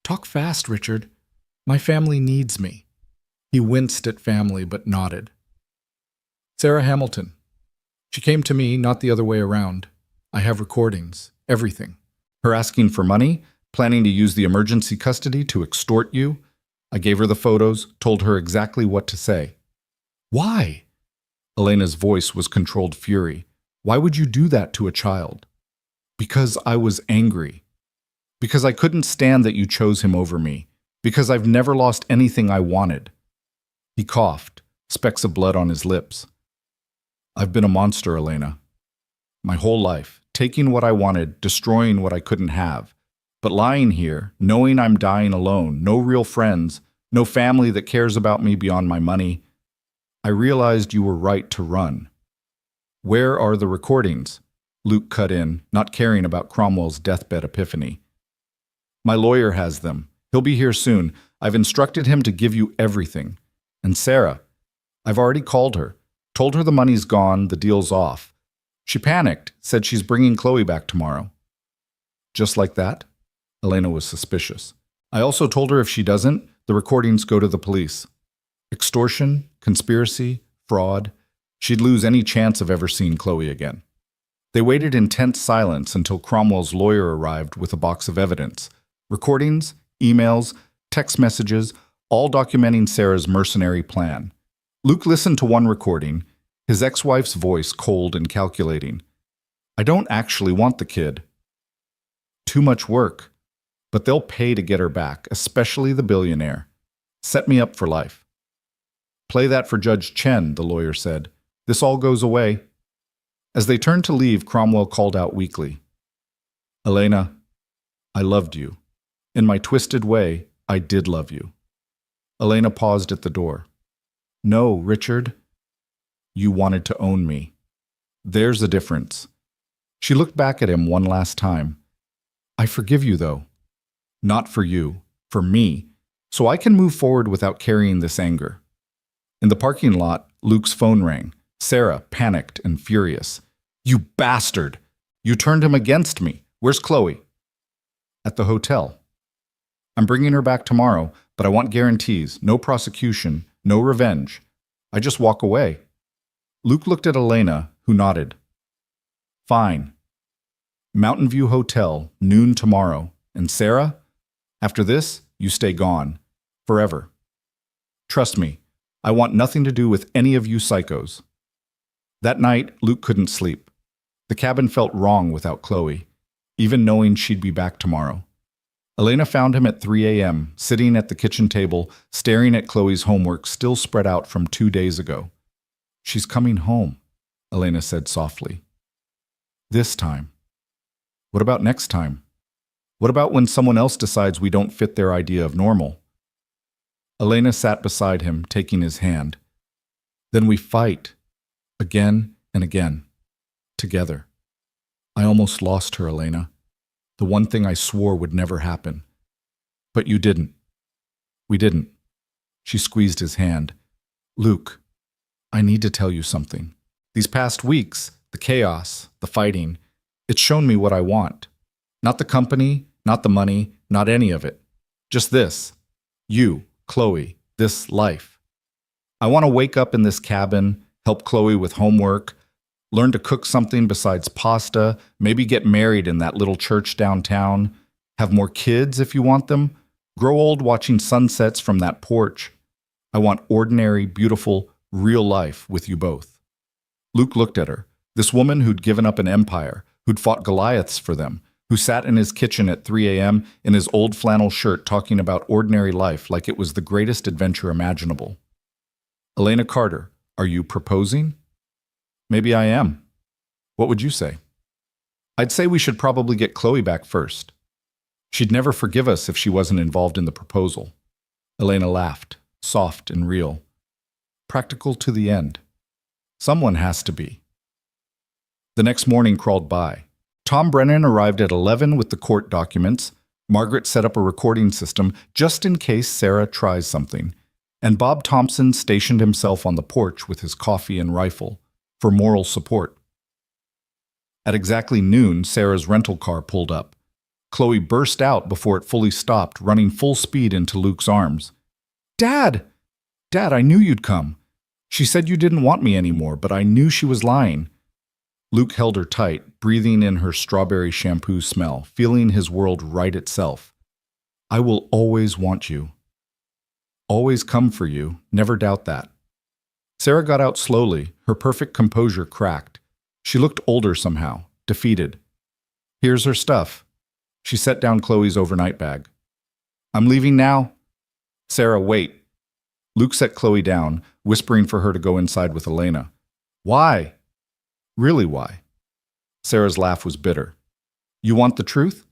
Talk fast, Richard. My family needs me. He winced at family but nodded. Sarah Hamilton. She came to me, not the other way around. I have recordings, everything. Her asking for money, planning to use the emergency custody to extort you. I gave her the photos, told her exactly what to say. Why? Elena's voice was controlled fury. Why would you do that to a child? Because I was angry. Because I couldn't stand that you chose him over me. Because I've never lost anything I wanted. He coughed, specks of blood on his lips. I've been a monster, Elena. My whole life, taking what I wanted, destroying what I couldn't have. But lying here, knowing I'm dying alone, no real friends, no family that cares about me beyond my money, I realized you were right to run. Where are the recordings? Luke cut in, not caring about Cromwell's deathbed epiphany. My lawyer has them. He'll be here soon. I've instructed him to give you everything. And Sarah, I've already called her. Told her the money's gone, the deal's off. She panicked, said she's bringing Chloe back tomorrow. Just like that? Elena was suspicious. I also told her if she doesn't, the recordings go to the police. Extortion, conspiracy, fraud. She'd lose any chance of ever seeing Chloe again. They waited in tense silence until Cromwell's lawyer arrived with a box of evidence. Recordings, emails, text messages, all documenting Sarah's mercenary plan. Luke listened to one recording, his ex-wife's voice cold and calculating. I don't actually want the kid. Too much work. But they'll pay to get her back, especially the billionaire. Set me up for life. Play that for Judge Chen, the lawyer said. This all goes away. As they turned to leave, Cromwell called out weakly. Elena, I loved you. In my twisted way, I did love you. Elena paused at the door. No, Richard. You wanted to own me. There's a difference. She looked back at him one last time. I forgive you, though. Not for you, for me, so I can move forward without carrying this anger. In the parking lot, Luke's phone rang. Sarah, panicked and furious. You bastard! You turned him against me. Where's Chloe? At the hotel. I'm bringing her back tomorrow, but I want guarantees, no prosecution, no revenge. I just walk away. Luke looked at Elena, who nodded. Fine. Mountain View Hotel, noon tomorrow. And Sarah? After this, you stay gone. Forever. Trust me, I want nothing to do with any of you psychos. That night, Luke couldn't sleep. The cabin felt wrong without Chloe, even knowing she'd be back tomorrow. Elena found him at 3 a.m., sitting at the kitchen table, staring at Chloe's homework still spread out from 2 days ago. She's coming home, Elena said softly. This time. What about next time? What about when someone else decides we don't fit their idea of normal? Elena sat beside him, taking his hand. Then we fight. Again and again. Together. I almost lost her, Elena. The one thing I swore would never happen. But you didn't. We didn't. She squeezed his hand. Luke, I need to tell you something. These past weeks, the chaos, the fighting, it's shown me what I want. Not the company, not the money, not any of it. Just this. You, Chloe, this life. I want to wake up in this cabin, help Chloe with homework, learn to cook something besides pasta, maybe get married in that little church downtown, have more kids if you want them, grow old watching sunsets from that porch. I want ordinary, beautiful, real life with you both. Luke looked at her, this woman who'd given up an empire, who'd fought Goliaths for them, who sat in his kitchen at 3 a.m. in his old flannel shirt talking about ordinary life like it was the greatest adventure imaginable. Elena Carter, are you proposing? Maybe I am. What would you say? I'd say we should probably get Chloe back first. She'd never forgive us if she wasn't involved in the proposal. Elena laughed, soft and real. Practical to the end. Someone has to be. The next morning crawled by. Tom Brennan arrived at 11 with the court documents. Margaret set up a recording system just in case Sarah tries something. And Bob Thompson stationed himself on the porch with his coffee and rifle for moral support. At exactly noon, Sarah's rental car pulled up. Chloe burst out before it fully stopped, running full speed into Luke's arms. Dad! Dad, I knew you'd come. She said you didn't want me anymore, but I knew she was lying. Luke held her tight, breathing in her strawberry shampoo smell, feeling his world right itself. I will always want you. Always come for you, never doubt that. Sarah got out slowly, her perfect composure cracked. She looked older somehow, defeated. Here's her stuff. She set down Chloe's overnight bag. I'm leaving now. Sarah, wait. Luke set Chloe down, whispering for her to go inside with Elena. Why? Really why? Sarah's laugh was bitter. You want the truth?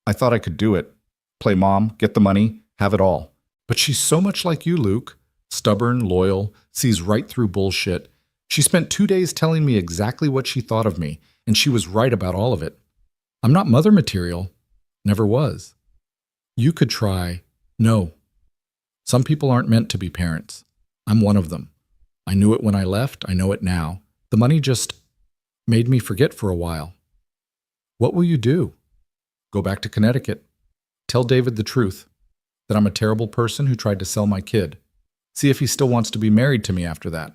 I thought I could do it. Play mom, get the money, have it all. But she's so much like you, Luke. Stubborn, loyal, sees right through bullshit. She spent 2 days telling me exactly what she thought of me, and she was right about all of it. I'm not mother material. Never was. You could try. No. Some people aren't meant to be parents. I'm one of them. I knew it when I left. I know it now. The money just made me forget for a while. What will you do? Go back to Connecticut. Tell David the truth, that I'm a terrible person who tried to sell my kid. See if he still wants to be married to me after that.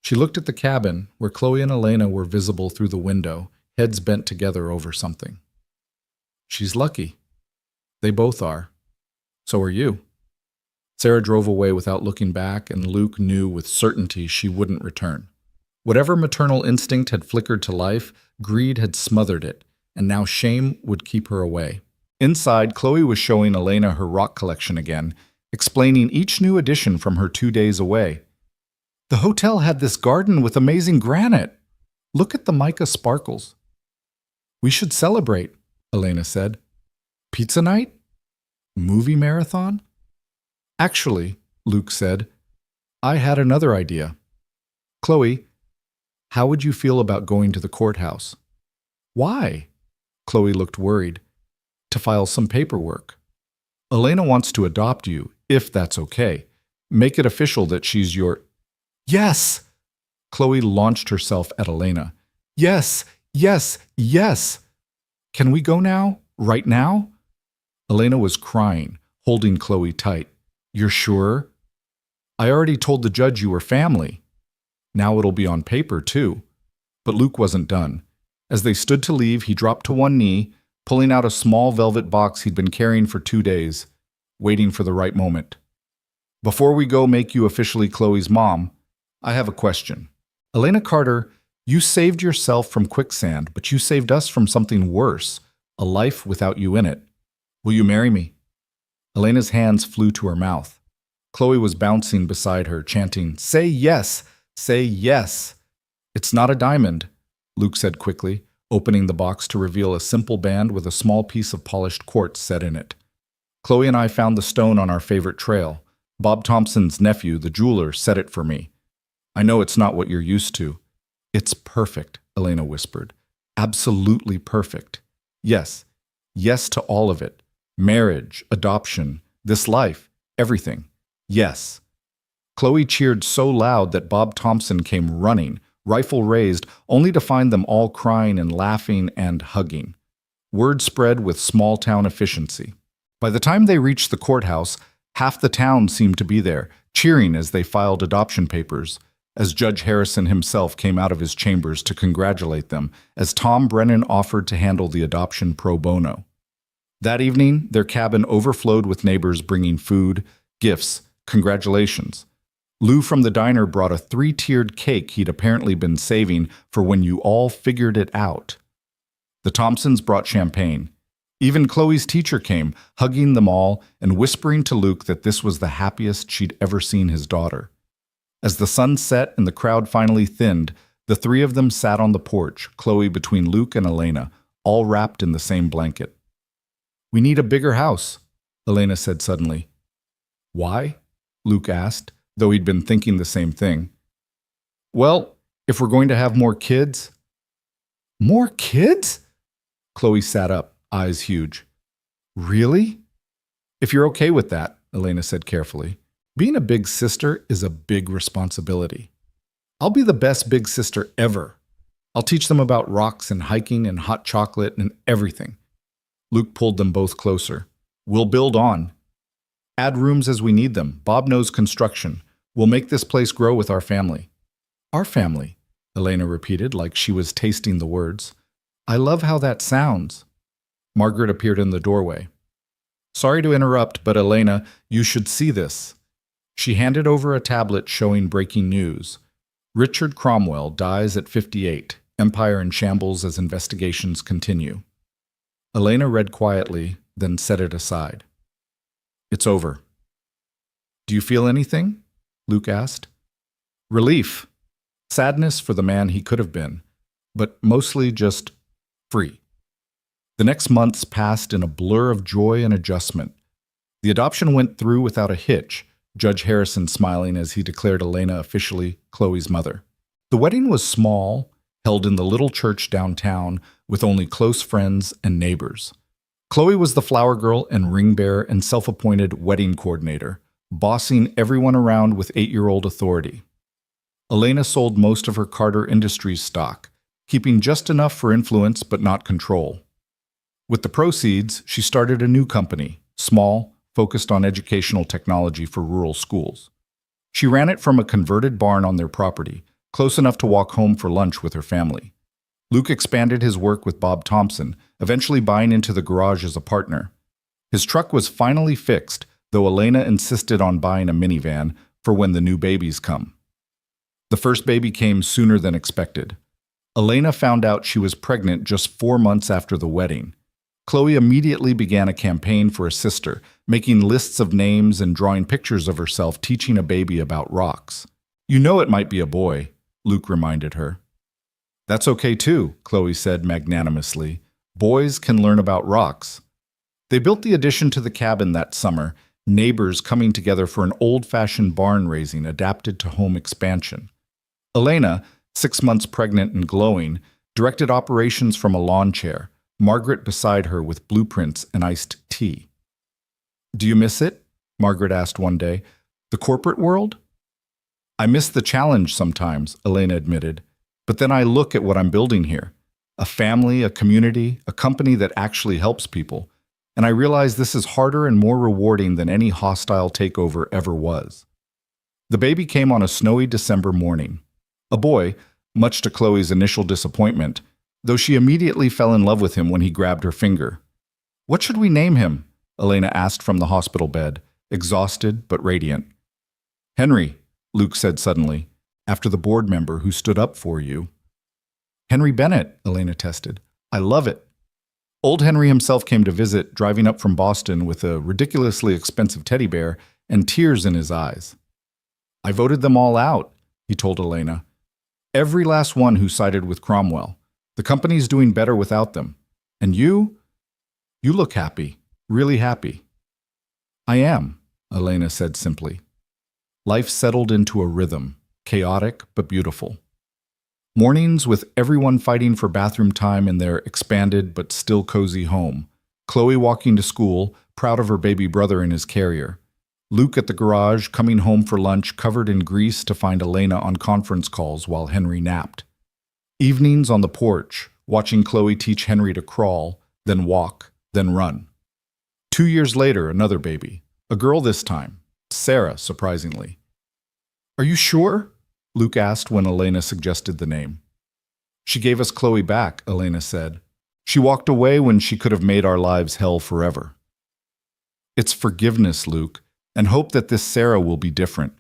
She looked at the cabin, where Chloe and Elena were visible through the window, heads bent together over something. She's lucky. They both are. So are you. Sarah drove away without looking back, and Luke knew with certainty she wouldn't return. Whatever maternal instinct had flickered to life, greed had smothered it, and now shame would keep her away. Inside, Chloe was showing Elena her rock collection again, explaining each new addition from her 2 days away. The hotel had this garden with amazing granite. Look at the mica sparkles. We should celebrate, Elena said. Pizza night? Movie marathon? Actually, Luke said, I had another idea. Chloe, how would you feel about going to the courthouse? Why? Chloe looked worried. To file some paperwork. Elena wants to adopt you, if that's okay. Make it official that she's your... Yes! Chloe launched herself at Elena. Yes, yes, yes! Can we go now? Right now? Elena was crying, holding Chloe tight. You're sure? I already told the judge you were family. Now it'll be on paper, too. But Luke wasn't done. As they stood to leave, he dropped to one knee, pulling out a small velvet box he'd been carrying for 2 days, waiting for the right moment. Before we go make you officially Chloe's mom, I have a question. Elena Carter, you saved yourself from quicksand, but you saved us from something worse, a life without you in it. Will you marry me? Elena's hands flew to her mouth. Chloe was bouncing beside her, chanting, Say yes! Say yes! It's not a diamond, Luke said quickly, opening the box to reveal a simple band with a small piece of polished quartz set in it. Chloe and I found the stone on our favorite trail. Bob Thompson's nephew, the jeweler, set it for me. I know it's not what you're used to. It's perfect, Elena whispered. Absolutely perfect. Yes. Yes to all of it. Marriage, adoption, this life, everything. Yes. Chloe cheered so loud that Bob Thompson came running, rifle raised, only to find them all crying and laughing and hugging. Word spread with small-town efficiency. By the time they reached the courthouse, half the town seemed to be there, cheering as they filed adoption papers. as Judge Harrison himself came out of his chambers to congratulate them, as Tom Brennan offered to handle the adoption pro bono. That evening, their cabin overflowed with neighbors bringing food, gifts, congratulations. Lou from the diner brought a 3-tiered cake he'd apparently been saving for when you all figured it out. The Thompsons brought champagne. Even Chloe's teacher came, hugging them all and whispering to Luke that this was the happiest she'd ever seen his daughter. As the sun set and the crowd finally thinned, the three of them sat on the porch, Chloe between Luke and Elena, all wrapped in the same blanket. "We need a bigger house," Elena said suddenly. "Why?" Luke asked, though he'd been thinking the same thing. "Well, if we're going to have more kids." "More kids?" Chloe sat up, eyes huge. "Really?" "If you're okay with that," Elena said carefully. "Being a big sister is a big responsibility. I'll be the best big sister ever. I'll teach them about rocks and hiking and hot chocolate and everything." Luke pulled them both closer. "We'll build on. Add rooms as we need them. Bob knows construction. We'll make this place grow with our family." "Our family," Elena repeated like she was tasting the words. "I love how that sounds." Margaret appeared in the doorway. "Sorry to interrupt, but Elena, you should see this." She handed over a tablet showing breaking news. Richard Cromwell dies at 58. Empire in shambles as investigations continue. Elena read quietly, then set it aside. "It's over." "Do you feel anything?" Luke asked. "Relief. Sadness for the man he could have been, but mostly just free." The next months passed in a blur of joy and adjustment. The adoption went through without a hitch, Judge Harrison smiling as he declared Elena officially Chloe's mother. The wedding was small, held in the little church downtown with only close friends and neighbors. Chloe was the flower girl and ring bearer and self-appointed wedding coordinator, bossing everyone around with 8-year-old authority. Elena sold most of her Carter Industries stock, keeping just enough for influence but not control. With the proceeds, she started a new company, small, focused on educational technology for rural schools. She ran it from a converted barn on their property, close enough to walk home for lunch with her family. Luke expanded his work with Bob Thompson, eventually buying into the garage as a partner. His truck was finally fixed, though Elena insisted on buying a minivan for when the new babies come. The first baby came sooner than expected. Elena found out she was pregnant just 4 months after the wedding. Chloe immediately began a campaign for a sister, making lists of names and drawing pictures of herself teaching a baby about rocks. "You know it might be a boy," Luke reminded her. "That's okay too," Chloe said magnanimously. "Boys can learn about rocks." They built the addition to the cabin that summer, neighbors coming together for an old-fashioned barn raising adapted to home expansion. Elena, 6 months pregnant and glowing, directed operations from a lawn chair, Margaret beside her with blueprints and iced tea. "Do you miss it?" Margaret asked one day. "The corporate world?" "I miss the challenge sometimes," Elena admitted. "But then I look at what I'm building here. A family, a community, a company that actually helps people. And I realize this is harder and more rewarding than any hostile takeover ever was." The baby came on a snowy December morning. A boy, much to Chloe's initial disappointment, though she immediately fell in love with him when he grabbed her finger. "What should we name him?" Elena asked from the hospital bed, exhausted but radiant. "Henry," Luke said suddenly, "after the board member who stood up for you." "Henry Bennett," Elena tested. "I love it." Old Henry himself came to visit, driving up from Boston with a ridiculously expensive teddy bear and tears in his eyes. "I voted them all out," he told Elena. "Every last one who sided with Cromwell. The company's doing better without them. And you look happy, really happy." "I am," Elena said simply. Life settled into a rhythm, chaotic but beautiful. Mornings with everyone fighting for bathroom time in their expanded but still cozy home. Chloe walking to school, proud of her baby brother in his carrier. Luke at the garage, coming home for lunch covered in grease to find Elena on conference calls while Henry napped. Evenings on the porch, watching Chloe teach Henry to crawl, then walk, then run. 2 years later, another baby. A girl this time. Sarah, surprisingly. "Are you sure?" Luke asked when Elena suggested the name. She gave us Chloe back, Elena said. She walked away when she could have made our lives hell forever. It's forgiveness, Luke, and hope that this Sarah will be different.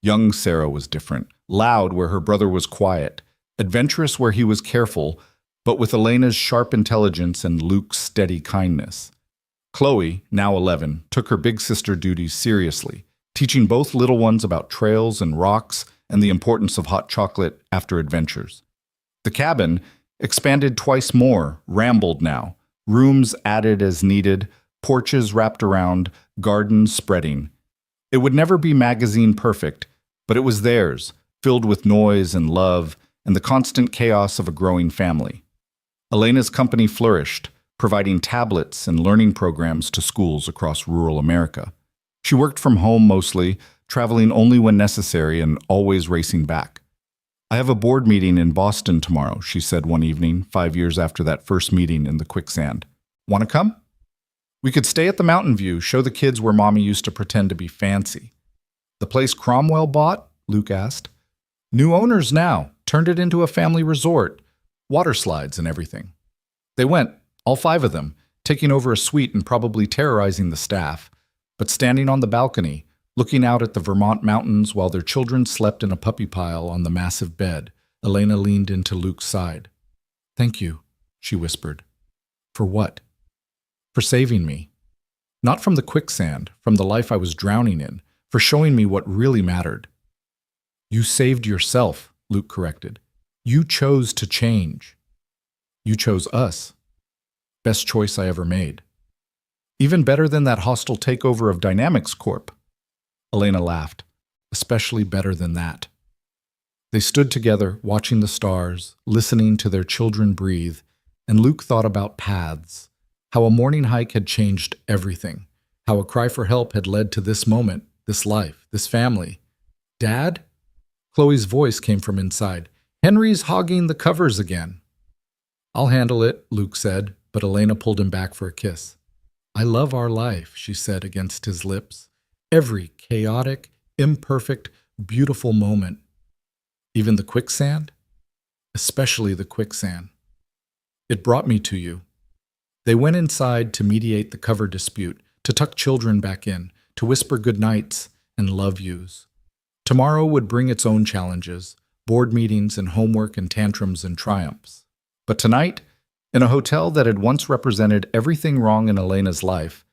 Young Sarah was different, loud where her brother was quiet, adventurous where he was careful, but with Elena's sharp intelligence and Luke's steady kindness. Chloe, now 11, took her big sister duties seriously, teaching both little ones about trails and rocks and the importance of hot chocolate after adventures. The cabin, expanded twice more, rambled now, rooms added as needed, porches wrapped around, gardens spreading. It would never be magazine perfect, but it was theirs, filled with noise and love and the constant chaos of a growing family. Elena's company flourished, providing tablets and learning programs to schools across rural America. She worked from home mostly, traveling only when necessary and always racing back. I have a board meeting in Boston tomorrow, she said one evening, 5 years after that first meeting in the Quicksand. Want to come? We could stay at the Mountain View, show the kids where Mommy used to pretend to be fancy. The place Cromwell bought? Luke asked. New owners now, turned it into a family resort, water slides and everything. They went, all 5 of them, taking over a suite and probably terrorizing the staff, but standing on the balcony, looking out at the Vermont mountains while their children slept in a puppy pile on the massive bed, Elena leaned into Luke's side. Thank you, she whispered. For what? For saving me. Not from the quicksand, from the life I was drowning in, for showing me what really mattered. You saved yourself, Luke corrected. You chose to change. You chose us. Best choice I ever made. Even better than that hostile takeover of Dynamics Corp. Elena laughed. Especially better than that. They stood together, watching the stars, listening to their children breathe, and Luke thought about paths, how a morning hike had changed everything, how a cry for help had led to this moment, this life, this family. Dad? Chloe's voice came from inside. Henry's hogging the covers again. I'll handle it, Luke said, but Elena pulled him back for a kiss. I love our life, she said against his lips. Every chaotic, imperfect, beautiful moment. Even the quicksand? Especially the quicksand. It brought me to you. They went inside to mediate the cover dispute, to tuck children back in, to whisper goodnights and love yous. Tomorrow would bring its own challenges, board meetings and homework and tantrums and triumphs. But tonight, in a hotel that had once represented everything wrong in Elena's life,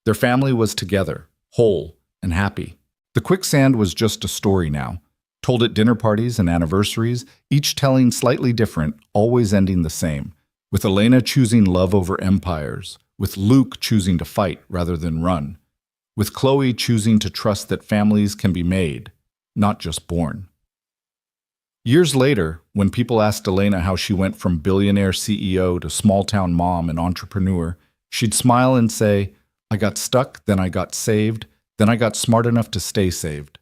their family was together, whole and happy. The quicksand was just a story now, told at dinner parties and anniversaries, each telling slightly different, always ending the same, with Elena choosing love over empires, with Luke choosing to fight rather than run, with Chloe choosing to trust that families can be made, not just born. Years later, when people asked Elena how she went from billionaire CEO to small-town mom and entrepreneur, she'd smile and say, I got stuck, then I got saved, then I got smart enough to stay saved.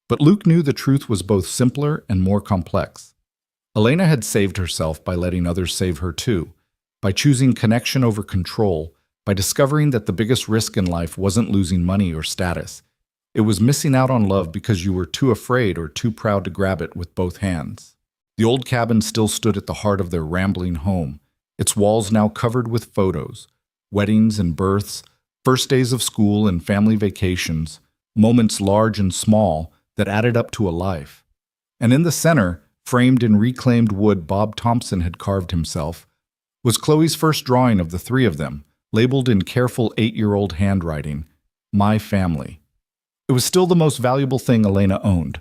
But Luke knew the truth was both simpler and more complex. Elena had saved herself by letting others save her too, by choosing connection over control, by discovering that the biggest risk in life wasn't losing money or status. It was missing out on love because you were too afraid or too proud to grab it with both hands. The old cabin still stood at the heart of their rambling home, its walls now covered with photos, weddings and births, first days of school and family vacations, moments large and small that added up to a life. And in the center, framed in reclaimed wood Bob Thompson had carved himself, was Chloe's first drawing of the 3 of them, labeled in careful 8-year-old handwriting, My Family. It was still the most valuable thing Elena owned,